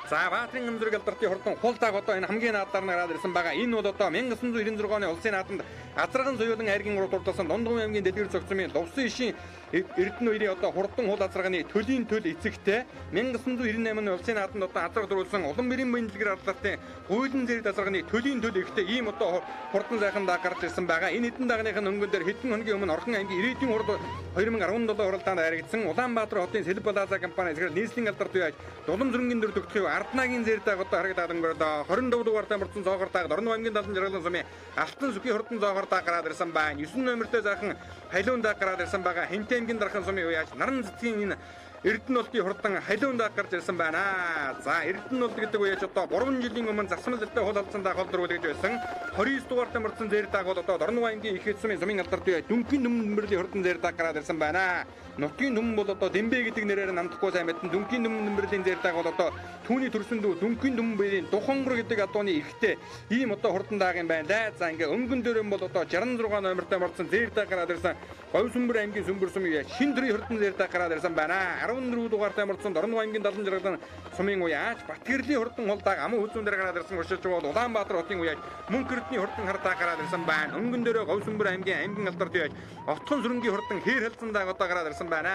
За Баатарын өнзөрг алдартын хурдан хул дааг одоо энэ хамгийн наадаар гараад ирсэн байгаа. Энэ бол одоо 1996 оны улсын нааданд Азарган соёлын айргийн урд урдсан Дундгов аймгийн дэлгэр зохицмын Лувсан ишийн Эрдэнэ үерийн одоо хурдан хул азарганы төлийн төл эцэгтэй 1998 оны улсын нааданд одоо азарга дөрүүлсэн улан бэрийн бэлгэр ардалтын хуулийн зэрэг азарганы төлийн төл ихтэй ийм одоо хурдан сайхан дааг гарч ирсэн байгаа. Энэ хэдэн даагныхын өнгөн дээр хэдэн хоногийн өмнө Орхон аймгийн ирээдүйн хурд 2017 уралдаанд харагдсан Улаанбаатар хотын Сэлб Плаза компани зэрэг нийслэлийн алдарт байж Дулам зүрэнгийн дөр төгтгөө Арднагийн зэр дааг одоо харагдаад өнгөрөөд 25 дугаартай мөрцөн зоогор дааг Дорнов аймгийн Далан Жаргалан сумын Алтан сүхийн хурдан зоогор дааг гараад ирсэн байна. 9 номертой сайхан халуун дааг гараад ирсэн байгаа. Хинтээ аймгийн Дархан сумын уяаж наран цэцгийн энэ Эрдэнэ улсын хурдан халуун дааг гарч ирсэн байна. За Эрдэнэ улс гэдэг уяаж одоо 3 жилийн өмнө засмалтай хул алдсан дааг холдруулж байсан. 29 дугаартай мөрцөн зэр дааг бол одоо Дорнов аймгийн Ихэд сумын сумын алдарт байж дүнгийн дүмэн дэмбэрлийн хурдан зэр дааг гараад ирсэн байна. Нутгийн дүмэн бол одоо Дэмбэ гэдэг нэрээр намдахгүй сайн мэдэн дүнгийн дүмэн дэмбэрлийн зэр дааг бол одоо түүний төрсөн дүү дүнгийн дүмэн биеийн Духангор гэдэг адууны ихтэй ийм одоо хурдан дааг юм байна. За ингээ өнгөн дээр бол одоо 66 номертой морцсон зэр дааг гараад ирсэн. Говь Сүмбэр аймгийн Сүмбэр сумын шин төрийн хурдан зэр дааг гараад ирсэн байна. 14 дугаартай морцсон Дорнов аймгийн Далан Жаргалан сумын уяаж Батгэрлийн хурдан хул дааг аман үзүүн дээр гараад ирсэн уршилж бол Улаанбаатар хотын уяаж Мөнхөрдний хурдан хар дааг гараад ирсэн байна. Өнгөн дээр Говь Сүмбэр аймгийн алдарт яаж Отхон сүрэнгийн хурдан хээр халзан дааг одоо гараад ирсэн байна.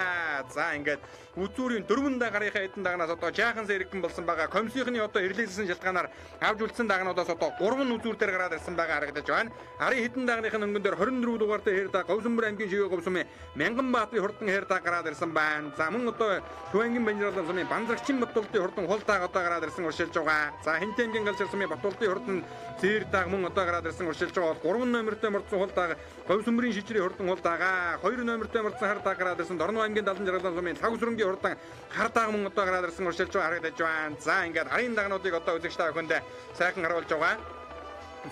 За ингээд үзүүрийн 4 даагаарынхаа эдэн даагнаас одоо жаахан зэрэгэн болсон байгаа. Комиссийнхны одоо эрлээсэн шалтгаанаар авж үлдсэн даагнуудаас одоо 3 үзүүр дээр гараад ирсэн байгаа харагдаж байна. Арын хэдэн даагныхын өнгөн дээр 24 дугаартай хээр дааг Говь Сүмбэр аймгийн Шивээ Говь сумын Мянган Баатарын хурдан хээр дааг гараад ирсэн байна. За мөн одоо одоо Төвэнгийн Банжиргалан сумын Банзрагчин Батболтын хурдан хултааг одоо гараад ирсэн уршилж байгаа. За Хинтэмгийн галзар сумын Батболтын хурдан Зээрдаг мөн одоо гараад ирсэн уршилж байгаа бол 3 номертой мордсон хултааг Говь сүмбрийн шижрийн хурдан хултаагаа 2 номертой мордсон хардааг гараад ирсэн Дорноо аймгийн Далан жаргалан сумын Лаг сүрэнгийн хурдан хардааг мөн одоо гараад ирсэн уршилж байгаа харагдаж байна. За ингээд арын дагнуудыг одоо үзэгч та бүхэнд сайхан харуулж байгаа.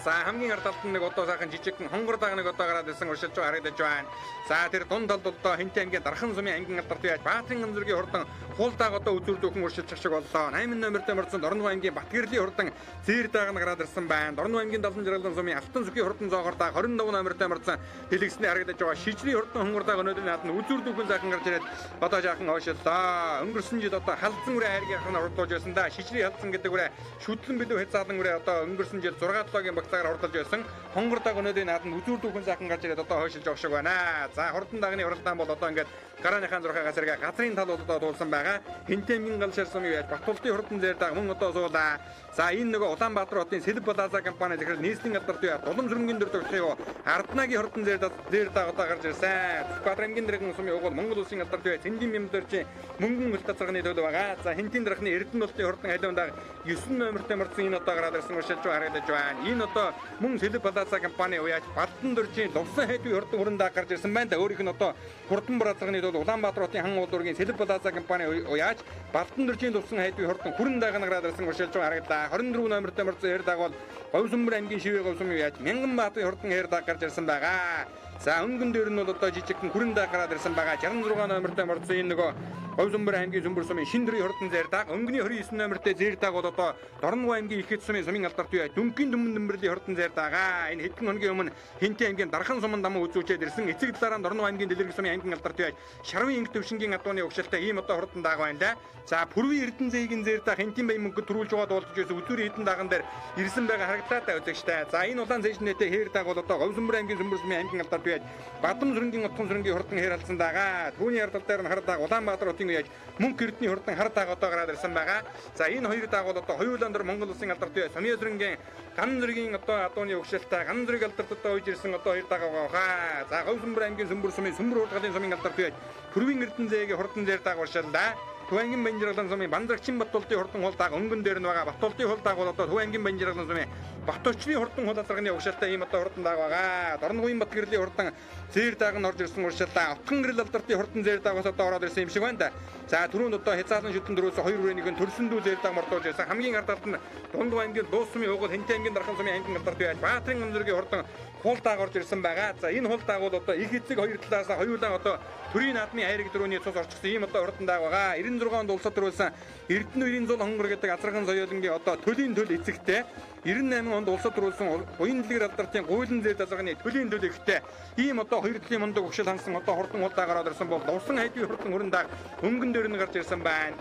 За хамгийн ард талд нэг одоо сайхан жижигхэн хонгор даг нэг одоо гараад ирсэн уршилж байгаа харагдаж байна. За тэр дунд талд одоо Хинтэ аймгийн Дархан сумын ангин алдарт яаж Баатарын амзургийн хурдан хуулдааг одоо үзүүрдөхөн уршилж шиг боллоо. 8 номертой мордсон Дорноо аймгийн Батгэрлийн хурдан Зээрдаг нь гараад ирсэн байна. Дорноо аймгийн Далан жаргалан сумын Алтан сүхийн хурдан зоогордаг 25 номертой мордсон дэлгэсний харагдаж байгаа. Шижрийн хурдан хонгордаг өнөөдрийн наадад үзүүрдөхөн сайхан гарч ирээд одоо жаахан хойшлоо. Өнгөрсөн жил одоо халдсан үрэ хайргийнх нь хурдуулж байсан да. Шижрийн халдсан гэдэг үрэ шүтлэн билүү хэцаалан үрэ одоо өнгөрсөн жил 6 7-гийн багцаагаар хурдуулж байсан. Хонгордаг өнөөдрийн наадад үзүүрдөхөн сайхан гарч ирээд одоо хойшилж явах шиг байна. За хурдан дагны уралдаан бол одоо ингээд гарааныхаа 6-аас эргээ газрын тал бол одоо дуулсан байгаа. Хинтэмгийн галшаар сумын яаж Батболтын хурдан зээрдэг мөн одоо суулаа. За энэ нөгөө Улаанбаатар хотын Сэлб Плаза компани захирал нийслэлийн алдарт бай Дулам сүрэнгийн дөр төгсөйгөө Арднагийн хурдан зээрдэг одоо гарч ирсэн. Баатар аймгийн дэрэгэн сумын угол Монгол улсын алдарт бай Цэндийн мэмдэрчийн мөнгөн мөлт цацрагны төлөв байгаа. За Хинтийн дарахны Эрдэнэ улсын хурдан халиундаг 9 номертой мордсон энэ одоо гараад ирсэн уршилж харагдаж байна. Энэ одоо мөн Сэлб Плаза компани уяаж Балдан дөржийн Лувсан хайдын хурдан хүрээндээ гарч ирсэн байна да. Өөрийнх нь одоо хурдан барацганы төлөв Улаанбаатар хотын хан уулуургийн Сэлб Плаза компани уяаж Балдан дөржийн Лувсан хайдын хурдан хүрээндээ гараад ирсэн уршилж харагдаа. 24 номертой мордсон Эрдэг бол Говь сүмбэр аймгийн Шивээ Говь сүм яаж Мянганбаатарын хурдан Эрдэг гарч ирсэн байгаа. За өнгөн дээр нь бол одоо жижигхэн хүрээндээ гараад ирсэн байгаа. 66 номертой мордсон энэ нөгөө Говь сүмбэр аймгийн сүмбэр сумын Шиндрийн хурдан Зээрдэг. Өнгөний 29 номертой Зээрдэг бол одоо Дорноо аймгийн Ихэд сумын сумын алдарт бай Дүнгийн Дүмэн Нэмбэрлийн хурдан Зээрдэг. Энэ хэдэн хоногийн өмнө Хинтэ аймгийн Дархан сумын дамаа үзүүлчихэд ирсэн. Эцэг дараа нь Дорноо аймгийн Дэлгэрэг сумын аймгийн алдарт бай Шарвын инг төвшингийн адууны угшилтай ийм одоо хурдан дааг байна да. За Пүрвийн Эрдэнэзэгийн Зээрдэг Хинтэн баян мөнгө төрүүлж байгаа дуулж байсан үзүүрийн хэдэн даган дээр ирсэн байгаа харагдаад үзэгчтэй. За энэ улаан цэжнэтэй Хээрдэг бол одоо Говь сүмбэр аймгийн сүмбэр сумын аймгийн алдарт бай Бадам сүрэнгийн Утган сүрэнгийн хурдан Хээр алсан дагаа. Түүний ардал дээр нь хардаг Улаанбаатар хотын яаж мөнгө Эрдэнэ хурдан хардаг одоо гараад ирсэн байгаа. За энэ хоёр дааг бол одоо хоёулаа дөр Монгол улсын алдарт бай Сумья сүрэнгийн Ган зэргийн одоо адууны угшилтай Ган зэрэг алдарт одоо үйж ирсэн одоо хоёр дааг байгаа. За Говь сүмбэр аймгийн сүмбэр сумын сүмбэр хурдгалын сумын алдарт бай Пүрвийн Эрдэнэзэгийн хурдан Зээрдэг уршилдаа. Төвэнгийн Банжиргалан сумын Банзрагчин Батболтын хурдан хулдааг өнгөн дээр нь байгаа. Батболтын хулдааг бол одоо Төвэнгийн Банжиргалан сумын Батөчрийн хурдан хулацрагны угшилтай ийм одоо хурдан дааг байгаа. Дорногын Батгэрлийн хурдан Зээрдэг нь орж ирсэн уршилдаа. Отхон гэрэл алдартын хурдан Зээрдэг бас одоо ороод ирсэн юм шиг байна да. За түрүүнд одоо хязаалан шүтэн дөрөөс 2 хүрээнийг нь төрсөндүү Зээрдэг мордуулж ирсэн. Хамгийн ард талд нь Дундгой аймгийн Дуус сумын угол Хинтэ аймгийн Дархан сумын аймгийн алдарт бай Баатарын амзургийн хурдан хулдааг орж ирсэн байгаа. За энэ хулдааг бол одоо их эцэг хоёр талаас хоёулаа одоо төрийн наадмын хайрыг дөрөвний цус орчихсон ийм одоо хурдан дааг байгаа. 96 онд улсад төрүүлсэн Эрдэнэ үерийн зул хонгор гэдэг азархан соёлынгийн одоо төлийн төл эцэгтэй 98 онд улсад төрүүлсэн уян дэлгэр алдартын гуйлан зээл азарганы төлийн төл ихтэй ийм одоо хоёр төлөв мундаг өгшил хансан одоо хурдан хулдаагаар орж ирсэн бол Лувсан хайдын хурдан хүрэн дааг өнгөн дээр нь гарч ирсэн байна.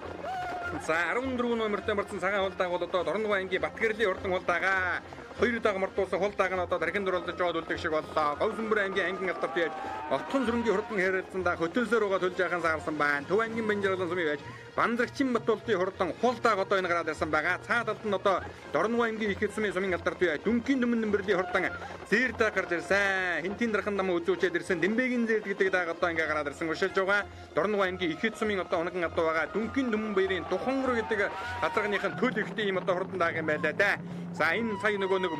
За 14 номертой мордсон цагаан хулдааг бол одоо Дорноо аймгийн Батгэрлийн хурдан хулдаагаа хоёр дааг мартуулсан хулдааг нь одоо даргин дөрөлдөж жоод үлдэх шиг боллоо. Говь сүмбэр аймгийн ангин алдарт яаж Отхон сүрэнгийн хурдан хэрэлцэндээ хөтөлсөөр угаа төлж яхан саарсан байна. Төв аймгийн Банжиргалан сумын байж Банзрагчин Батболтын хурдан хулдааг одоо энэ гараад ирсэн байгаа. Цаад талд нь одоо Дорноо аймгийн Ихэд сумын сумын алдарт бай Дүнгийн Дүмэн Нэмбэрлийн хурдан Зээрдэг гарч ирсэн. Хинтийн дархан дамаа үзүүлчихэд ирсэн Дэмбэгийн Зээрд гэдэг дааг одоо ингээ гараад ирсэн уршилж байгаа. Дорноо аймгийн Ихэд сумын одоо онгон адуу байгаа Дүнгийн Дүмэн баярын Тухангөр гэдэг хатаргийнхын төл ихтэй ийм одоо хурдан дааг юм байлаа да. За энэ сая нөгөө нэг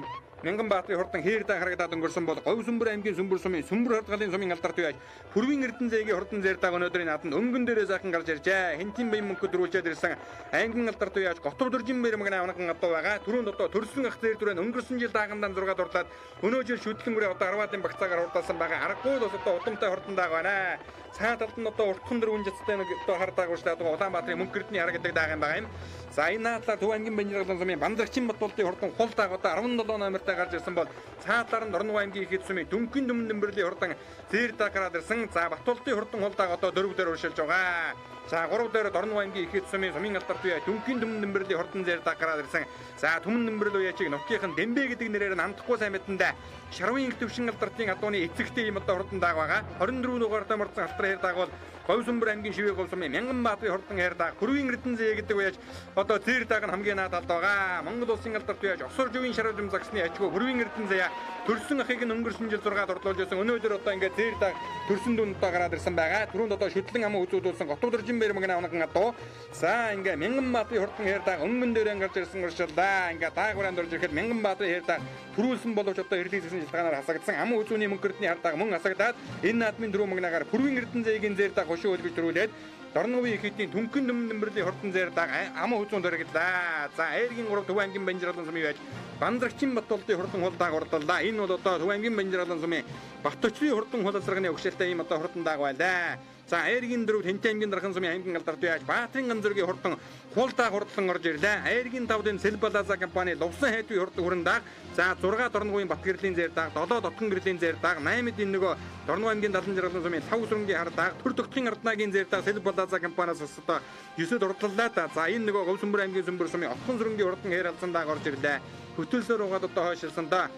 Мянганбаатарын хурдан Хээрдэг харагдаад өнгөрсөн бол Говь сүмбэр аймгийн сүмбэр сумын сүмбэр хурдгалын сумын алдарт бай Пүрвийн Эрдэнэзэгийн хурдан Зээрдэг өнөөдрийн нааданд өнгөн дээрээ сайхан гарч иржээ. Хинтийн баян мөнгө төрүүлчихэд ирсэн аймгийн алдарт бай Готов дөржин баяр мөнгөний авнаган адуу байгаа. Түрүүнд одоо төрсөн ах зэр дүрэн өнгөрсөн жил даагандаа 6 дурлаад өнөө жил шүтлэн үрээ одоо 10-ын багцаагаар хурдалсан байгаа. Аргагүй бас одоо удамтай хурдан дааг байна. Цаад талд нь одоо уртхан дэр үнжицтэй нэг одоо хардаг ууштай Улаанбаатарын мөнгө Эрдэнэ хар гэдэг дааг юм байгаа юм. За энэ наадлаар Төвэнгийн Банжиргалан сумын Банзрагчин Батболтын хурдан хулдааг одоо 17 номертой гарч ирсэн бол цаадлаар нь Дорноо аймгийн Ихэд сумын Дүнгийн Дүмэн Нэмбэрлийн хурдан Зээрдэг гараад ирсэн. За Батболтын хурдан хулдааг одоо 4 дээр уршилж байгаа. За 3 дээр Дорноо аймгийн Ихэд сумын сумын алдарт бай Дүнгийн Дүмэн Нэмбэрлийн хурдан Зээрдэг гараад ирсэн. За Түмэн Нэмбэрл уяачиг нутгийнхан Дэмбэ гэдэг нэрээр нь хамтахгүй сайн мэдэндээ Шарвын инг төвшин алдартын адууны эцэгтэй ийм одоо хурдан дааг байгаа. 24 дугаартай мордсон алтар Хээрдэг бол Говь сүмбэр аймгийн Шивээ Говь сумын Мянганбаатарын хурдан Хээрдэг Пүрвийн Эрдэнэзээ гэдэг уяаж одоо Зээрдэг нь хамгийн наад талд байгаа. Монгол улсын алдарт уяаж Осор жувийн шарвалжим загсны ачгүй Пүрвийн Эрдэнэзээ төрсөн ахыг нь өнгөрсөн жил 6 дурлуулж байсан. Өнөөдөр одоо ингээд Зээрдэг төрсөн дүнд одоо гараад ирсэн байгаа. Түрүүнд одоо шүтлэн амаа үзүүлсэн Готов дөржин хурцгийн бэр мэгнэ оногн атуу. За ингээ Мянганбаатарын хурдан хэрдэг өнгөн дээр гарч ирсэн уршилдаа. Ингээ даагууранд орж ирэхэд Мянганбаатарын хэрдэг төрүүлсэн боловч одоо эрдэлсэн шалтгаанаар хасагдсан ам үзүүний мөнгөрдний хардаг мөн хасагдаад энэ наадмын дөрөв мэгнэгээр Пүрвийн Эрдэнэзийн зээрдэг хошуу үлгэж төрүүлээд Дорноговын ихэтийн түнхэн нөмбөрлийн хурдан зээрдэг ам үзүүн дөрөглөө. За Айргийн 3 Төв аймгийн Банжиргалан сумын байж Бандрагчин Батболдын хурдан хулдааг урдаллаа. Энэ бол одоо Төв аймгийн Банжиргалан сумын Бат-Өчрийн хурдан хулалцарганы өгшөлтэй ийм одоо хурдан дааг байлаа. За Айргийн 4 Тэнтэй аймгийн Дархан сумын аймгийн алдарт байж Баатрин Ганзүргийн хурдан хулдааг урдлан орж ирлээ. Айргийн 5-ын Сэлбалаза компани Лувсан хайдвын хурдан хүрэндааг за 6 Дорноговын Батгэрлийн зээрдэг 7 Дотгон гэрлийн зээрдэг 8-д энэ нөгөө Дорногов аймгийн Далан жаргалан сумын 5 сүрэнгийн хардаг төр төгтгийн арднагийн зээрдэг Сэлбалаза компаниас одоо 9-д урдлалаа да. За энэ нөгөө Говь Сүмбэр аймгийн Сүмбэр сумын Отхон сүрэнгийн хурдан хээр алзандааг орж ирлээ. Хөтөлсөөр угаад одоо хойшилсан да.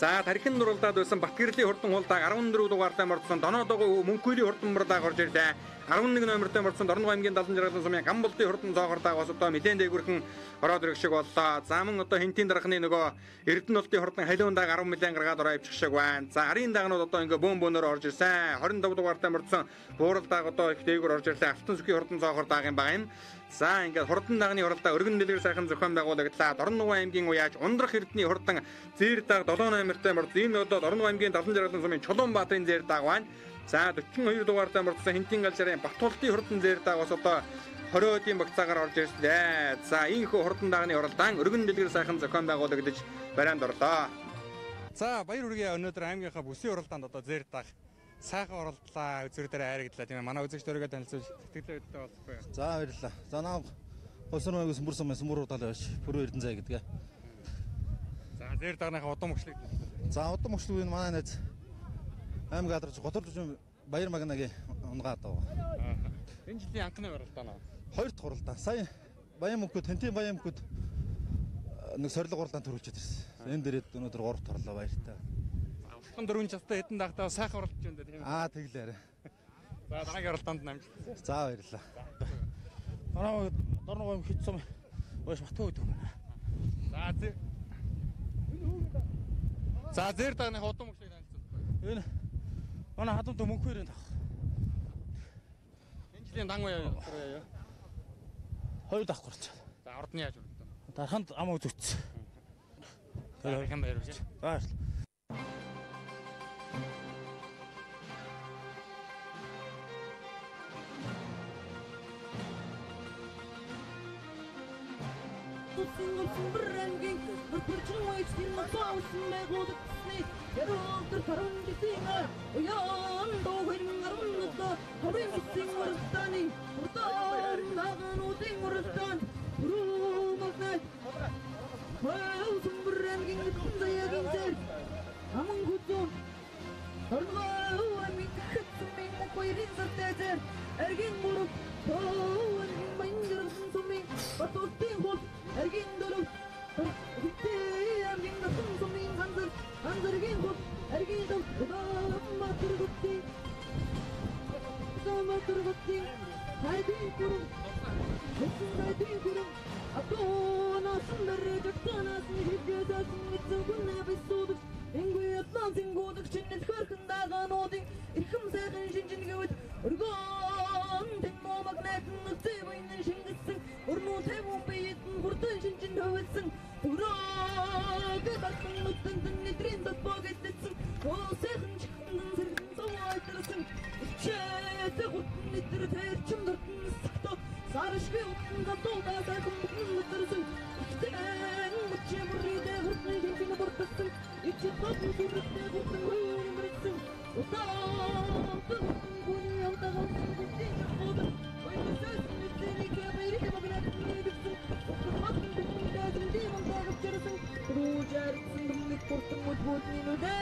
За тархин нуралдаад байсан Батгэрлийн хурдан хулдааг 14 дугаартай мордсон Донодогоо Мөнхөлийн хурдан мурдааг орж ирлээ. 11 номертой мордсон Дорногов аймгийн Далан жаргалан сумын Гамболдын хурдан зоогордааг бас одоо мэдэн дээгүрхэн ороод ирэх шиг боллоо. За мөн одоо Хинтийн дарахны нөгөө Эрдэнэлтийн хурдан халиундааг 10 милион гаргаад ороо авчих шиг байна. За арын дагнууд одоо ингээ бөөнөөр орж ирсэн. 25 дугаартай мордсон Бууралдааг одоо их дээгүр орж ирлээ. Алтан сүхийн хурдан зоогордааг юм байгаа юм. За ингээд хурдан дагны уралдаа өргөн дэлгэр сайхан зохион байгуулагдлаа. Дорногов аймгийн уяаж Ундрах Эрдэнэ хурдан зээрдэг 7 номертой морд. Энэ одоо Дорногов аймгийн Далан жаргалан сумын Чулуунбаатарын зээрдэг байна. За 42 дугаартай мордсон Хинтийн галжарын Батболдын хурдан зээрдэг бас одоо 20-ийн багцаагаар орж ирсэн. За ийхүү хурдан дагны уралдаан өргөн дэлгэр сайхан зохион байгуулагдаж барианд орлоо. За баяр хүргэе өнөөдөр аймгийнхаа бүсийн уралдаанд одоо зээрдэг сайхан оролдлоо үзэр дээр хайрагдлаа тийм ээ. Манай үзэгчдөрөө танилцуулж тэтгэлээ өдөө болсохгүй. За баярлалаа. За наа Хосрмын Сүмбэр сумын Сүмбэр удаа байж Пүрвийн Эрдэнэзээ гэдэг. За зэр дагныхаа удам мөчлөг. За удам мөчлөг энэ манай найз аймаг адарч Готор Баяр Магнагийн унгаа даа. Энэ жилийн анхны уралдаа нөө. Хоёр дахь уралдаа. Сая Баян мөнгөд Тэнтийн Баян мөнгөд нэг сорилго уралдаанд төрүүлж ирсэн. Энэ дээрээ өнөөдөр 3 дахь орлоо баяртай. 4 частай хэдэн дагтаа сайхан оролдож байна тийм ээ. Тэглээрээ. За дараагийн оролдоонд намжлаа. За баярлалаа. Дорногов аймгийн хэт сум баш Матгүй гэдэг. За зэр дагны удам мөчлөг танилцуулъя. Энэ манай хадамд мөнхөрийн тах. Энэ жилийн дан уу? Хоёр дахь гурч. За ордны яаж өргөдөө. Дарханд ам үзүүц. Тэр хэм баярлалаа. Баярлалаа. Сүмбэр аймгийн бүржин уйчдын мосоосон байгуулагдсны яруугаар харамжтайгаар уяан дoohin гарнууд хорин битэн уралдааны урдаан нагануудын уралдаан бүрүүмэгнэ сүмбэр аймгийн заяагийн зэр аман хүзүүн Дорногов аймгийн хэцмийн мөхөөрийн зөртөөр эргэн мөрөв тоон Банжиргалан сумын Батболдын хул эргэн дөрөв Хинтийн аймгийн Далан сумын Ганзүргийн хул эргэн дөв Батөргөтийн хайдын гүрэн атоонаас мэрэж атоонаас нэгэдээс мэдсэн нэбисүүд Ингуятлан зингуудаг чинэл хөрхөн дагаануудын ирхэм сайхан шинжин гэвэд өргөн тэнмомаг найдан зэвэйнэн шингэсэн өрнүү тэвүүн биетэн хурдан шинжин төвөлсөн өрөөг бархан нүдэн нэтрийн дотбог эдэтсэн оо сайхан чихэн зэрхэн зовойтэрсэн ичээтэй хурдан нэтрэ тэрчим дөртэн нисгтөө саршгүй утэн гадуудаа сайхан бүхэн нэтрсэн ихтэн мучимридэ хурдан шинжин бортсэн ичээ хурдан сүрэттэй хурдан хөрөн мэрсэн удаа гүний амтаган бүхэн хурдан ойнэс нэтрийн кэмэрик магнат нэдсэн хурдан бүхэн дэм амтаган чирсэн рүүжэрсэн нэг хурдан мөдбөдний нүдэ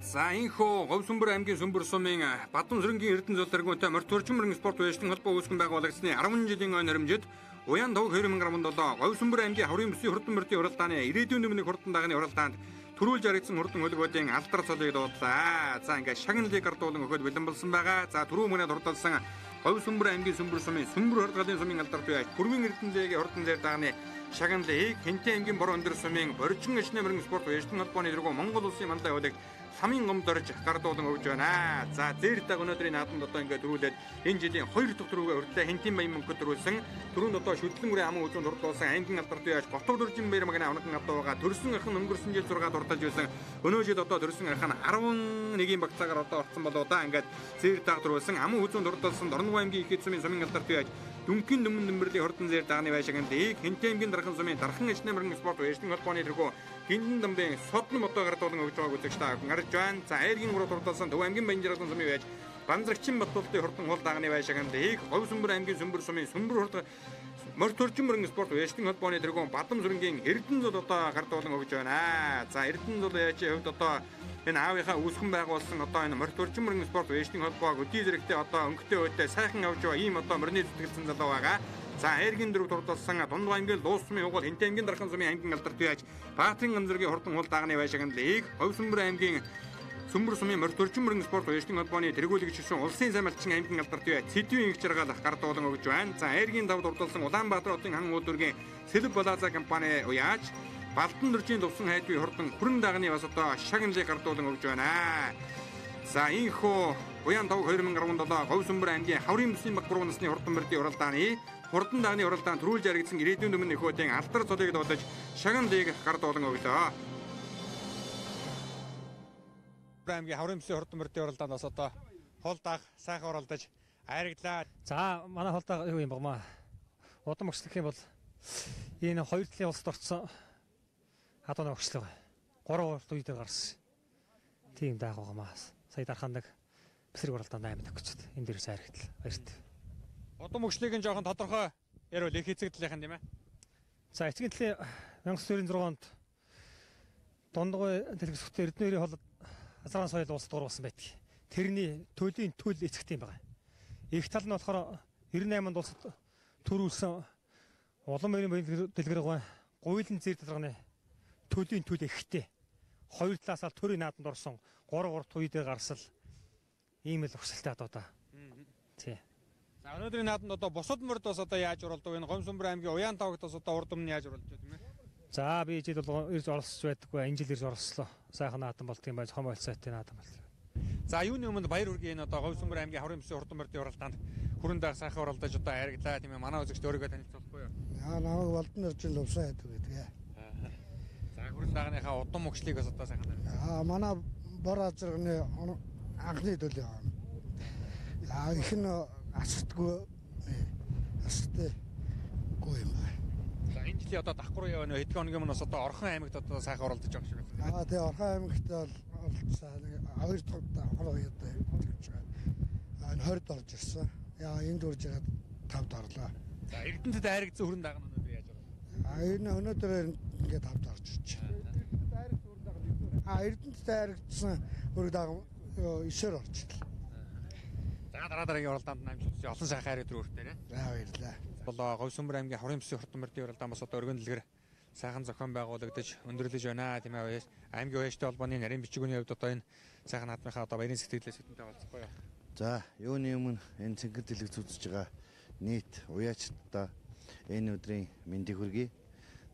За инхүү Говь Сүмбэр аймгийн Сүмбэр сумын Бадам сүрэнгийн Эрдэнэ зул тэргүүнтэй Морьтурчмөрн спорт баярлалын холбоо үүсгэн байгуулагдсны 10 жилийн өн хөрөмжид Уян Тог 2017 Говь Сүмбэр аймгийн хаврын бүсийн хурдан мөрдийн уралдааны ирээдүйн нэмний хурдан дагны уралдаанд төрүүлж харагдсан хурдан хөлбөдийн алдар цолыг дуудлаа. За ингээд шагналыг гардуулан өгөхөд бэлэн болсон байгаа. За түрүү мөнөд хурдалсан Говь Сүмбэр аймгийн Сүмбэр сумын Сүмбэр хурдгалын сумын алдарт байж Пүрвийн Эрдэнэзээгийн хурдан дээр дагны шагналыг Хинтээ аймгийн Бор өндөр сумын Борчин ишнэ мөрөн спорт баярын холбооны дэргүү Монгол улсын мандаа явдаг самын гомдорж гардуулан өгж байна. За зээртэй өнөөдрийн наадамд одоо ингээд төрүүлээд энэ жилийн 2 дахь төрүүгээ өртөө Хинтээ баян мөнгөд төрүүлсэн. Түрүүнд одоо шүтлэн бүрийн аман үзүүнд урдуулсан аймгийн алдарт яаж Готор дөржин баяр магнаа авнаган авдуугаа төрсөн ахын өнгөрсөн жил 6 дуртаж байсан. Өнөө жил одоо төрсөн ахын 11-ийн багцаагаар одоо орсон болоо да ингээд зээртэй төрүүлсэн аман үзүүнд урдуулсан Дорногов аймгийн ихэд сумын самын алдарт яаж дүнгийн нөмөн нөмбөрлийн хордон зэр дааны байшаагандыг Хинтээ аймгийн дархан сумын дархан ишнэ мөрөн спорт баярын холбооны дэргүү гинэн дамбын содн мото гардуулан өгж байгааг үзэгч та гарч байна. За айргийн уруу турталсан Төв аймгийн Баянжирган сумын байж Банзрагчин Батболтын хордон хол дагны байшаагандыг Говь Сүмбэр аймгийн Сүмбэр сумын Сүмбэр хордон Мөртөрчин мөрөн спорт баярын холбооны дэргүү Бадам сүрэнгийн Эрдэнэзул одоо гардуулан өгж байна. За Эрдэнэзул яачийн хувьд одоо энэ аавынхаа үүсгэн байгуулсан одоо энэ Мөртөрчин мөрөн спорт баярын холбоог өдий зэрэгтэй одоо өнгөтэй өдөө сайхан явж байгаа ийм одоо мөрний зүтгэлсэн залуу байгаа. За айргийн дөрөв турдалсан Дундгой аймгийн Луус сумын угол Хинтээ аймгийн Дархан сумын аймгийн алдарт яаж Баатарын Ганзэргийн хордон хол дагны байшаагандыг Говь Сүмбэр аймгийн Сүмбэр сумын Мөртөрчин мөрөн спорт баярын холбооны тэргүүлэгч шишүүн улсын сайн малчин аймгийн алдарт яаж Сэдвийн их жаргалах гардуулан өгж байна. За айргийн давд урдалсан Улаанбаатар хотын хан үүдүргийн Сэлб Балаза компани уяаж Балтан дөржийн Лувсан хайдвын хордон хүрэн дагны бас одоо шагналыг гардуулан өгж байна. За инхүү Уян тав 2017 Говь Сүмбэр аймгийн Хаврын бүсийн баг 3 насны хордон мөрдийн уралдааны хурдан дагны уралдаанд төрүүлж яригдсан ирээдүйн өмнө нөхөдийн алдар цолыг дуудаж шагналыг гардуулан өглөө. Аймгийн Хаврын бүсийн хордон мөрдийн уралдаанд бас одоо хол даг сайхан оролдож айрагдлаа. За манай хол даг юу юм багмаа. Удам өгчлөх юм бол энэ хоёр талын улсад орцсон хадууны өгчлөг 3 урт үе дээр гарсан. Тийм даах багмаа. Сая дархандаг бэсрэг уралдаанд 8 төгсөд энэ дээрээс айрагдлаа. Баяртай. Удам өгшлийг нь жоохон тодорхой ярил их эцэгдлийнхэн тийм ээ. За эцгийн талын 1996 онд Дундгой дэлгэцхүүтэй Эрдэнэрийн хол Азаргаан соёл улс дуурсан байдаг. Тэрний төлийн төл эцэгтэй юм байна. Их тал нь болохоор 98 онд улсад төрүүлсэн улам эрийн баян дэлгэрэг гуйлан зэр даргааны төлийн төл ихтэй. Хоёр талаас нь төрийн наадамд орсон 3 урт үе дээр гарсал ийм л өгсөлтэй одоо да. Тий. За өнөөдрийн наадамд одоо бусад мөрд бас одоо яаж оролдог вэ? Говь Сүмбэр аймгийн Уян тавгт бас одоо урд өмнө яаж оролдож байна тийм ээ? За би жил бол ирж оролцож байдаггүй. Энэ жил ирж оролцлоо. Сайхан наадам болт юм байна. Зохион байгуулалтын наадам болт. За юуны өмнө баяр хүргэе энэ одоо Говь Сүмбэр аймгийн Хаврын бүсийн урд мөрдийн уралдаанд хүрэн даах сайхан оролдож одоо айрагдлаа тийм ээ. Манай үзэгчд өөрийгөө танилцуулахгүй юу? Яа намайг Болдон Оржин Лувсан хайдаг гэдэг. За хүрэн даагныхаа удам өгшлийг бас одоо сайхан аа манай Бор Азарганы анхны төлөө. Аа их нь асартгүй юм байна. За энэ жилийн одоо давхар яваа нөө хэдэн хоногийн өмнө бас одоо Орхон аймагт одоо сайхан оролдож байгаа шиг байна. Аа тэгээ Орхон аймагт бол оролцсон. 2 дахь давхар яваад гэж байгаа. Аа 20-д орж ирсэн. Яа энд урж ирээд 5-д орлоо. За Эрдэнэтэд айрагдсан хүрэн дагна өнөөдөр яаж оролцсон? Аа энэ өнөөдөр ингээд 5-д орж ирж байна. Аа Эрдэнэтэд айрагдсан хүрэн дагна 9-оор орж ирлээ. За дараагийн уралдаанд намжуулсан олон сайхан хайр өдрөө өртөө нэ. За баярлалаа. Болоо Говь Сүмбэр аймгийн Хаврын бүсийн хордон мөрдийн уралдаан бас одоо өргөн дэлгэр сайхан зохион байгуулагдаж өндөрлөж байна тийм ээ. Аймгийн уяачтай холбооны нарийн бичгүүний хувьд одоо энэ сайхан наадмынхаа одоо баярын сэтгэлээс хэдэнтэй болцохгүй юу? За юуны өмнө энэ цэнгэр дэлгэц үзэж байгаа нийт уяачтаа энэ өдрийн мэндийг хүргэе.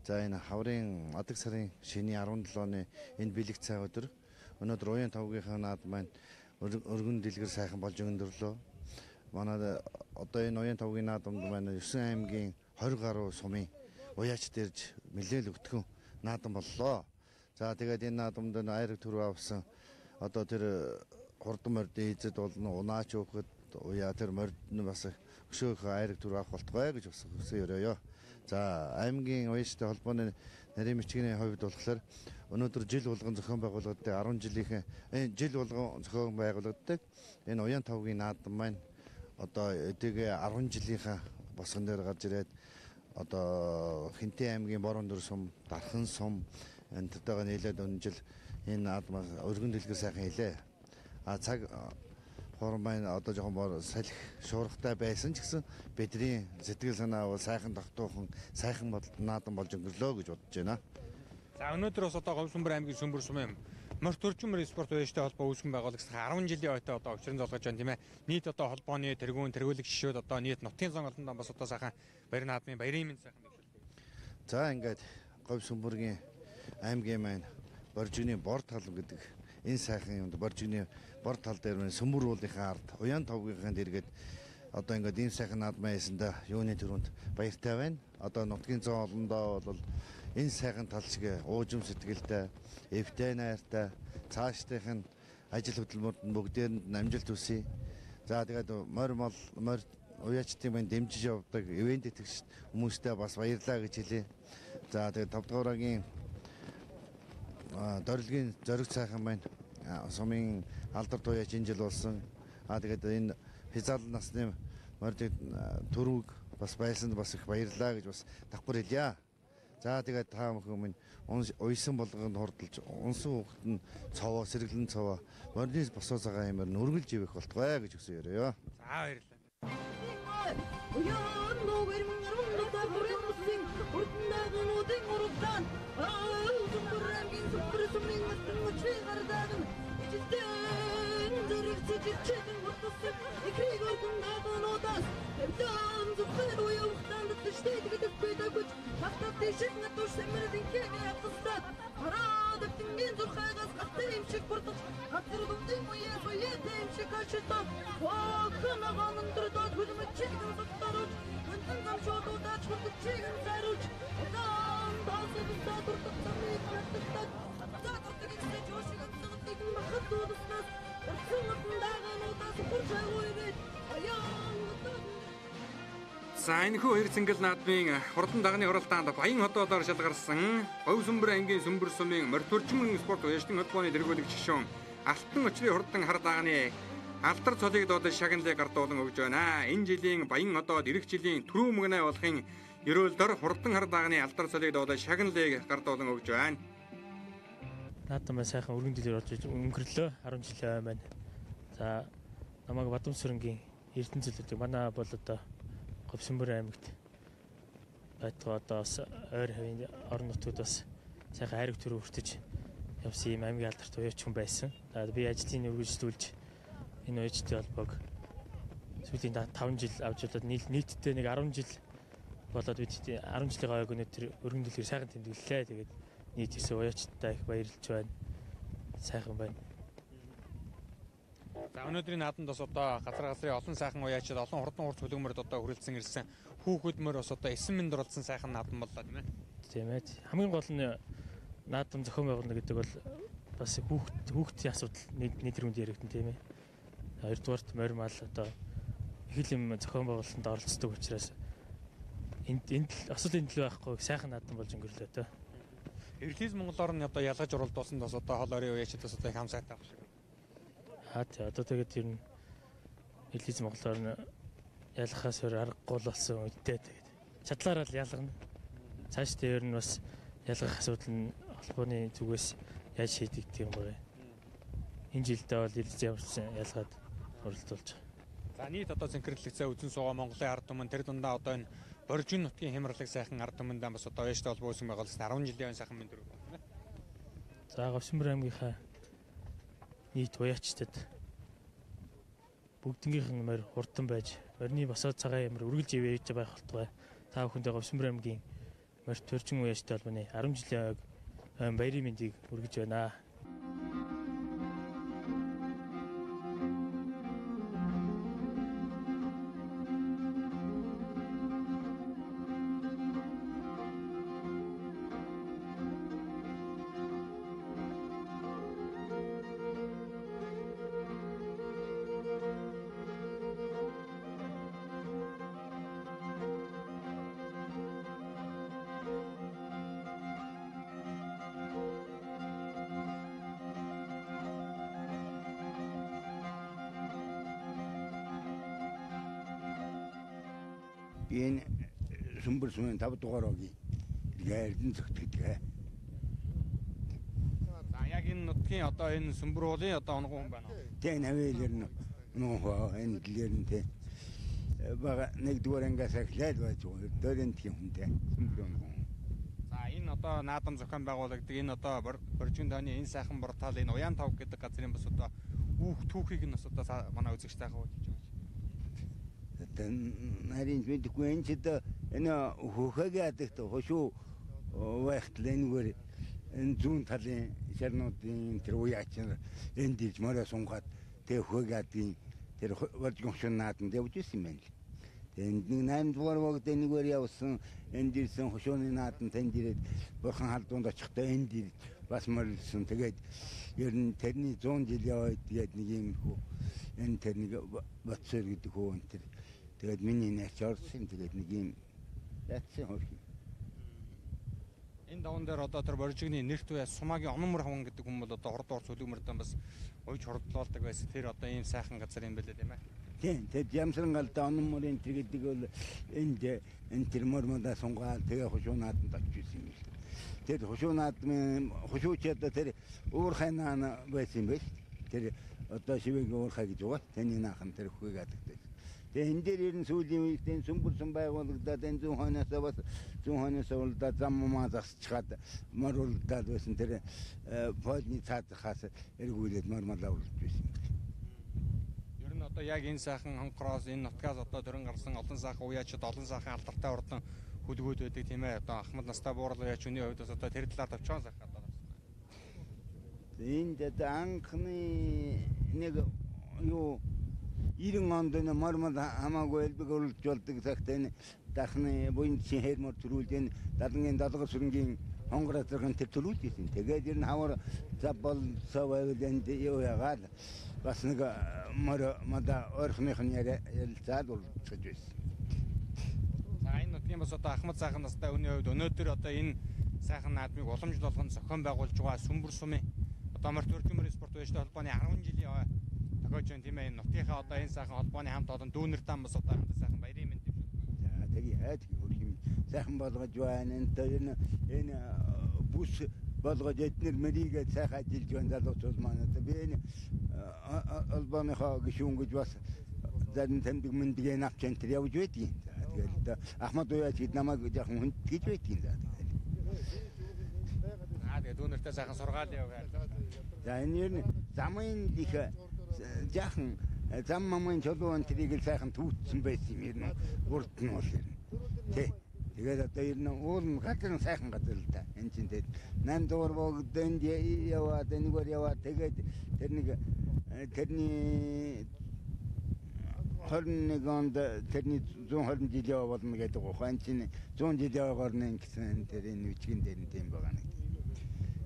За энэ Хаврын адаг сарын шөнийн 17-ны энэ бэлэг цай өдөр өнөөдөр Уян тавгийнхаа наадам маань өргөн дэлгэр сайхан болж өндөрлөө. Манай одоо энэ Уян тавгийн наадамд маань 9 аймгийн 20 гаруй сумын уяач дэрж нэлээл өгтгөн наадам боллоо. За тэгээд энэ наадамд айраг төрөв авсан одоо тэр хурдан мордын эзэд болно унаач өөхөд уяа тэр морд нь бас өшөөх айраг төрөв авах болтгой гэж бас хүсэж өрөөё. За аймгийн уяачтай холбооны нарийн бичгийн хувьд болохоор өнөөдөр жил болгон зохион байгуулагддаг 10 жилийнхэн жил болгон зохион байгуулагддаг энэ Уян тавгийн наадам маань одоо эдгээр 10 жилийнхаа босгон дээр гарч ирээд одоо Хинтээ аймгийн Бор өндөр сум, Дархан сум энтэйгээ нийлээд өнө жил энэ наадмаас өргөн дэлгэр сайхан хийлээ. А цаг хорон маань одоо жоохон салхи шуургатай байсан ч гэсэн бидний сэтгэл санаа бол сайхан тогтоохон сайхан наадам болж өнгөрлөө гэж бодож байна. За өнөөдөр бас одоо Говь Сүмбэр аймгийн Сүмбэр сумын Мөртөрчин мөрийн спорт уяачтай холбоо үүсгэн байгуулагчдаа 10 жилийн ойтой одоо учрын золгож байна тийм ээ. Нийт одоо холбооны тэргүүлэг шишүүд одоо нийт нутгийн сон олондоо бас одоо сайхан баяр наадмын баярын мэнд сайхан За ингээд Говь Сүмбүргийн аймгийн маань Боржигны бор тал гэдэг энэ сайхан юмд Боржигны бор тал дээр маань Сүмбүр уулынхаа ард Уян тавгийнханд иргэд одоо ингээд энэ сайхан наадмын ясанда юуны төрөнд баяртай байна. Одоо нутгийн зам олондоо бол энэ сайхан тал шиг уужим сэтгэлтэй, эвтэй найртай, цаашдынх нь ажил хөдөлмөрөнд бүгдээрэнд амжилт хүсье. За тэгээд морь уяачдын маань дэмжиж явдаг ивент итгэгч хүмүүстээ бас баярлалаа гэж хэлье. За тэгээд 5 дугаар агийн дөрөлгийн зориг сайхан байна. Сумын алдарт уяач энэ жил болсон. Тэгээд энэ физал насны морьд төрөг бас байсанд бас их баярлалаа гэж бас давхар хэлье. За тэгээд та бүхэн минь уйсан болгонд хурдалж унсан хүүхэд нь цовоо сэргэлэн цовоо морины босоо цагаан юмар нүргэлж ивэх болтгой гэж өгсөн яриа. За баярлалаа. Уян ногэр мангар бүрэн урднагын удын урагдан Сүмбүрэмгийн сүмбүр сүмийн мөчний гардагын ичдэн зэрэгцэж чидэн утсан икриг урднагын удаас эвдэн зүгтэр уявхтан дэштэй гэдэг бидэгч хатад дэшиг натур сэмэрдэн кэгэ япстад хараад тингийн зүрхайгаас гаттай юм шиг бүрдэж хатар дүндийн уяа юм шиг ачтаа вахнагаан өндөрдөө хүлмэчиг зүгтэрч өнтөн зам шоудаач хүлчиг зарж удаан таасбта туртсан мэдрэттад заатдаг ихтэй жошиг өгдөг махад дуудаснаас урцматндагаан удаас бүржай уйвэд аяан За энэ хоёр цэнгэл наадмын хурдан дагны оролтоонд Баян хотоодоор шалгарсан Говь Сүмбэр аймгийн Сүмбэр сумын морьтөржин спорт уяачдын холбооны дэргүүлэгч гишүүн Алтан өчрийн хурдан хар дагны алдар цолыг дуудаж шагналыг гардуулан өгж байна. Энэ жилийн Баян хотоод эх жилийн түрүү мөгнөө болохын ерөөлдөр хурдан хар дагны алдар цолыг дуудаж шагналыг гардуулан өгж байна. Наадмын сайхан өргөн дэлгэр орж өнгөрлөө 10 жилийн байна. За намайг Бадамсүрэнгийн Эрдэнэ зөвлөдөг манай бол одоо Говь Сүмбэр аймагт байтугай одоо бас ойр хавийн орон нутгад бас сайхан хайрыг төрөө хүртэж явсан юм аймгийн алдарт уяач хүн байсан. Би ажлын үргэлжлүүлж энэ уяачдын холбоог сүүлийн 5 жил авч болоод нийтдээ нэг 10 жил болоод бид 10 жилийн ойг өнөөдөр өргөн дэлгэр сайхан тэмдэглэлээ. Тэгээд нийт ирсэн уяачтай их баярлж байна. Сайхан байна. За өнөөдрийн наадамд бас одоо газрын олон сайхан уяачид олон хурдан хурц хөлөмөрөд одоо хүрэлцэн ирсэн хүүхэд мөр бас одоо 9 минут оролцсон сайхан наадам боллоо тийм ээ. Тийм ээ. Хамгийн гол нь наадам зохион байгуулна гэдэг бол бас хүүхдийн асуудал нийт төрөнд яригдэн тийм ээ. Хоёрдугаарт морь мал одоо их юм зохион байгуулалтанд оролцдог учраас энд асуудал энд л байхгүй сайхан наадам болж өнгөрлөө тоо. Эвлис Монголоор нь одоо ялгаж оролдуулсан бас одоо хол орын уяачдаас одоо их хам сайтай баг шиг. Тийм одоо тэгээд ер нь Эвлис Монголоор нь ялгахаас өөр аргагүй болсон үедээ тэгээд чадлаараа л ялгана. Цааш дээр нь бас ялгах асуудал нь холбооны зүгээс яаж шийдэгдэх юм бэ? Энэ жилдээ бол Эвлис ямарчсан ялгаад оролдуулж байгаа. За нийт одоо зэнхэрлэгцээ үзэн суугаа Монголын ард түмэн тэр дундаа одоо энэ Боржигны нутгийн хямралыг сайхан ард түмэндээ бас одоо уяачтай холбоо үүсгэн байгуулсан 10 жилийн сайхан мэд төрөг байна. За Говь Сүмбэр аймгийнхаа нийт уяачтад бүгднгийнх нь морь хурдан байж морины босоо цагаан ямар үргэлж ивэж байх болтугай. Та бүхэндээ Говь Сүмбэр аймгийн морьтөржин уяачтай холбооны 10 жилийн баярын мэндийг хүргэж байна. Энэ Сүмбэр сумын 5 дугаар огийн Эрдэнэ зөвлөдөг. За яг энэ нутгийн одоо энэ Сүмбэр уулын одоо онгон хүн байна уу? Тэн хавээлэр нь нөхөө энэ дэлгэр нь тэ бага нэгдүгээр ангиас эхлээд байж байгаа. Дөрөнд тийм хүнтэй Сүмбэр онгон. За энэ одоо наадам зохион байгуулагддаг энэ одоо Боржигны тооны энэ сайхан портал энэ Уян тав гэдэг газрын бас одоо түүхийг нь бас одоо манай үзэгчтэй хавуулж байгаа. Нарийн мэдгүй энэ ч энэ хөхөг ядагт хошуу байхтлэнгээр энэ зүүн талын шарнуудын тэр уяач энд ирж мороо сунгаад тэг хөөгаадгийн тэр вожгон шунаатанд явж ирсэн юм байна л. Тэнд нэг 8 дугаар вагт энэгээр явсан энд ирсэн хошууны наатан тэнд ирээд бурхан халдуунд очихдоо энд ирж бас морилсон. Тэгээд ер нь тэрний 100 жил яваад тэгээд нэг юм хөө энэ тэр нэг бацэр гэдэг хөө энэ тэр тэгээд миний наач орсон тэгээд нэг юм яатсан хөрх. Энэ даван дээр одоо тэр боржигны нэрт бай Сумагийн Онмор хаван гэдэг хүн бол одоо хордоор цөлөмөрдөн бас уйж хордлоолдог байсан. Тэр одоо ийм сайхан газар юм байлээ тийм ээ. Тийм тэгээд ямсрангалтай Онморын тэр гэдэг бол энд энэ тэр мормода сунгаад тэгээ хошуунаатанд очижсэн юм. Тэр хошуучаад тэр уурхайнаа байсан юм биш. Тэр одоо шивэг уурхай гэж байгаа. Тэний наахан тэр хөөг адагтай. Тэгээ энэ дээр ирэн сүүлийн үед энэ сүмбэрсэн байгуулагдаад энэ зүүн хойноос улдаа заммаа засчихад моруулдаад байсан тэр фойны цаадахаас эргүүлээд мормолоо урж байсан. Ер нь одоо яг энэ сайхан хонхроос энэ нутгаас одоо төрөн гарсан олон сайхан уяачид олон сайхан алдартай урдан хүлгүүд байдаг тийм ээ. Одоо Ахмад настай буурал уяач үний хувьд бас одоо тэр талаар тавчаан сайхан одоо. Энэ дэд анхны нэг юу 90 онд энэ мормол хамаагүй элбэг уралж болдог цагтаа дахны буйн чин хэрмөр төрүүлж энэ дадлын дадлага сүрэнгийн хонгор зэрэг тэр төрүүлж ирсэн. Тэгээд ер нь хавар забол савал энд юу ягаад бас нэг мада орхных нь ярилцаад уралцж байсан. За энэ нутгийн бас одоо Ахмад сайхан настай хүний хувьд өнөөдөр одоо энэ сайхан наадмыг уламжлал болгон зохион байгуулж байгаа Сүмбэр сумын одоо Морь Төржмөр спорт баяжтай холбооны 10 жилийн тохиож байна тийм ээ. Энэ нутгийнхаа одоо энэ сайхан холбооны хамт олон дүүнер там бас одоо хамт сайхан баярын мэнд юм шүү. За тэгээ хайд хөрх юм сайхан болгож байна. Энэ бүс болгож эднэр мэрийгээ сайхан ажиллаж байна залуучууд маань. Би энэ холбооныхоо гишүүн гэж бас зарим тэмдэг мэндгээ навч энэ тэр явж байдгийг. Тэгээд Ахмад уяач хэд намайг жоохон хүнд гэж байдгийг. Тэгээд дүүнертэй сайхан сургаал яваа. За энэ ер нь замын их жаахан зам мамын чулуун тэрийг л сайхан түүтсэн байсан юм ер нь урд нь бол ер нь. Тэгээд одоо ер нь уул газар сайхан газар л да. Энд чинь тэгээд 8 дугаар богд энд яваад энэгээр яваад тэгээд тэрний 21 онд тэрний 120 жил яваа болно гэдэг гоо. Энд чинь 100 жил яваагаар нь гэсэн тэр энэ үчгэн дээр нь тийм байгаа нэг.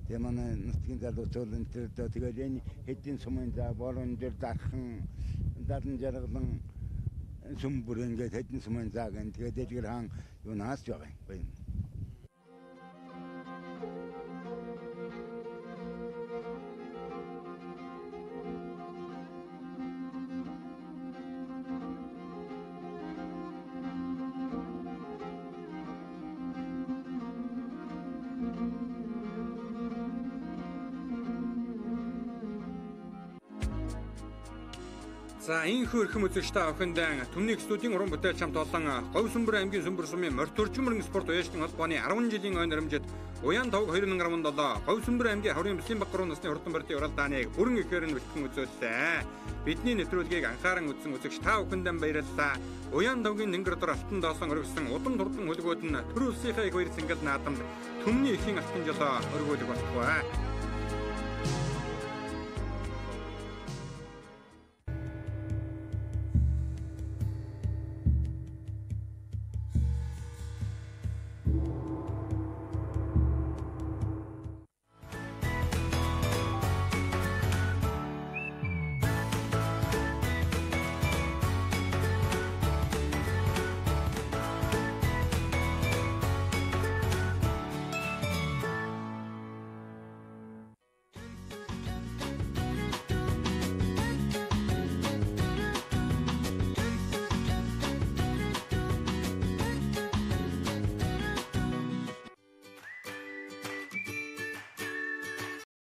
Тэгээ манай нутгийн залуучууд энэ тэр тэгээд энэ хэдийн сумын за борон дээр дархан дадан жаргалан сүмбэр ингээд хэдийн сумын заа гэн тэгээд дэжгэр хаан юу наасч байгаа юм. За энэ хөрхөм үзэгчтэй охиндаа Түмний студийн уран бүтээлч хамт олон Говь Сүмбэр аймгийн Сүмбэр сумын Морь Төржмөрийн спорт уяачдын холбооны 10 жилийн ой наримжид Уян Тавг 2017 Говь Сүмбэр аймгийн Хаврын Бэлгийн Бакруу насны хурдан барьтын уралдааныг бүрэн ихээр нь бэлтгэн үзүүллээ. Бидний нэвтрүүлгийг анхааран үзсэн үзэгч та охиндаа баярлалаа. Уян Тавгийн нэнгэр дор алтан доосон өргөсөн удам турдан хөлгүүд нь төр улсынхаа их баяр цэнгэл наадамд Түмний эхийн алтан жолоо өргүүлэх болтугай.